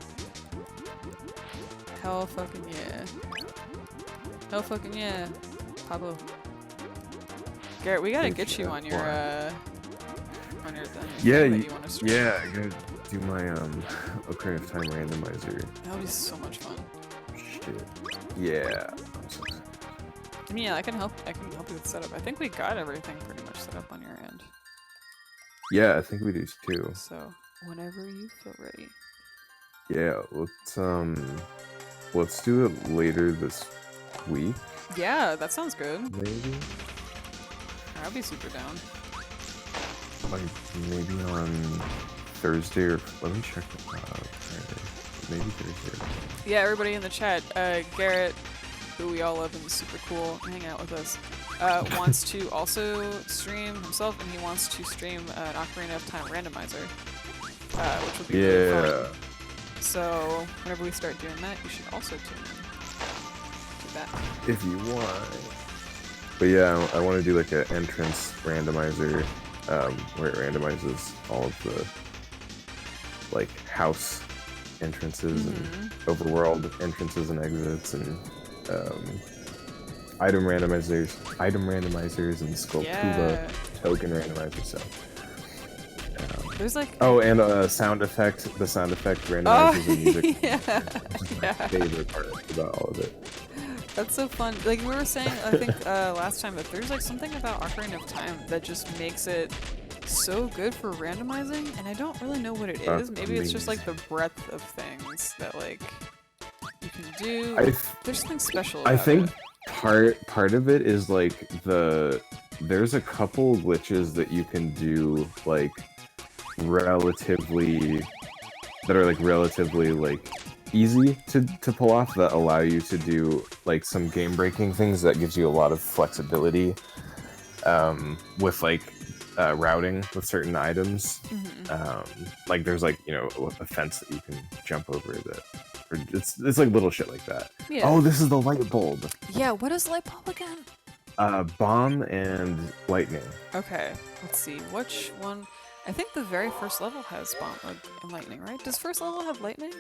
Hell fucking yeah. Hell fucking yeah. Pablo. Garrett, we gotta get you on your thing Yeah, that you want to stream. yeah, I gotta do my Ocarina of Time randomizer. That would be so much fun. Shit. Yeah. I'm so excited. I mean, yeah, I can help you with setup. I think we got everything pretty much set up on your end. Yeah, I think we do too. So whenever you feel ready. Yeah, let's do it later this week, Yeah, that sounds good. maybe. I'll be super down. Like maybe on Thursday or let me check Friday. Maybe Thursday. Yeah, everybody in the chat, Garrett, who we all love and is super cool, hang out with us, wants to also stream himself, and he wants to stream an Ocarina of Time randomizer, which will be really fun. So whenever we start doing that, you should also tune in to that. If you want. But yeah, I want to do like an entrance randomizer, where it randomizes all of the like house entrances and overworld entrances and exits and item randomizers and Skulltula token randomizers. So there's like and sound effect. The sound effect randomizes the music. yeah, Which is my favorite part about all of it. That's so fun. Like we were saying, I think last time, that there's like something about Ocarina of Time that just makes it so good for randomizing, and I don't really know what it is. Maybe it's just like the breadth of things that like you can do. There's something special about I think it. part of it is like there's a couple glitches that you can do like relatively easy to pull off, that allow you to do like some game breaking things that gives you a lot of flexibility with like routing with certain items. Like there's like, you know, a fence that you can jump over that, or it's like little shit like that. Yeah. Oh, this is the light bulb. Yeah, what is light bulb again? Bomb and lightning. Okay, let's see. Which one? I think the very first level has bomb and lightning, right? Does first level have lightning?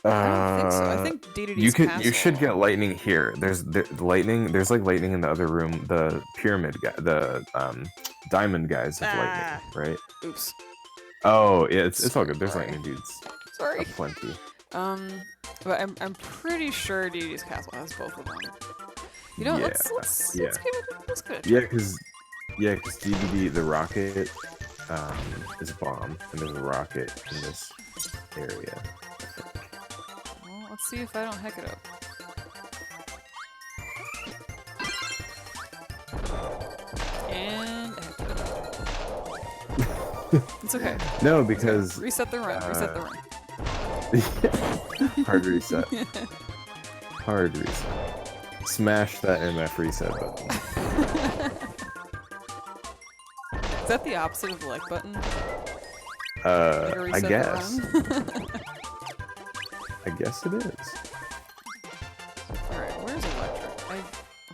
I don't think so. I think DDD's castle. You should get lightning here. There's lightning. There's like lightning in the other room. The pyramid guy, the diamond guys have lightning, right? Oops. Oh yeah, it's all good. There's lightning dudes. Sorry. Plenty. But I'm pretty sure DDD's castle has both of them. You know, let's give it a Yeah, because DDD, the rocket is a bomb, and there's a rocket in this area. Well, let's see if I don't heck it up. And I hecked it up. It's okay. No, because Reset the run. Reset the run. hard reset. Hard reset. Smash that MF reset button. Is that the opposite of the like button? I guess. I guess it is. Alright, where's electric?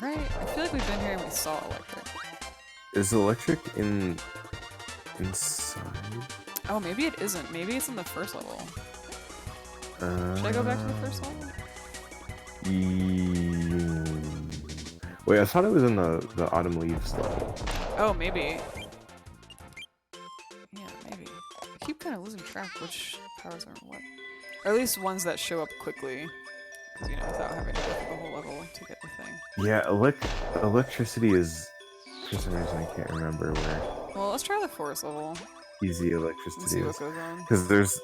I feel like we've been here and we saw electric. Is electric inside? Oh, maybe it isn't. Maybe it's in the first level. Should I go back to the first level? Wait, I thought it was in the autumn leaves level. Oh, maybe. Yeah, maybe. I keep kind of losing track which powers are what. Or at least ones that show up quickly. Because, you know, without having to go through the whole level to get the thing. Yeah, electricity is, for some reason I can't remember where Well, let's try the forest level. easy And electricity see what is. goes on. Because there's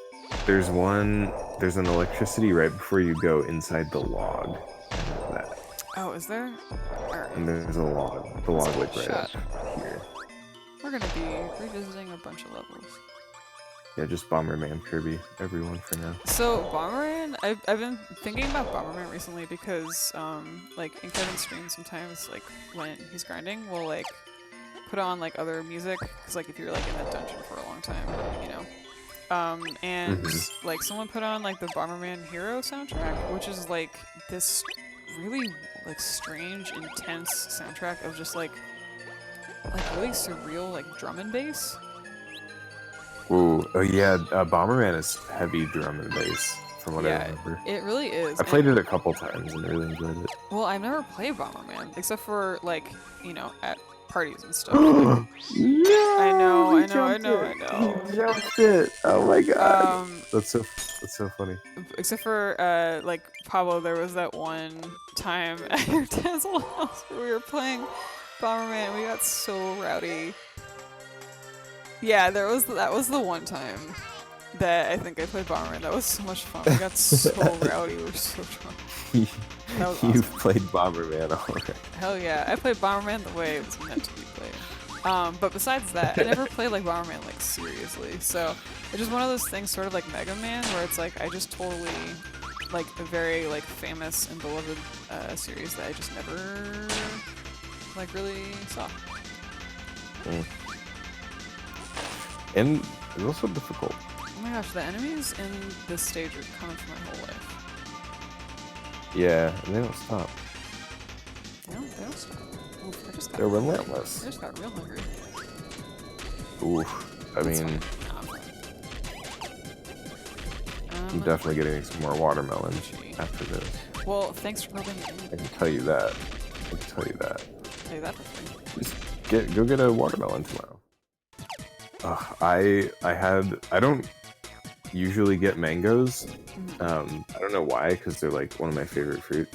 an electricity right before you go inside the log. I know that. Oh, is there? Alright. And there's a log. The log like right Shut. up here. We're gonna be revisiting a bunch of levels. Yeah, just Bomberman Kirby, everyone for now. So Bomberman, I've been thinking about Bomberman recently because like in Kevin's stream sometimes, like when he's grinding, we'll like put on like other music because like if you're like in that dungeon for a long time, you know. And like someone put on like the Bomberman Hero soundtrack, which is like this really like strange, intense soundtrack of just like like really surreal like drum and bass. Ooh, oh yeah, Bomberman is heavy drum and bass, from what I Yeah, remember. it really is. I played it a couple times and really enjoyed it. Well, I've never played Bomberman except for like at parties and stuff. No, I know, he I know, I jumped know, it. I know. He jumped it. Oh my god. Um, That's so funny. except for like Pablo, there was that one time at your dad's old house where we were playing Bomberman and we got so rowdy. Yeah, that was the one time that I think I played Bomberman. That was so much fun. We got so rowdy, we were so drunk. That was You've awesome. played Bomberman already. Hell yeah, I played Bomberman the way it was meant to be played. But besides that, I never played like Bomberman like seriously. So it's just one of those things, sort of like Mega Man, where it's like I just totally like a very like famous and beloved series that I just never like really saw. Mm. And it's also difficult. Oh my gosh, the enemies in this stage are coming for my whole life. Yeah, and they don't stop. They don't stop. Oof, They're relentless. I just got real hungry. Oof. I mean, Nah, I'm fine. I'm definitely getting some more watermelon after this. Well, thanks for rubbing it I in. can tell you that. I can tell you that. Say that for free. Just go get a watermelon tomorrow. I don't usually get mangoes. I don't know why, because they're like one of my favorite fruit.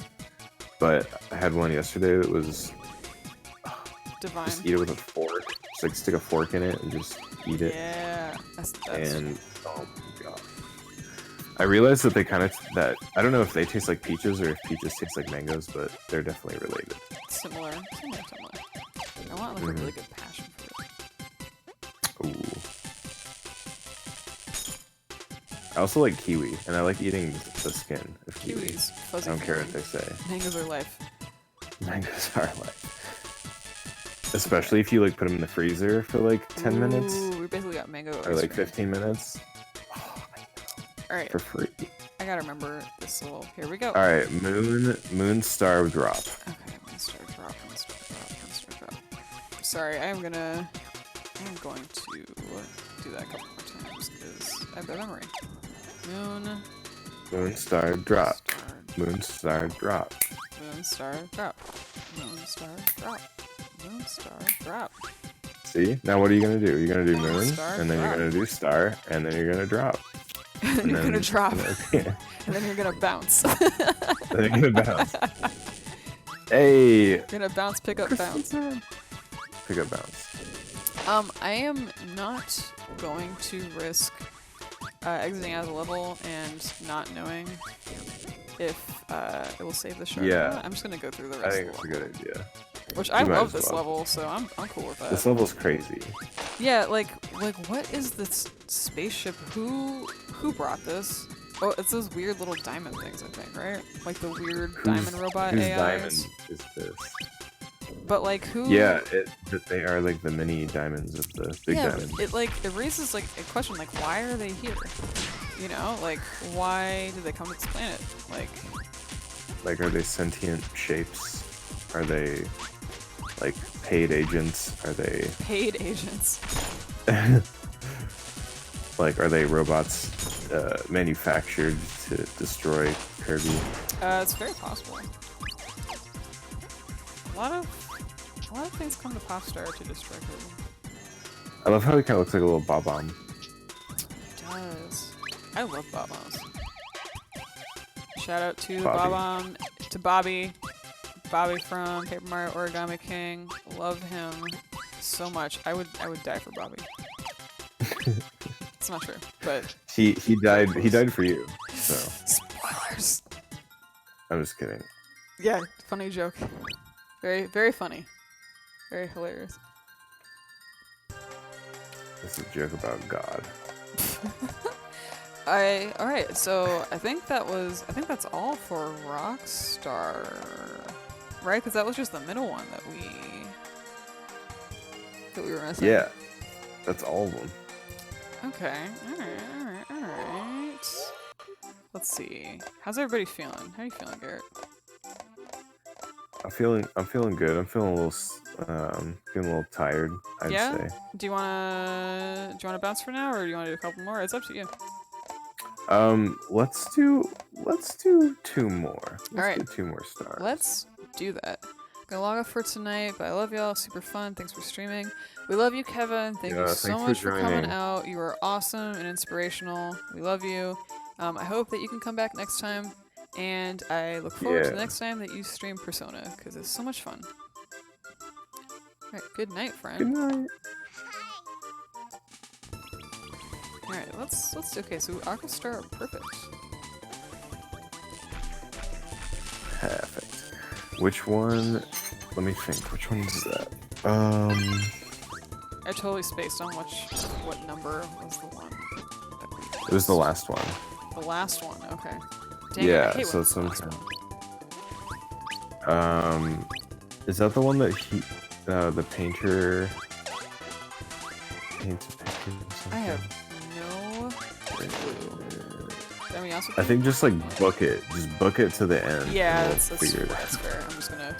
But I had one yesterday that was Divine. just eat it with a fork. Just like stick a fork in it and just eat it. Yeah. That's And oh my god. I realized that they kind of I don't know if they taste like peaches or if peaches taste like mangoes, but they're definitely related. similar. I want like a really good passion fruit. Ooh. I also like kiwi, and I like eating the skin of kiwi. Kiwis, I fuzzy. don't care what they say. Mangoes are life. Mangoes are life. Especially if you like put them in the freezer for like 10 minutes. Ooh, we basically got mango. Or ice like cream. 15 minutes. Alright, For free. I gotta remember this little. Here we go. Alright, moon star drop. Okay, Moonstar drop. Sorry, I'm going to do that a couple more times because I have bad memory. Moon star drop. Star, Moon star drop. Moonstar drop. Moonstar drop. Moonstar drop. See? Now what are you gonna do? You're gonna do moon, Star and then drop. you're gonna do star, and then you're gonna drop. And then you're then- gonna drop. Yeah. And then you're gonna bounce. Then you're gonna bounce. Hey! You're gonna bounce, pick up, bounce. Pick up bounce. I am not going to risk exiting out of the level and not knowing if it will save the shard. Yeah. I'm just gonna go through the I rest think of it's the a level. good idea. Which I You might love as this well. level, so I'm cool with that. This level's crazy. Yeah, like what is this spaceship? Who brought this? Oh, it's those weird little diamond things, I think, right? Like the weird diamond robot Whose AIs. diamond is this? But like who? Yeah, that they are like the mini diamonds of the big yeah, diamond. it raises like a question, like why are they here? You know, like why did they come to this planet? Like, are they sentient shapes? Are they like paid agents? Are they Paid agents. like are they robots manufactured to destroy Kirby? It's very possible. A lot of things come to Popstar to destroy Kirby. I love how he kind of looks like a little Bob-omb. It does. I love Bob-ombs. Shout out to Bobby. Bob-omb, to Bobby. Bobby from Paper Mario Origami King. Love him so much. I would die for Bobby. It's not true, but He died for you. So spoilers. I'm just kidding. Yeah, funny joke. Very, very funny. Very hilarious. This is a joke about God. Alright, so I think that's all for Rockstar. Right? Because that was just the middle one that we were missing. Yeah, that's all of them. Okay. Alright. Let's see. How's everybody feeling? How are you feeling, Garrett? I'm feeling good. I'm feeling a Getting a little tired, I'd Yeah? say. Do you wanna bounce for now, or do you wanna do a couple more? It's up to you. Let's do 2 more. Let's Alright. do 2 more stars. Let's do that. Gonna log off for tonight, but I love y'all. Super fun. Thanks for streaming. We love you, Kevin. Thank you so thanks for much for coming joining. out. You are awesome and inspirational. We love you. I hope that you can come back next time, and I look forward to the Yeah. next time that you stream Persona, because it's so much fun. Alright, good night, friend. Good night. Alright, let's okay, so Orchestra are perfect. Perfect. Which one? Let me think. Which one is that? I totally spaced on what number was the one. That we It was the used. last one. The last one, okay. Dang it, I Yeah, hate so when it's the last sometime. one. Is that the one that the painter paints a picture or something? I have no clue. I mean, also. I think just like book it to the end. Yeah, and that's figure it out. fair. I'm just gonna.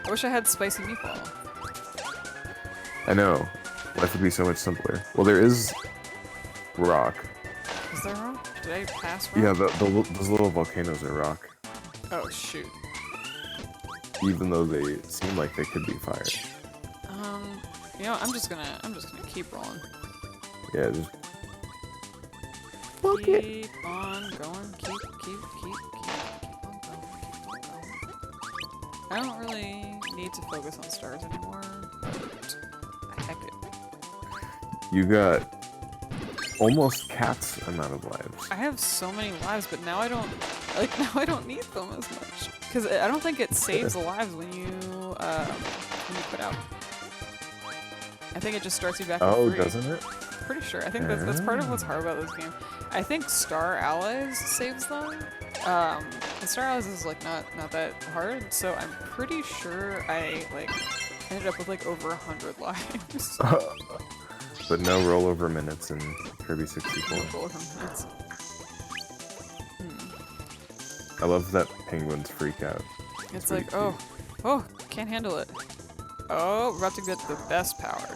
I wish I had spicy meatball. I know. Life would be so much simpler. Well, there is rock. Is there rock? Did I pass rock? Yeah, those little volcanoes are rock, Oh shoot. even though they seem like they could be fire. You know, I'm just gonna keep rolling. Yeah, just book it. Keep on going. Keep on going. I don't really need to focus on stars anymore. But heck it. You got almost cat's amount of lives. I have so many lives, but now I don't need them as much because I don't think it saves lives when you quit out. I think it just starts you back at Oh, 3. doesn't it? Pretty sure. I think that's part of what's hard about this game. I think Star Allies saves them. And Star Allies is like not that hard, so I'm pretty sure I like ended up with like over 100 lives. But no rollover minutes in Kirby 64. I love that penguins freak out. It's pretty like, oh, can't handle it. Oh, we're about to get the best power.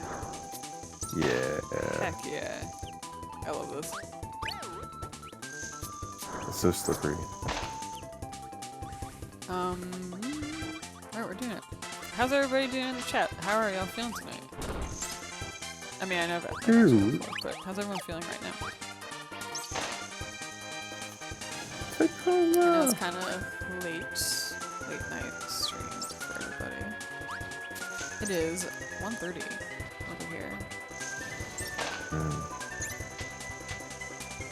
Yeah. Heck yeah. I love this. It's so slippery. Alright, we're doing it. How's everybody doing in the chat? How are y'all feeling tonight? I mean, I know that, Dude. but how's everyone feeling right now? I know it's kind of late night stream for everybody. It is 1:30 over here.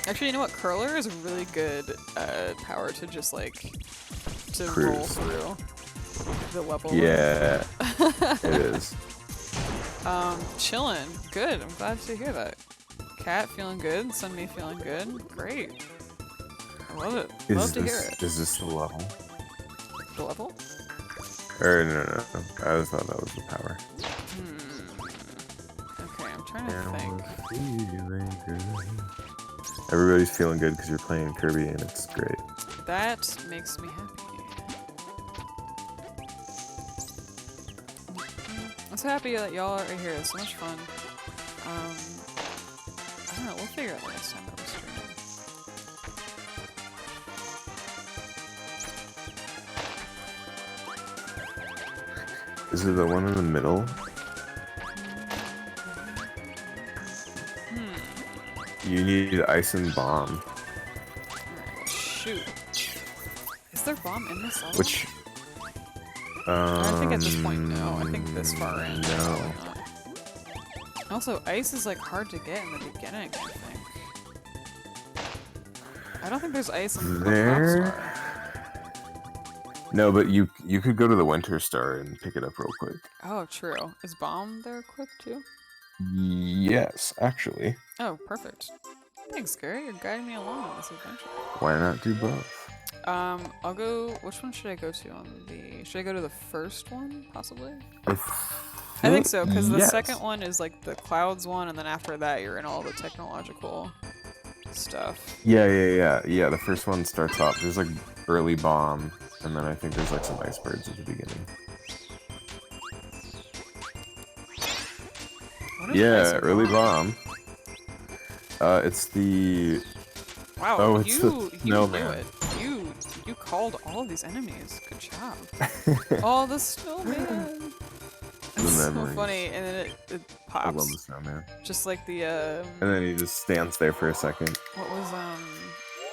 Actually, you know what? Curler is a really good power to just like to roll Cruise. through the level. Yeah, it is. Chillin'. Good. I'm glad to hear that. Cat feeling good. Sunmi feeling good. Great. I love it. Love to hear it. Is this the level? The level? Or no. I just thought that was the power. Okay, I'm trying to think. Feeling good. Everybody's feeling good because you're playing Kirby and it's great. That makes me happy. I'm so happy that y'all are here. It's so much fun. I don't know. We'll figure out the next time that we're streaming. Is it the one in the middle? You need ice and bomb. Alright, well, shoot. Is there bomb in this level? Which... I think at this point, no. I think this far in. No. probably not. Also, ice is like hard to get in the beginning, I think. I don't think there's ice in the There... Star. No, but you could go to the Winter Star and pick it up real quick. Oh, true. Is bomb there quick too? Yes, actually. Oh, perfect. Thanks, Gary. You're guiding me along on this adventure. Why not do both? I'll go. Which one should I go to on the? Should I go to the first one, possibly? I think so, because the yes. second one is like the clouds one, and then after that, you're in all the technological stuff. Yeah. The first one starts off. There's like early bomb, and then I think there's like some icebergs at the beginning. What is Yeah, Ice early Bomb? bomb. It's the Wow, Oh, it's the you knew snowman. it. You called all of these enemies. Good job. Oh, the snowman. The It's so memories. funny, and then it I love the pops snowman. just like the And then he just stands there for a second what was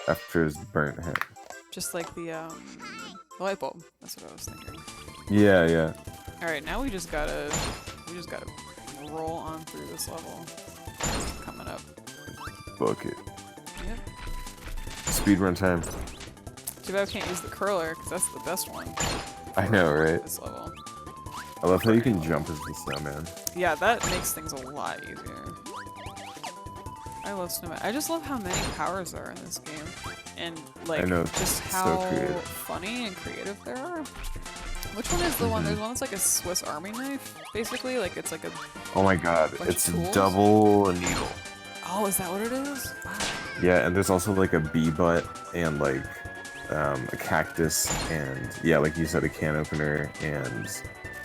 after his burnt head. just like the light bulb. That's what I was thinking. Yeah, yeah. All right, now we just gotta roll on through this level. Coming up. Book it. Yep. Speedrun time. Too bad I can't use the curler because that's the best one. I know, right? This level. I love how you can jump as the snowman. Yeah, that makes things a lot easier. I love snowman. I just love how many powers there are in this game, and like I know, just it's so how creative. funny and creative there are. Which one is the one? There's one that's like a Swiss Army knife, basically. Like it's like a. Oh my god, Bunch of it's tools? double a needle. Oh, is that what it is? Wow. Yeah, and there's also like a bee butt and like a cactus and yeah, like you said, a can opener and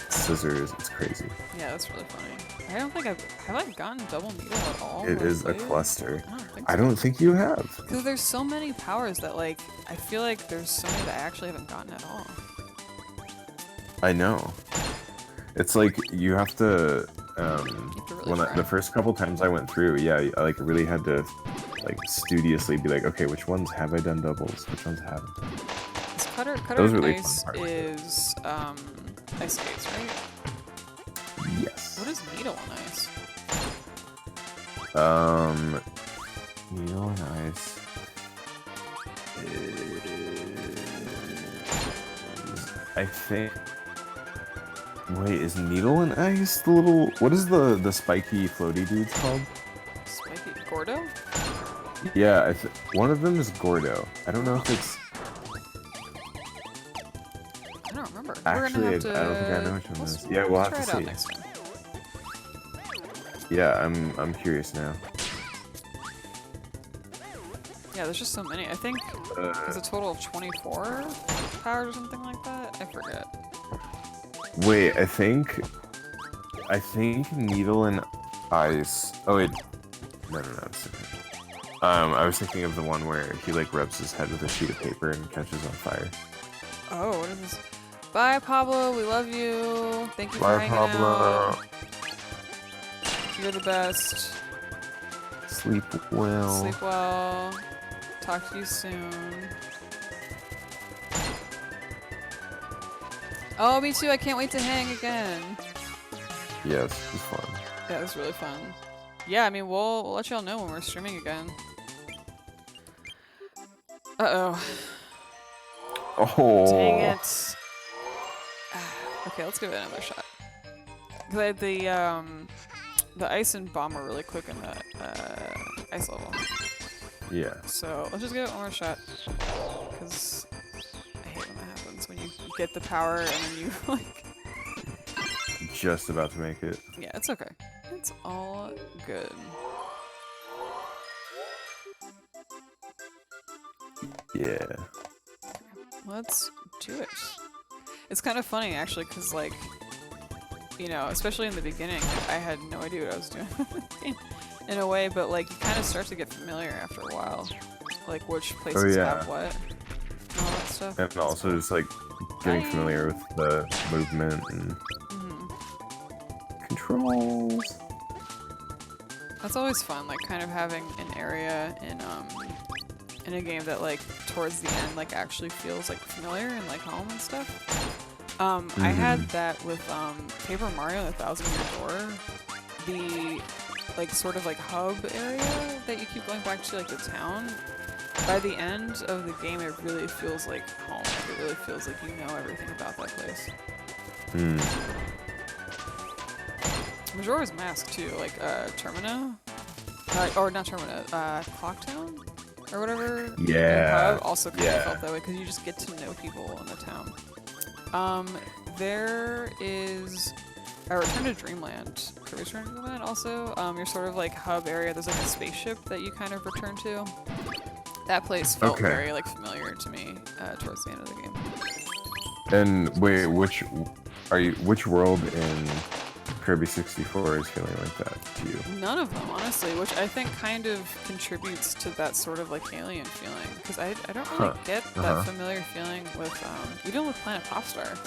scissors. It's crazy. Yeah, that's really funny. I don't think have I gotten double needle at all? It when I is a played? cluster. I don't think I so. don't think you have. Because there's so many powers that like I feel like there's so many that I actually haven't gotten at all. I know. It's like you have to. really try. The first couple times I went through, yeah, I like really had to like studiously be like, okay, which ones have I done doubles? Which ones haven't? This cutter was and really ice fun part. is ice skates, right? Yes. What is needle and ice? Needle and ice. I think. Wait, is needle and ice the little? What is the spiky floaty dudes called? Spiky Gordo? Yeah, one of them is Gordo. I don't know if it's. I don't remember. Actually, We're gonna have to, I don't think I know which one let's- it is. Yeah, we'll have try to it out see. next time. Yeah, I'm curious now. Yeah, there's just so many. I think there's a total of 24 powers or something like that. I forget. Wait, I think needle and ice. Oh wait, no. I was thinking of the one where he like rubs his head with a sheet of paper and catches on fire. Oh, what is this? Bye, Pablo. We love you. Thank you for Bye, hanging Pablo. out. You're the best. Sleep well. Sleep well. Talk to you soon. Oh, me too. I can't wait to hang again. Yes, it's fun. Yeah, it was really fun. Yeah, I mean, we'll let y'all know when we're streaming again. Uh-oh. Oh. Dang it. Okay, let's give it another shot. 'Cause I had the ice and bomb were really quick in that ice level. Yeah. So let's just give it one more shot. Because I hate when that happens. When you get the power and then you like... Just about to make it. Yeah, it's okay. It's all good. Yeah. Let's do it. It's kind of funny actually, because like, you know, especially in the beginning, like, I had no idea what I was doing in a way, but like you kind of start to get familiar after a while, like which places yeah. have what and all that stuff. And also just like getting Bye. familiar with the movement and controls. That's always fun, like kind of having an area in a game that like towards the end like actually feels like familiar and like home and stuff. I had that with Paper Mario and the Thousand Year Door. The like sort of like hub area that you keep going back to, like the town. By the end of the game, it really feels like home. Like, it really feels like you know everything about that place. Majora's Mask too, like Termina, or not Termina, Clocktown, or whatever. Yeah. Hub also kind of felt that way because you just get to know people in the town. There is a Return to Dreamland. Kirby's Return to Dreamland also. Your sort of like hub area. There's like a spaceship that you kind of return to. That place felt very like familiar to me towards the end of the game. And wait, which world in Kirby 64 is feeling like that to you? None of them, honestly, which I think kind of contributes to that sort of like alien feeling. Because I don't really get that familiar feeling with even with Planet Popstar.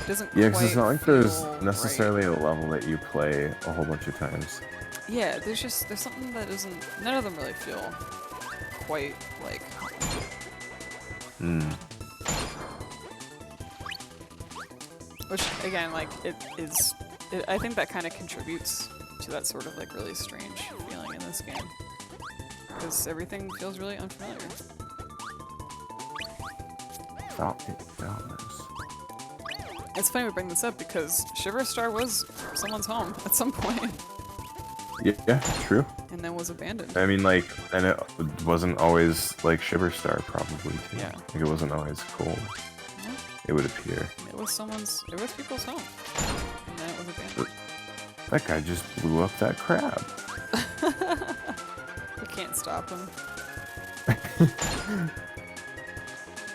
It doesn't. Yeah, because it's not like there's feel necessarily right. a level that you play a whole bunch of times. Yeah, there's something that isn't. None of them really feel quite like. Which again, like I think that kind of contributes to that sort of like really strange feeling in this game, because everything feels really unfamiliar. It's funny we bring this up because Shiver Star was someone's home at some point. Yeah, true. And then was abandoned. I mean, like, and it wasn't always like Shiver Star, probably too. Yeah. Like it wasn't always cold. Yeah. It would appear. It was people's home. And then it was abandoned. That guy just blew up that crab. You can't stop him.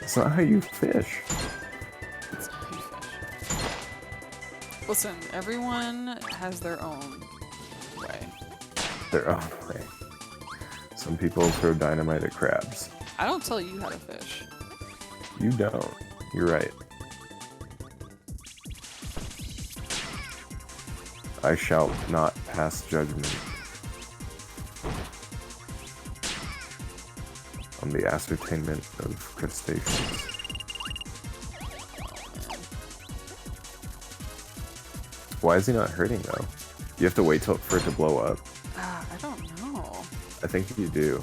It's not how you fish. It's not how you fish. Listen, everyone has their own way. Their own way. Some people throw dynamite at crabs. I don't tell you how to fish. You don't. You're right. I shall not pass judgment on the ascertainment of crustaceans. Why is he not hurting though? You have to wait for it to blow up. I don't know. I think you do.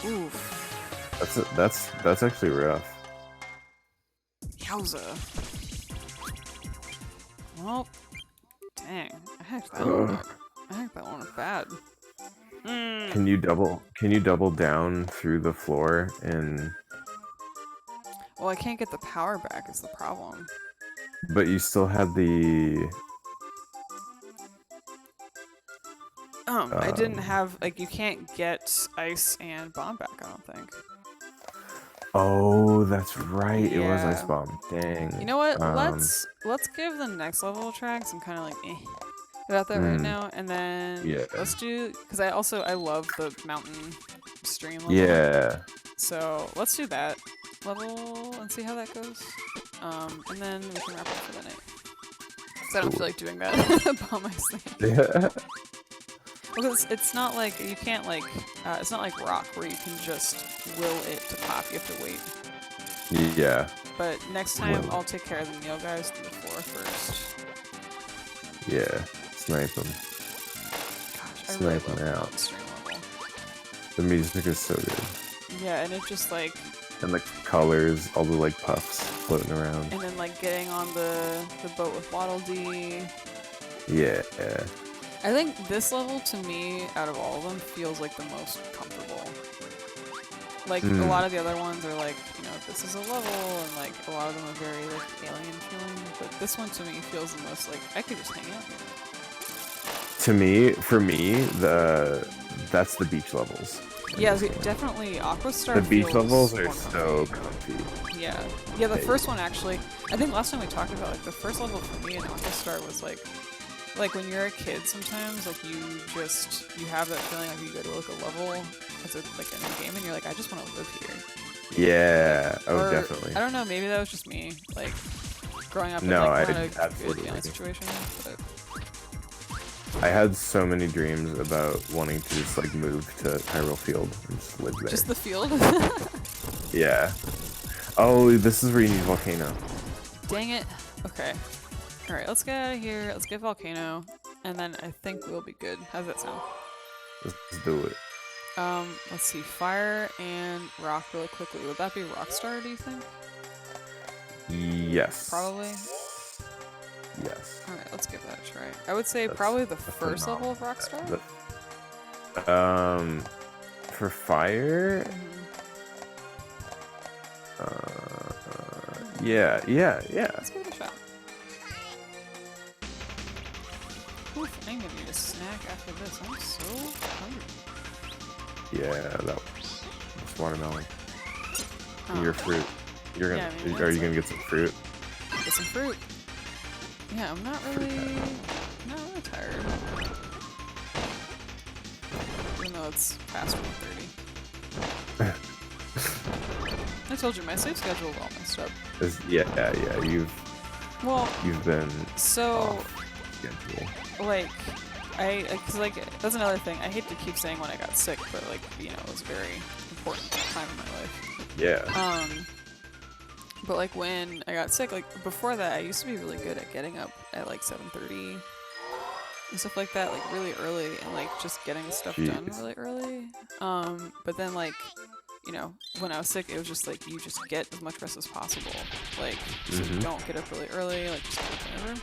Oof. That's actually rough. Yowza. Well, dang. I hacked that one. I hacked that one bad. Can you double down through the floor and? Well, I can't get the power back is the problem. But you still had the. I didn't have, like, you can't get ice and bomb back, I don't think. Oh, that's right. It was Yeah. Ice Bomb. Dang. You know what? Let's give the next level a try, 'cause I'm kind of like, about that right now, and then Yeah. let's do, because I love the mountain stream level. Yeah. So let's do that level and see how that goes. And then we can wrap up for the night. Because I don't feel like doing that by myself. Yeah. Because it's not like, you can't like, it's not like rock where you can just will it to pop, you have to wait. Yeah. But next time I'll take care of the meal guys through the floor first. Yeah. Snipe them. Gosh, I really Snipe love them out. the stream level. The music is so good. Yeah, and it just like, And the colors, all the like puffs floating around. and then like getting on the boat with Waddle Dee. Yeah. I think this level, to me, out of all of them, feels like the most comfortable. Like, a lot of the other ones are like, you know, this is a level, and like, a lot of them are very like alien feeling, but this one to me feels the most like, I could just hang out here. For me, that's the beach levels. Yeah, definitely Aquastar. The beach feels levels are more so comfy. comfy. Yeah. Yeah, the first one actually, I think last time we talked about, like, the first level for me in Aquastar was like when you're a kid sometimes, like, you have that feeling like you go to like a level as a, like in a game and you're like, I just want to live here. Yeah. Oh, Or, definitely. I don't know, maybe that was just me, like, growing up in No, like I kind of good absolutely family situation, but I had so many dreams about wanting to just like move to Hyrule Field and just live there. just the field. Yeah. Oh, this is where you need Volcano. Dang it. Okay. Alright, let's get out of here. Let's get Volcano. And then I think we'll be good. How's that sound? Let's do it. Let's see. Fire and Rock really quickly. Would that be Rockstar, do you think? Yes. Probably. Yes. Alright, let's give that a try. I would say probably the first level of Rockstar. For fire? Yeah. Let's give it a shot. Oof, I'm gonna need a snack after this. I'm so hungry. Yeah, that's watermelon. Your fruit. Yeah, I mean, Are you gonna get some fruit? Get some fruit. Yeah, I'm not really tired. Even though it's past 1:30. I told you my sleep schedule is all messed up. Yeah, you've been so off schedule. like cause like that's another thing. I hate to keep saying when I got sick, but like you know it was a very important time in my life. Yeah. But like when I got sick, like before that, I used to be really good at getting up at like 7:30 and stuff like that, like really early, and like just getting stuff done really early. But then like, you know, when I was sick, it was just like you just get as much rest as possible, like so you don't get up really early, like just get up whenever.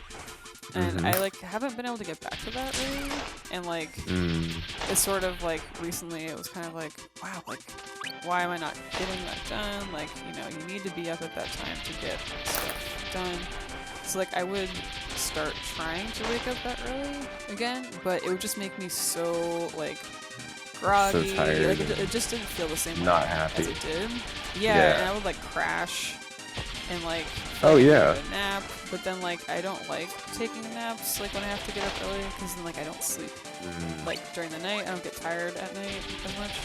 And I like haven't been able to get back to that really, and like it's sort of like recently it was kind of like wow, like why am I not getting that done? Like you know you need to be up at that time to get stuff done. So like I would start trying to wake up that early again, but it would just make me so like groggy. So tired. Like it just didn't feel the same Not way happy. as it did. Yeah, and I would like crash and like take a nap, but then like I don't like taking naps like when I have to get up early because then like I don't sleep like during the night. I don't get tired at night as much.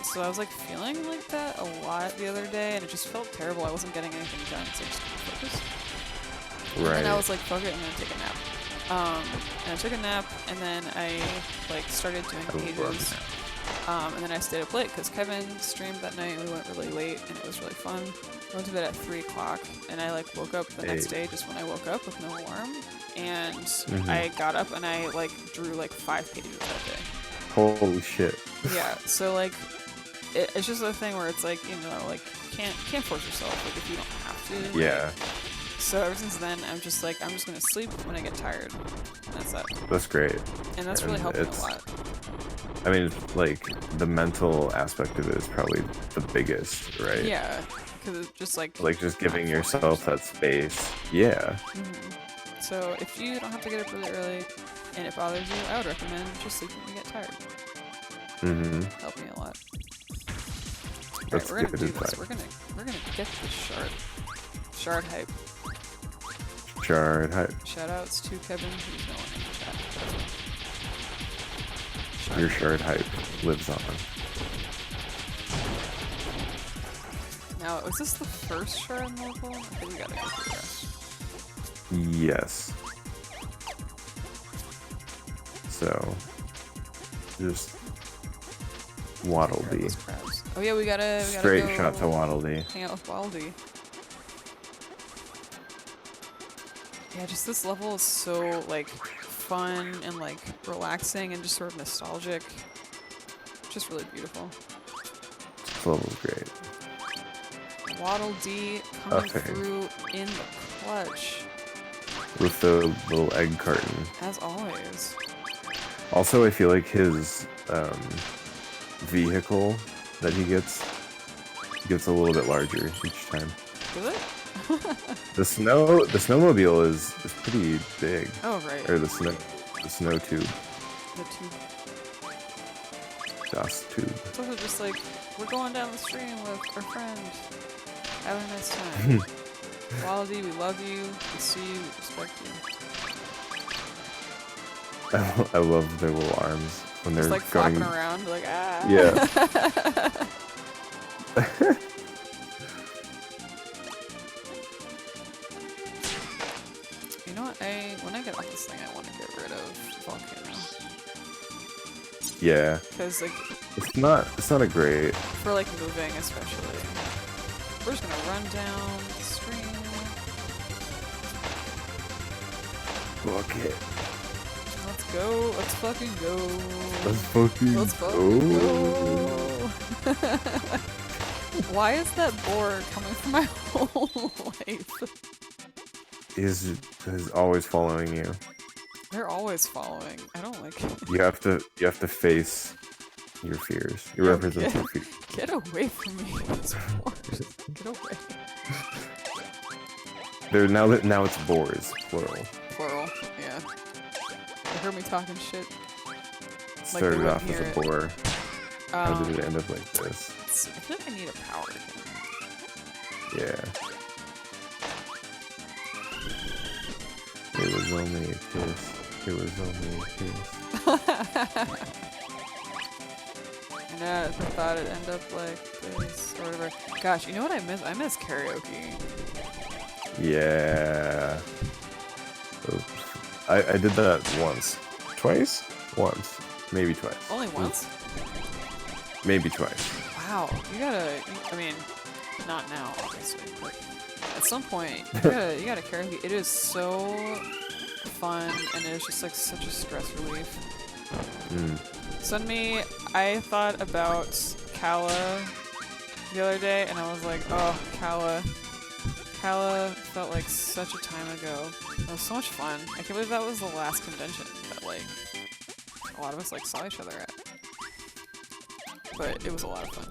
So I was like feeling like that a lot the other day, and it just felt terrible. I wasn't getting anything done, so I just couldn't focus. Right. And I was like, fuck it, I'm gonna take a nap. And I took a nap, and then I like started doing pages. And then I stayed up late because Kevin streamed that night, and we went really late, and it was really fun. I went to bed at 3 o'clock, and I like woke up the next day just when I woke up with no alarm, and I got up and I like drew like 5 pages that day. Holy shit. Yeah, so like it's just a thing where it's like you know like can't force yourself like if you don't have to. Yeah. So ever since then, I'm just like, I'm just gonna sleep when I get tired. And that's that. That's great. And that's really helped me a lot. I mean, like, the mental aspect of it is probably the biggest, right? Yeah, because it's just like... Like, just giving yourself that space. Yeah. So if you don't have to get up really early, and it bothers you, I would recommend just sleep when you get tired. Helped me a lot. That's Alright, we're gonna good do this. advice. We're gonna get this shard. Shard hype. Shard hype. Shoutouts to Kevin, who's no one in the chat. Your shard hype lives on. Now, is this the first shard in the level? I think we gotta go through the rest. Yes. So, just Waddle Dee. Oh yeah, we gotta Straight go shot to Waddle Dee. hang out with Waddle Dee. Yeah, just this level is so like fun and like relaxing and just sort of nostalgic. Just really beautiful. This level's great. Waddle Dee coming through in the clutch. With the little egg carton. As always. Also, I feel like his vehicle that he gets a little bit larger each time. Does it? The snowmobile is pretty big. Oh right. Or the snow tube. The tube. Das tube. It's also just like we're going down the stream with our friend. Have a nice time. Waddle Dee, we love you. We see you. We respect you. I love their little arms when they're just like going flapping around, like ah. Yeah. You know what? When I get off this thing, I want to get rid of volcano. Yeah. Because like it's not a great for like moving especially. We're just gonna run down the stream. bucket. Let's go. Let's fucking go. Let's fucking go. Why is that boar coming from my whole life? Is always following you. They're always following. I don't like it. You have to face your fears. You represent your fears. Get away from me, those boars. Get away. Now it's boars, plural. Plural, yeah. You heard me talking shit. Started off as a boar. How did it end up like this? I feel like I need a power again. Yeah. was only a kiss. It was only a kiss. I never thought it'd end up like this or whatever. Gosh, you know what I miss? I miss karaoke. Yeah. Oops. I did that once. Twice? Once. Maybe twice. Only once? Maybe twice. Wow, I mean, not now, obviously, but at some point, you gotta karaoke. It is so fun, and it is just like such a stress relief. Suddenly, I thought about Kala the other day, and I was like, oh, Kala. Kala felt like such a time ago. It was so much fun. I can't believe that was the last convention that, like, a lot of us, like, saw each other at. But it was a lot of fun.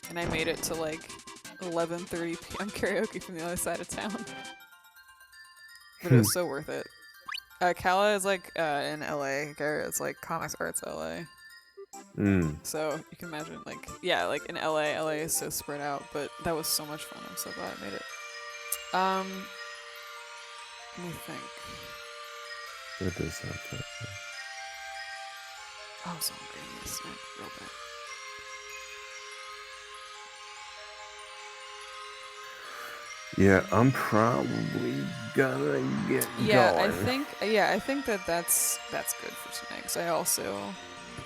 And I made it to, like, 11:30 p.m. karaoke from the other side of town. But it was so worth it. Kala is, like, in LA. Garrett is, like, Comics Arts LA. So you can imagine, like, yeah, like in LA is so spread out, but that was so much fun. I'm so glad I made it. Let me think. What does that feel? Oh, so hungry. I need a snack real bad. Yeah, I'm probably gonna get going. I think that's good for tonight. Cause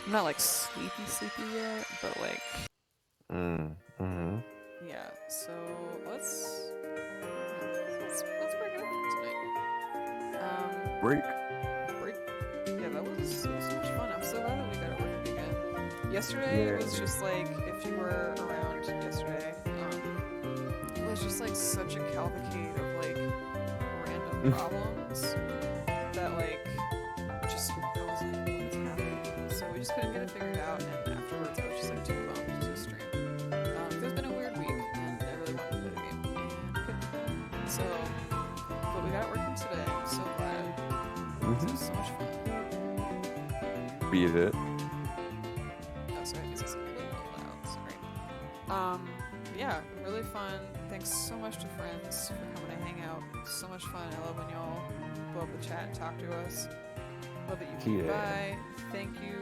I'm not like sleepy yet, but like. Yeah. So let's break it up for tonight. Break. Yeah, that was so much fun. I'm so glad that we got it working again. Yesterday was just like, if you were around yesterday, it was just like such a cavalcade of like random problems that like just I was like, what's happening? So we just couldn't get it figured out, and afterwards I was just like too bummed to stream. It's been a weird week, and I really wanted to play the game, and couldn't. So, but we got it working today. I'm so glad. It was so much fun. Beat it. Oh, sorry, this is a little loud. Sorry. Yeah, really fun. Thanks so much to friends for coming to hang out. So much fun. I love when y'all go up the chat and talk to us. Love that you came by. Thank you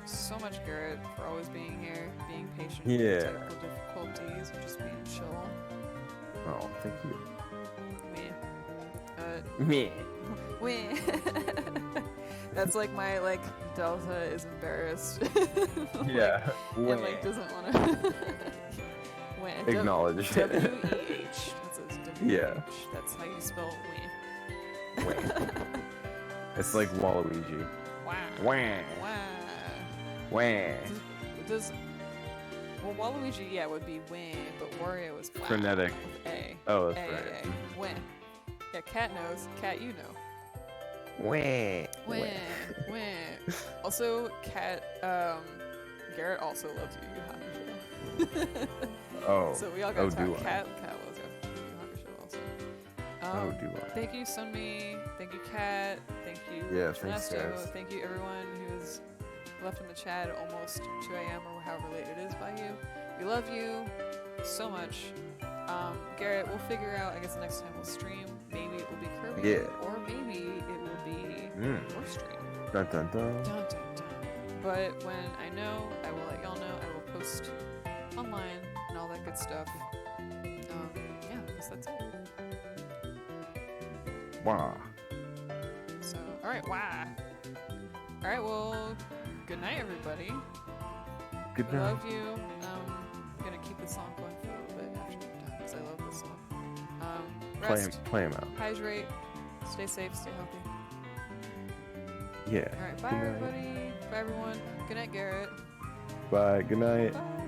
so much, Garrett, for always being here, being patient with the technical difficulties, and just being chill. Oh, thank you. Me. That's like my like Delta is embarrassed. Yeah. And like doesn't want to acknowledge it. W-E-H. That says W-E-H. Yeah. That's how you spell It's like Waluigi. Wow. Wah. Well, Waluigi, yeah, would be wah, but Wario is wow. Frenetic. With A. Oh, that's right. Wah. Yeah, Cat knows. Cat, you know. Wah. Also, Cat, Garrett also loves Yu Yu Hakusho. Oh. So we all got to do talk. I? Cat loves Yu Yu Hakusho also. Do I? Thank you, Sunmi. Thank you, Kat. Thank you, Yeah, thanks, Ernesto. guys. Thank you, everyone who's left in the chat at almost 2 a.m. or however late it is by you. We love you so much. Garrett, we'll figure out, I guess the next time we'll stream, maybe it will be Kirby, or maybe it will be your stream. Dun dun dun. Dun, dun, dun. But when I know, I will let y'all know. I will post online and all that good stuff. Yeah, I guess that's it. Wah. So, alright, wow. Alright, well, good night, everybody. Good I night. love you. I'm gonna keep this song going for a little bit after we're done, because I love this song. Rest, Play him out. hydrate, stay safe, stay healthy. Yeah. Alright, bye, Good night. everybody. Bye, everyone. Good night, Garrett. Bye. Good night. Bye.